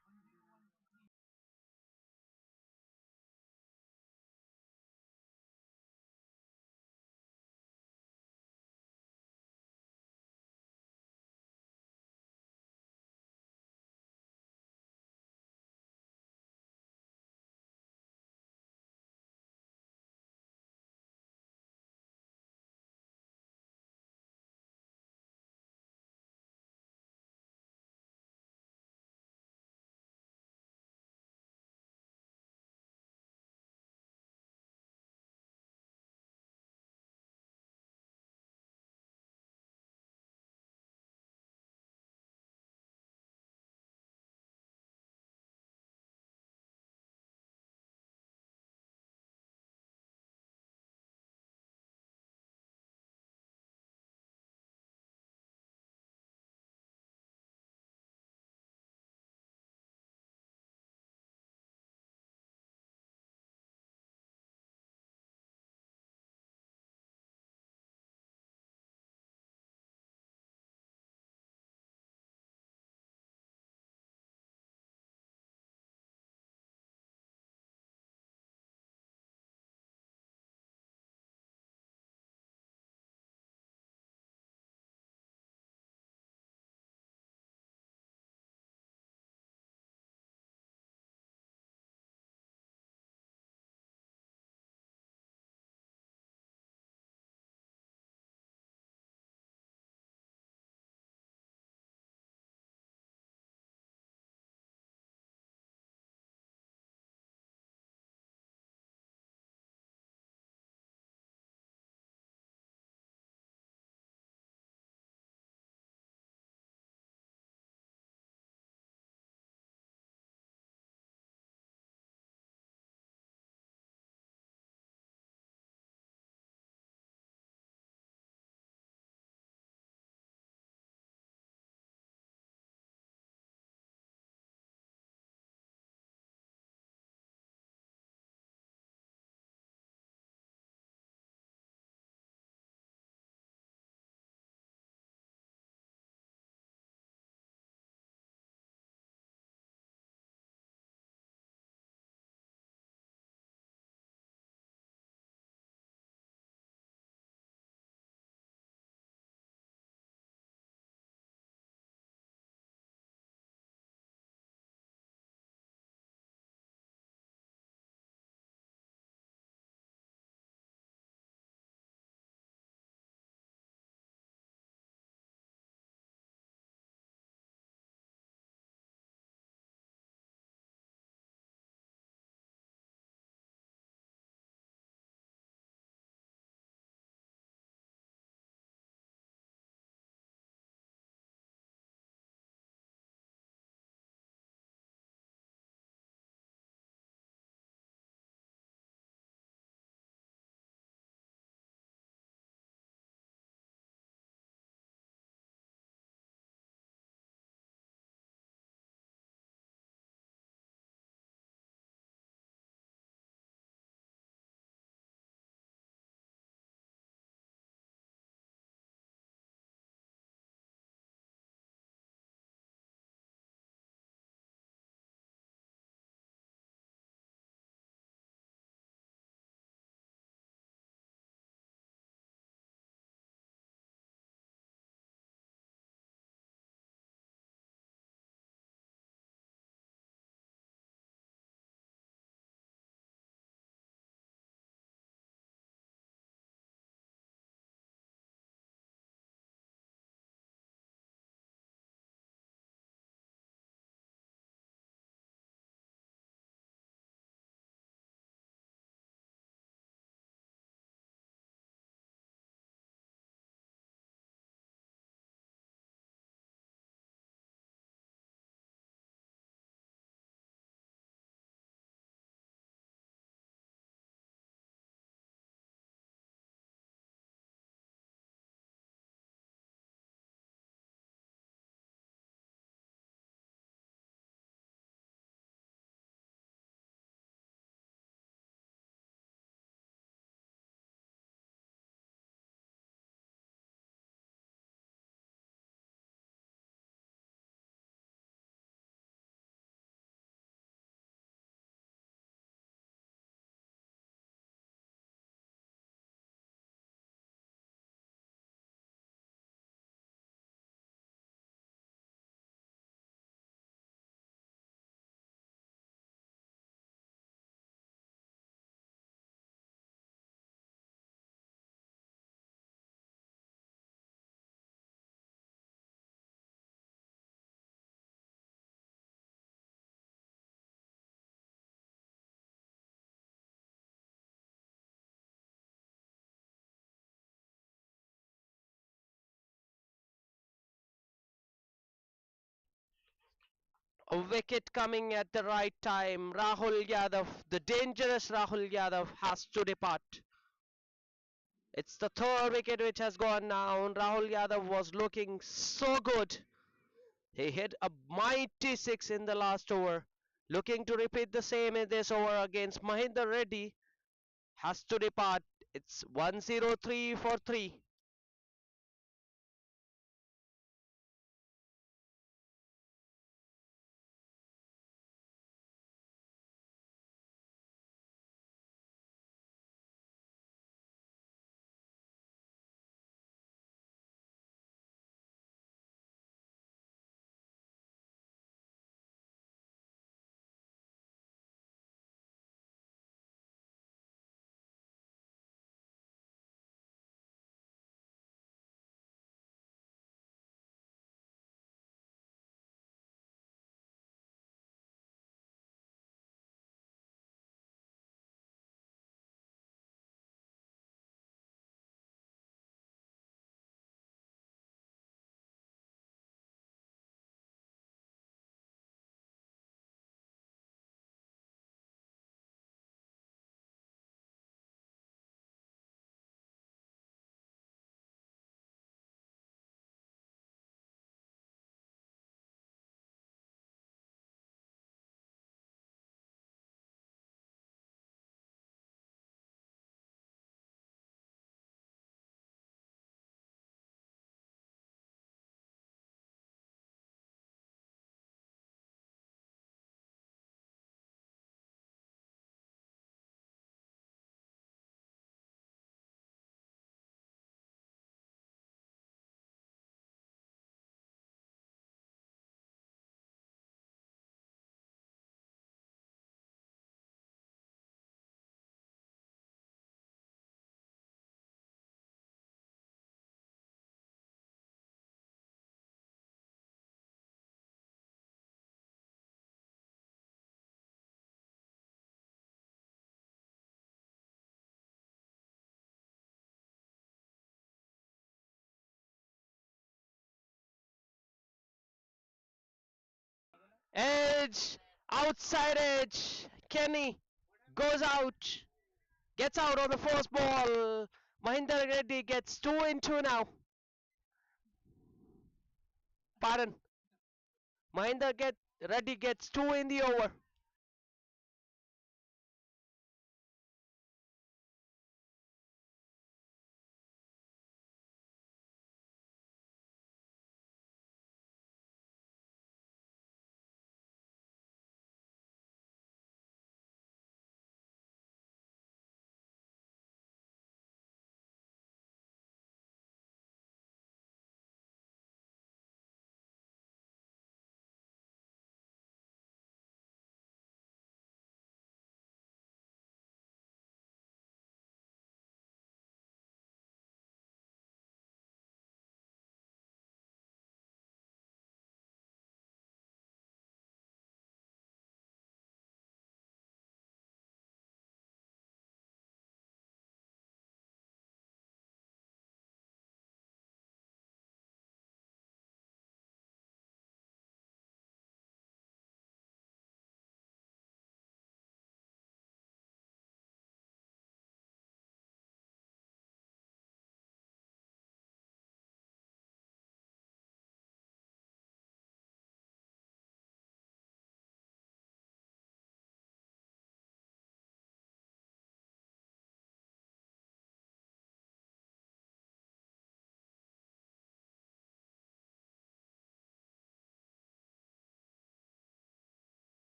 A wicket coming at the right time. Rahul Yadav, the dangerous Rahul Yadav, has to depart. It's the third wicket which has gone down. Rahul Yadav was looking so good. He hit a mighty six in the last over. Looking to repeat the same in this over against Mahinder Reddy. Has to depart. It's 103 for 3. Edge, outside edge. Kenny goes out, gets out on the first ball. Mahinder Reddy gets 2 in 2 now. Pardon. Reddy gets 2 in the over.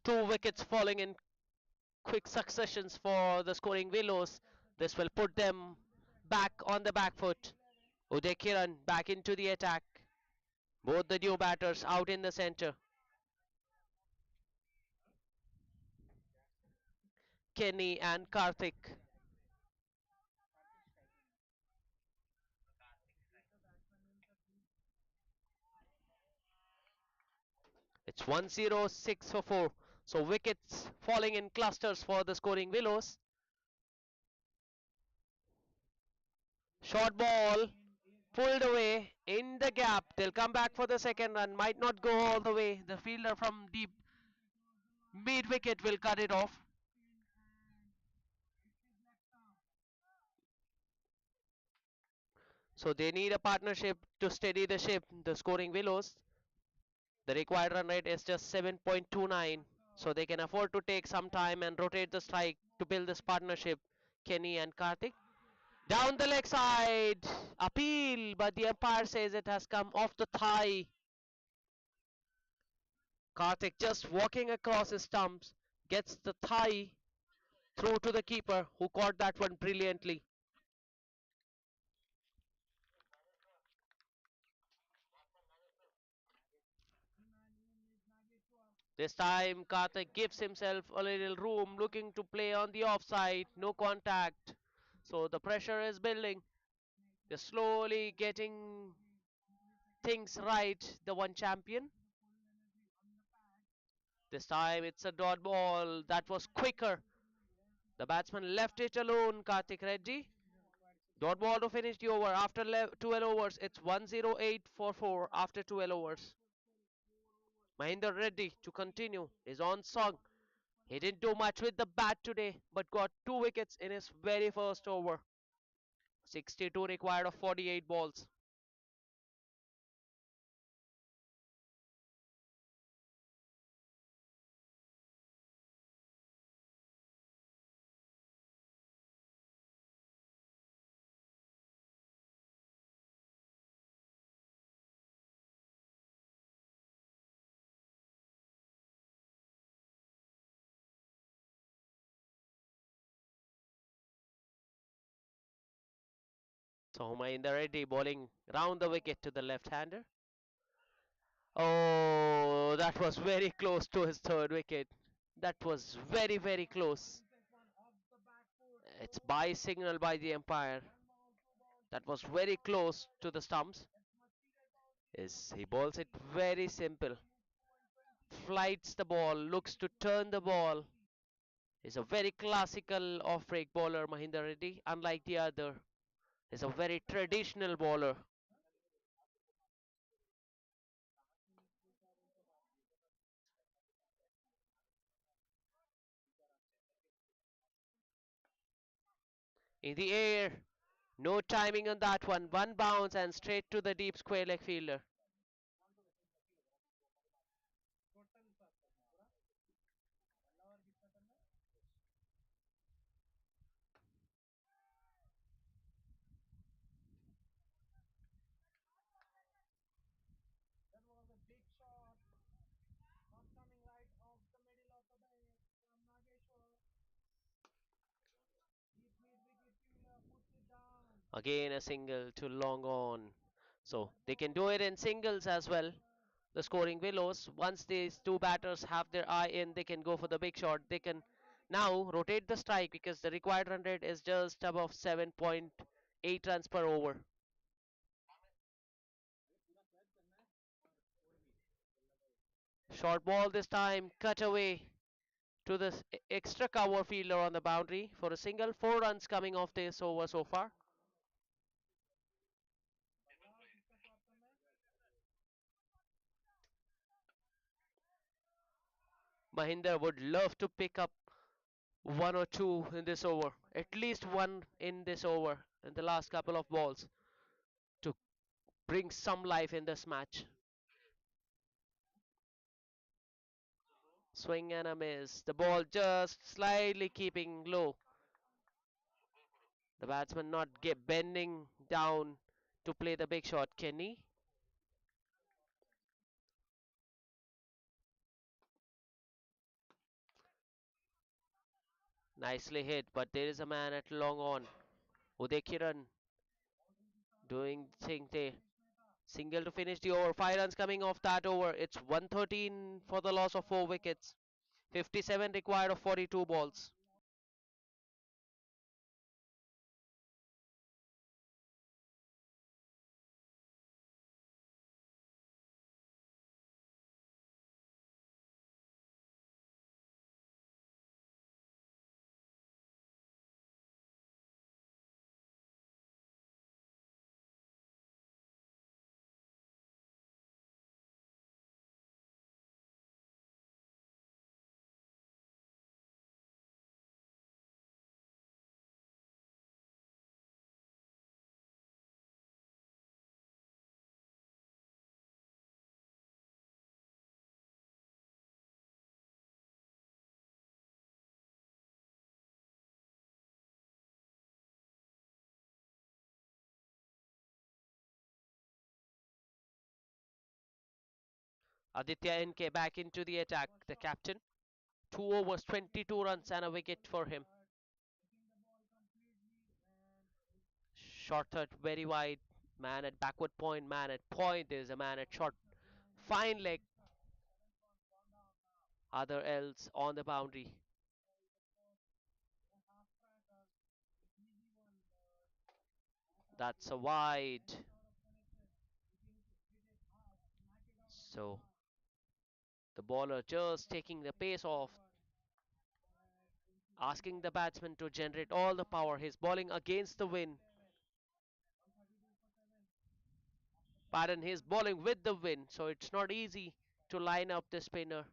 Two wickets falling in quick successions for the scoring Willows. This will put them back on the back foot. Uday Kiran back into the attack. Both the new batters out in the center. Kenny and Karthik. It's 106 for 4. So wickets falling in clusters for the scoring Willows. Short ball pulled away in the gap. They'll come back for the second run. Might not go all the way. The fielder from deep mid wicket will cut it off. So they need a partnership to steady the ship. The scoring Willows. The required run rate is just 7.29. So they can afford to take some time and rotate the strike to build this partnership. Kenny and Karthik. Down the leg side. Appeal, but the umpire says it has come off the thigh. Karthik just walking across his stumps. Gets the thigh through to the keeper who caught that one brilliantly. This time Karthik gives himself a little room looking to play on the offside. No contact. So the pressure is building. They're slowly getting things right. The one champion. This time it's a dot ball that was quicker. The batsman left it alone, Karthik Reddy. Dot ball to finish the over. After 12 overs, it's 108 for 4 after 12 overs. Mahinder Reddy to continue is on song. He didn't do much with the bat today, but got 2 wickets in his very first over. 62 required of 48 balls. So Mahinder Reddy bowling round the wicket to the left-hander. Oh, that was very close to his third wicket. That was very, very close. It's by signal by the umpire. That was very close to the stumps. Is he bowls it very simple. Flights the ball, looks to turn the ball. Is a very classical off-break bowler, Mahinder Reddy. Unlike the other, is a very traditional bowler. In the air, no timing on that one. One bounce and straight to the deep square leg fielder. Again a single to long on. So they can do it in singles as well. The scoring Willows, once these two batters have their eye in, they can go for the big shot. They can now rotate the strike because the required run rate is just above 7.8 runs per over. Short ball this time, cut away to the extra cover fielder on the boundary for a single. 4 runs coming off this over so far. Mahinder would love to pick up one or two in this over, at least one in this over, in the last couple of balls to bring some life in this match. Swing and a miss. The ball just slightly keeping low. The batsman not get bending down to play the big shot. Kenny. Nicely hit, but there is a man at long on. Uday Kiran doing thing there. Single to finish the over. 5 runs coming off that over. It's 113 for the loss of 4 wickets. 57 required of 42 balls. Aditya NK back into the attack. The captain. 2 overs, 22 runs and a wicket for him. Short third very wide. Man at backward point. Man at point. There's a man at short. Fine leg. Other else on the boundary. That's a wide. So the bowler just taking the pace off, asking the batsman to generate all the power. He's bowling against the wind. Pardon, he's bowling with the wind, so it's not easy to line up the spinner.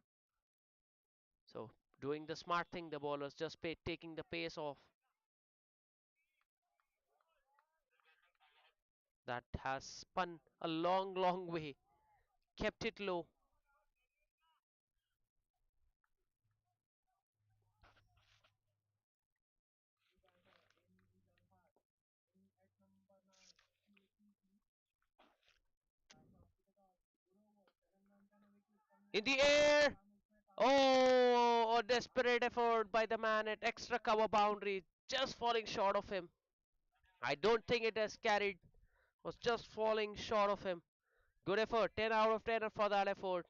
So doing the smart thing, the bowler's just taking the pace off. That has spun a long, long way, kept it low. In the air! Oh, a desperate effort by the man at extra cover boundary, just falling short of him. I don't think it has carried, was just falling short of him. Good effort, 10 out of 10 for that effort.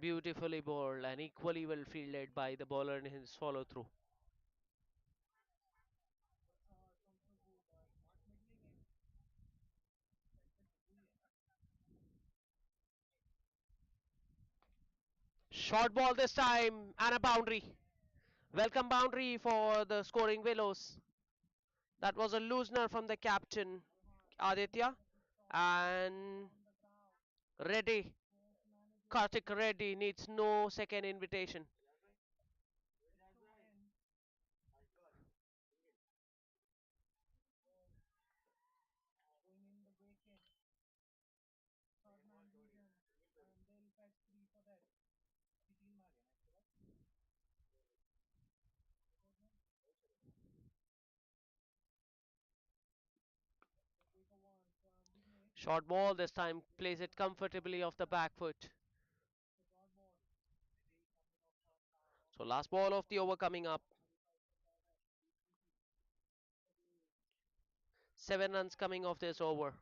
Beautifully bowled and equally well fielded by the bowler in his follow through. Short ball this time and a boundary. Welcome boundary for the scoring Willows. That was a loosener from the captain Aditya and Reddy. Karthik Reddy needs no second invitation. Short ball this time, plays it comfortably off the back foot. So last ball of the over coming up. 7 runs coming off this over.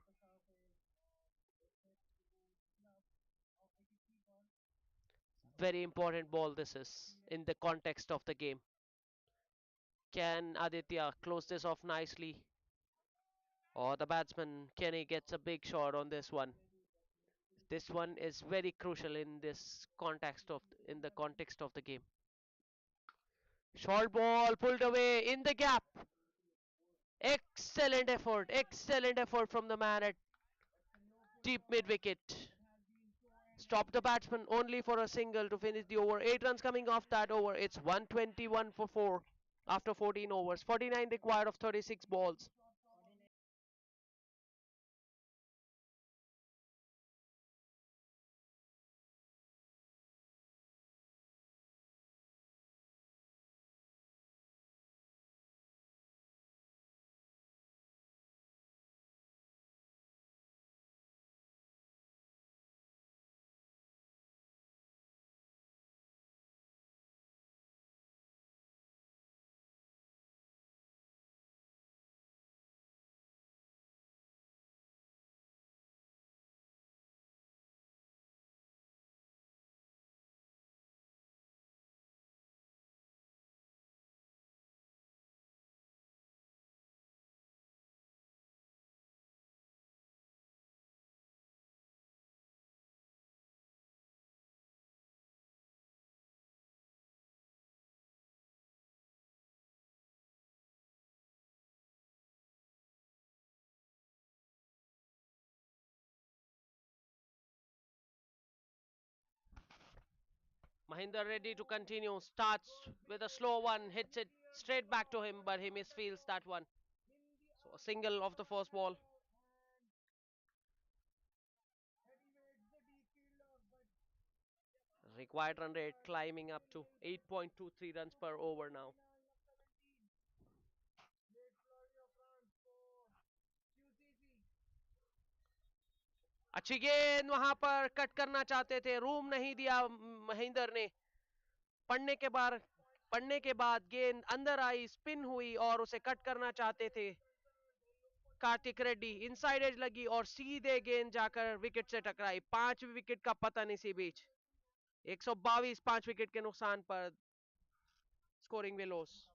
Very important ball this is in the context of the game. Can Aditya close this off nicely? Or the batsman Kenny gets a big shot on this one. This one is very crucial in this context of the game. Short ball pulled away in the gap. Excellent effort from the man at deep mid wicket. Stop the batsman only for a single to finish the over. 8 runs coming off that over. It's 121 for 4 after 14 overs. 49 required of 36 balls. Mahinder ready to continue. Starts with a slow one, hits it straight back to him, but he misfields that one. So a single of the first ball. Required run rate climbing up to 8.23 runs per over now. अच्छी गेंद वहां पर cut करना चाहते थे, room नहीं दिया महेंद्र ने। पढ़ने के बाद गेंद अंदर आई, स्पिन हुई और उसे कट करना चाहते थे कार्तिक रेड्डी। इनसाइड एज लगी और सीधे गेंद जाकर विकेट से टकराई। 5 विकेट का पतन इसी बीच। 122 5 विकेट के नुकसान पर scoring विलोस।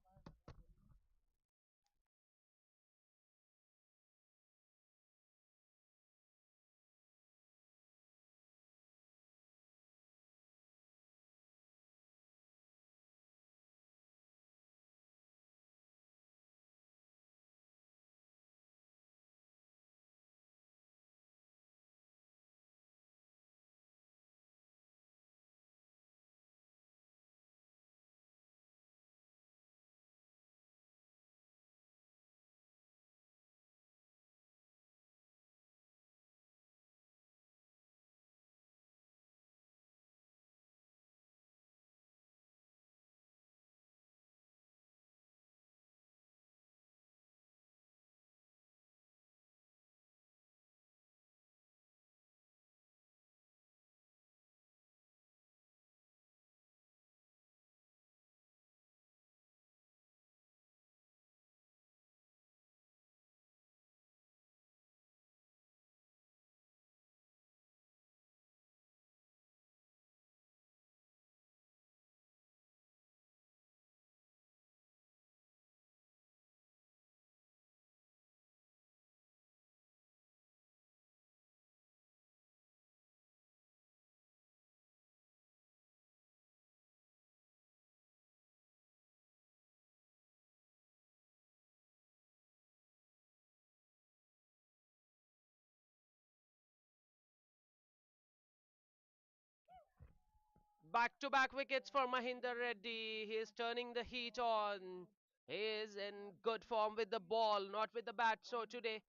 Back-to-back wickets for Mahinder Reddy. He is turning the heat on. He is in good form with the ball, not with the bat. So today,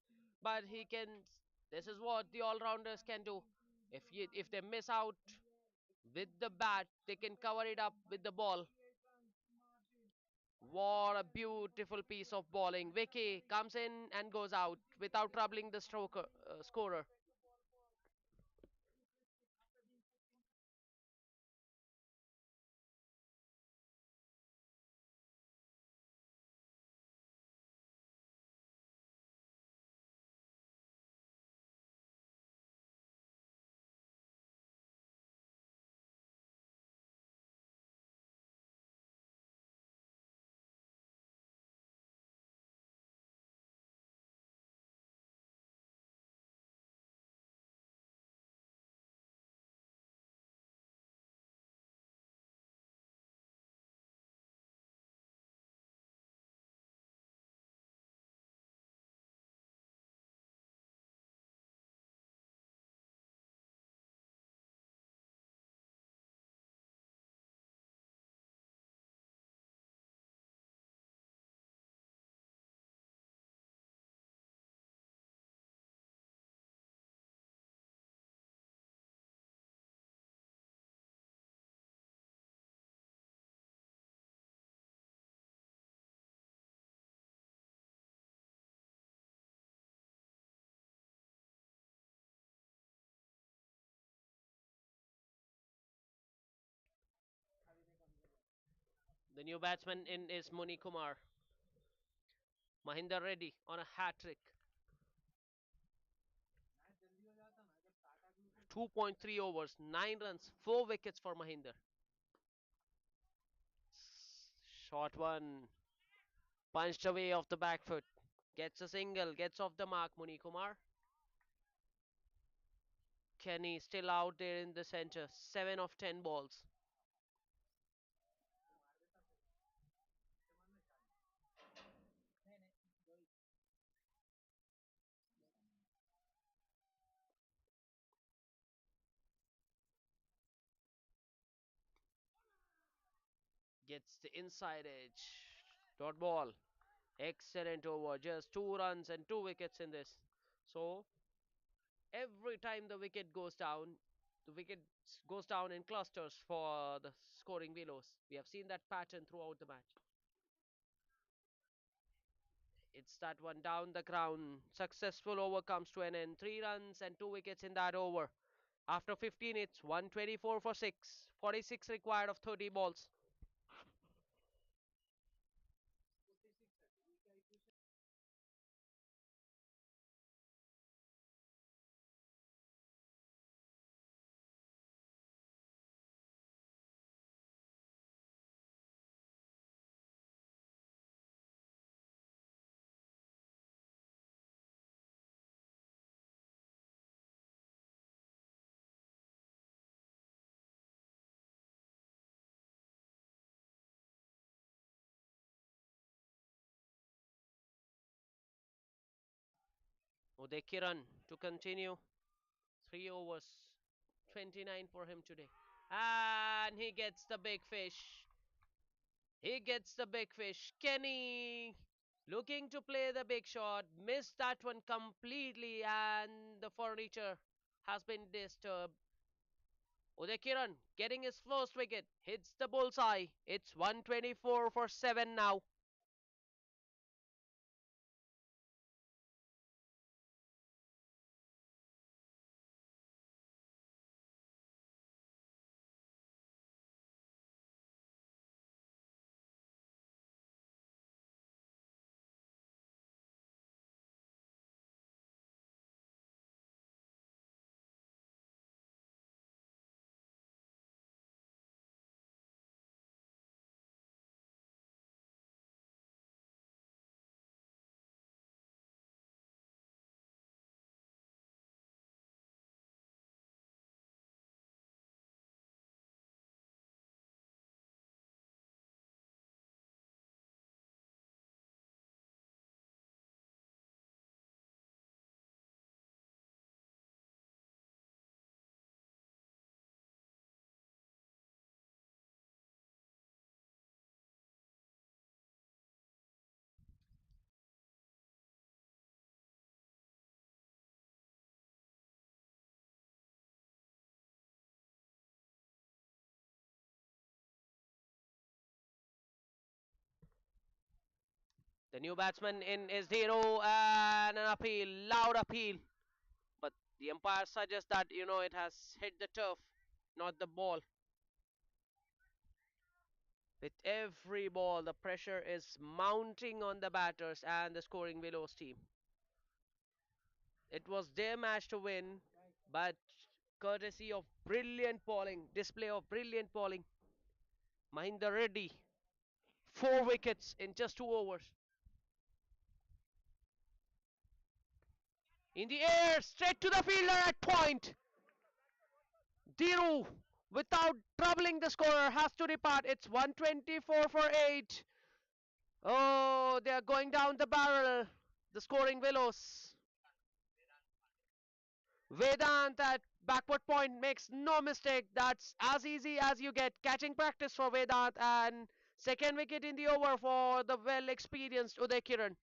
but he can. This is what the all-rounders can do. If they miss out with the bat, they can cover it up with the ball. What a beautiful piece of bowling. Vicky comes in and goes out without troubling the scorer. The new batsman in is Muni Kumar. Mahinder Reddy on a hat trick. 2.3 overs, 9 runs, 4 wickets for Mahinder. Short one, punched away off the back foot. Gets a single, gets off the mark, Muni Kumar. Kenny still out there in the center, 7 of 10 balls. Gets the inside edge. Dot ball. Excellent over. Just 2 runs and 2 wickets in this. So every time the wicket goes down, the wicket goes down in clusters for the scoring Willows. We have seen that pattern throughout the match. It's that one down the ground. Successful over comes to an end. 3 runs and 2 wickets in that over. After 15, it's 124 for 6. 46 required of 30 balls. Uday Kiran to continue. 3 overs. 29 for him today. And he gets the big fish. He gets the big fish. Kenny looking to play the big shot. Missed that one completely, and the furniture has been disturbed. Uday Kiran getting his first wicket. Hits the bullseye. It's 124 for 7 now. The new batsman in is Dhiro and an appeal, loud appeal. But the umpire suggests that it has hit the turf, not the ball. With every ball, the pressure is mounting on the batters and the scoring Willows team. It was their match to win, but courtesy of brilliant bowling, display of brilliant bowling, Mahinda Reddy, 4 wickets in just 2 overs. In the air, straight to the fielder at point. Diru, without troubling the scorer, has to depart. It's 124 for 8. Oh, they are going down the barrel. The scoring Willows. Vedant at backward point makes no mistake. That's as easy as you get. Catching practice for Vedant, and second wicket in the over for the well experienced Uday Kiran.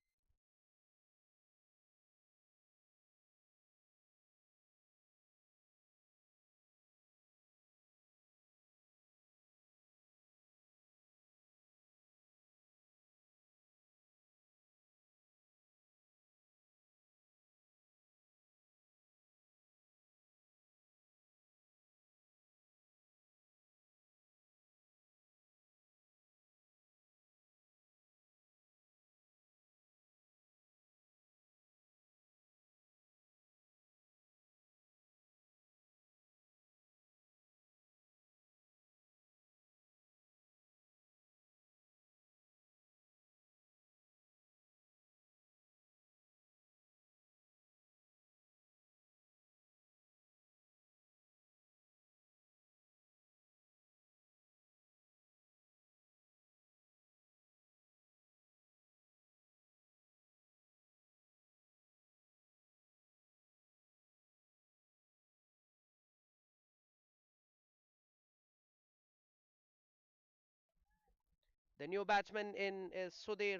The new batsman in is Sudhir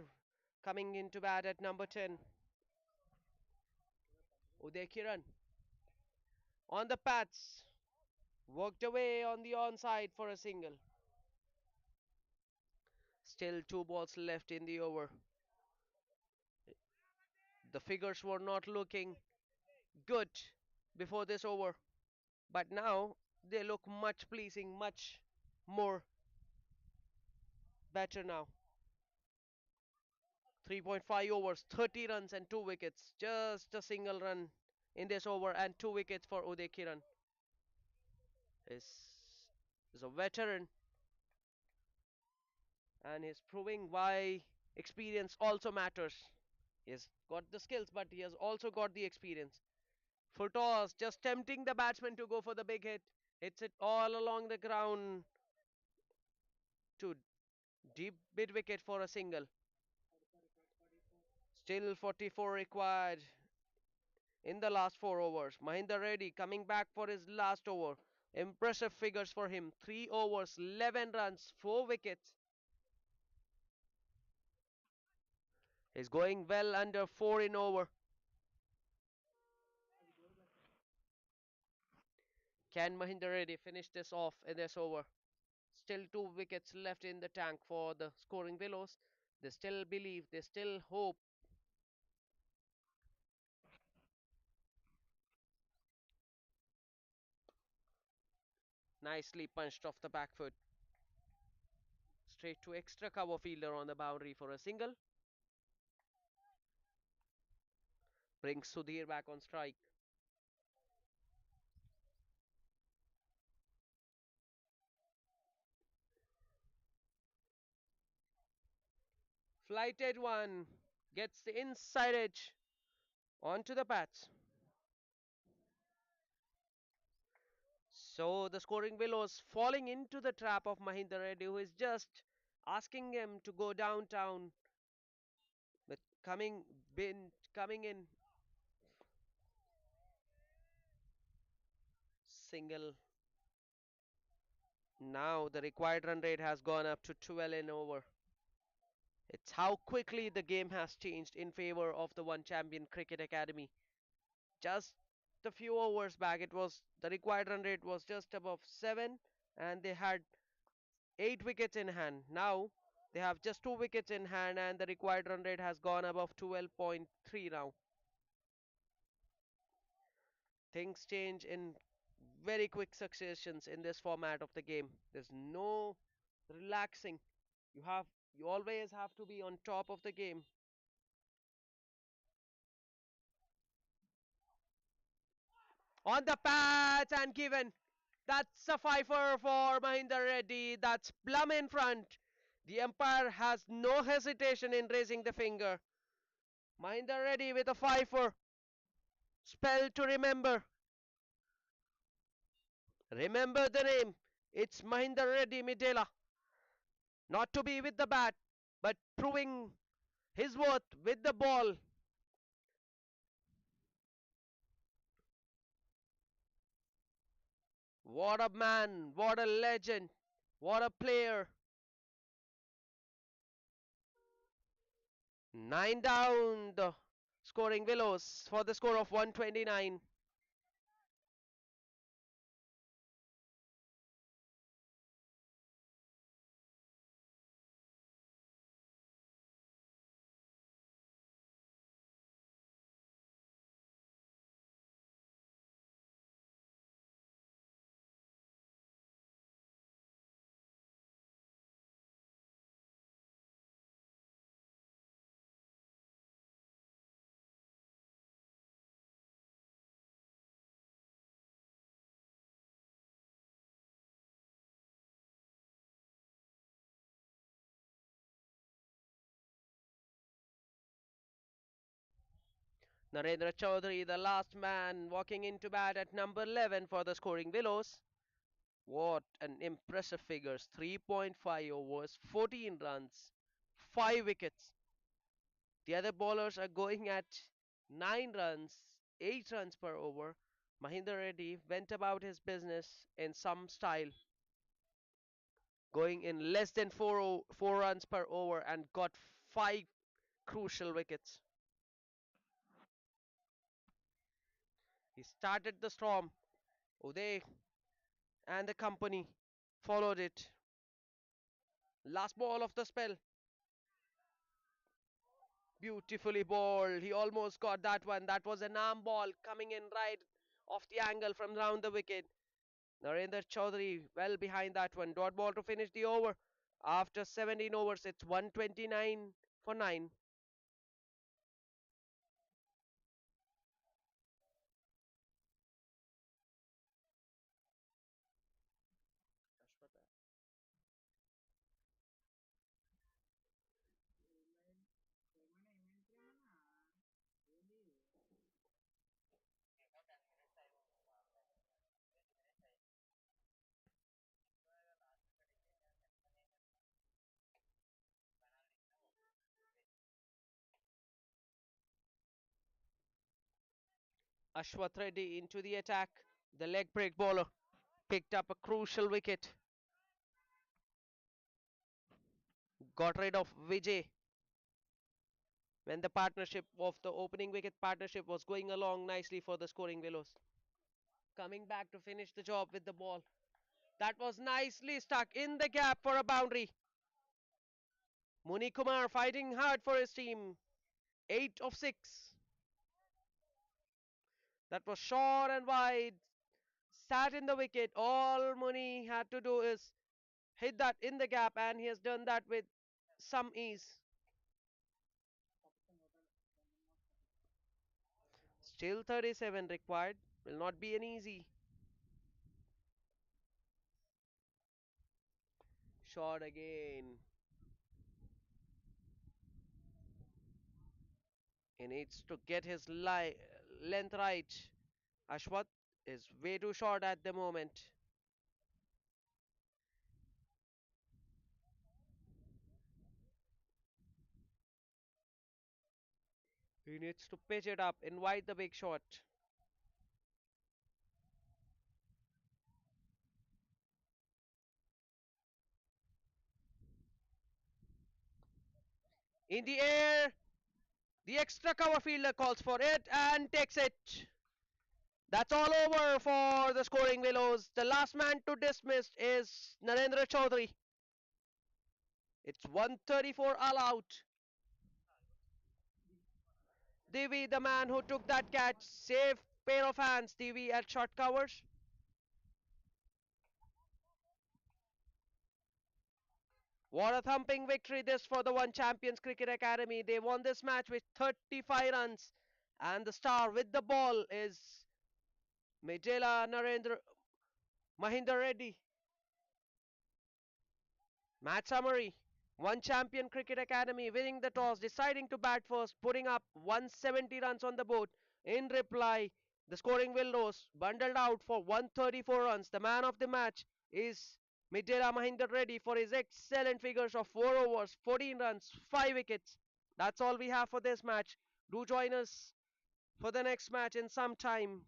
coming into bat at number 10. Uday Kiran on the pads. Worked away on the onside for a single. Still two balls left in the over. The figures were not looking good before this over, but now they look much pleasing, much more better now. 3.5 overs, 30 runs and 2 wickets. Just a single run in this over and 2 wickets for Uday Kiran. Is is a veteran and he's proving why experience also matters. He's got the skills, but he has also got the experience. Full toss, just tempting the batsman to go for the big hit. Hits it all along the ground to deep mid wicket for a single. Still 44 required in the last 4 overs. Mahinda Reddy coming back for his last over. Impressive figures for him. 3 overs, 11 runs, 4 wickets. He's going well under 4 in over. Can Mahinda Reddy finish this off in this over? Still 2 wickets left in the tank for the scoring Willows. They still believe, they still hope. Nicely punched off the back foot. Straight to extra cover fielder on the boundary for a single. Brings Sudhir back on strike. Flighted one gets the inside edge onto the bats. So the scoring Willows falling into the trap of Mahinda Reddy, who is just asking him to go downtown, but coming in single. Now the required run rate has gone up to 12 and over. It's how quickly the game has changed in favor of the One Champion Cricket Academy. Just a few overs back, it was the required run rate was just above 7, and they had 8 wickets in hand. Now they have just 2 wickets in hand, and the required run rate has gone above 12.3 now. Things change in very quick successions in this format of the game. There's no relaxing. You have you always have to be on top of the game. On the pads and given. That's a fifer for Mahinda Reddy. That's plumb in front. The umpire has no hesitation in raising the finger. Mahinda Reddy with a fifer. Spell to remember. Remember the name. It's Mahinda Reddy Midela. Not to be with the bat, but proving his worth with the ball. What a man, what a legend, what a player. 9 down the scoring Willows for the score of 129. Narendra Chaudhary, the last man, walking into bat at number 11 for the scoring Willows. What an impressive figures. 3.5 overs, 14 runs, 5 wickets. The other bowlers are going at 9 runs, 8 runs per over. Mahinda Reddy went about his business in some style. going in less than 4 runs per over and got 5 crucial wickets. He started the storm. Uday and the company followed it. Last ball of the spell. Beautifully bowled. He almost got that one. That was an arm ball coming in right off the angle from round the wicket. Narendra Chaudhary well behind that one. Dot ball to finish the over. After 17 overs, it's 129 for 9. Ashwath Reddy into the attack. The leg break bowler picked up a crucial wicket. Got rid of Vijay when the partnership of the opening wicket partnership was going along nicely for the scoring Willows. Coming back to finish the job with the ball. That was nicely stuck in the gap for a boundary. Muni Kumar fighting hard for his team. 8 of 6. That was short and wide. Sat in the wicket. All Muni had to do is hit that in the gap, and he has done that with some ease. Still 37 required. Will not be an easy. Shot again. He needs to get his length right. Ashwath is way too short at the moment. He needs to pitch it up, invite the big shot. In the air, the extra cover fielder calls for it and takes it. That's all over for the scoring Willows. The last man to dismiss is Narendra Chaudhary. It's 134 all out. Divi, the man who took that catch, safe pair of hands. Divi at short covers. What a thumping victory this for the One Champions Cricket Academy. They won this match with 35 runs. And the star with the ball is Medela Narendra Mahinder Reddy. Match summary. One Champion Cricket Academy winning the toss, deciding to bat first, putting up 170 runs on the board. In reply, the scoring Willows bundled out for 134 runs. The man of the match is Midera Mahinder Reddy for his excellent figures of 4 overs, 14 runs, 5 wickets. That's all we have for this match. Do join us for the next match in some time.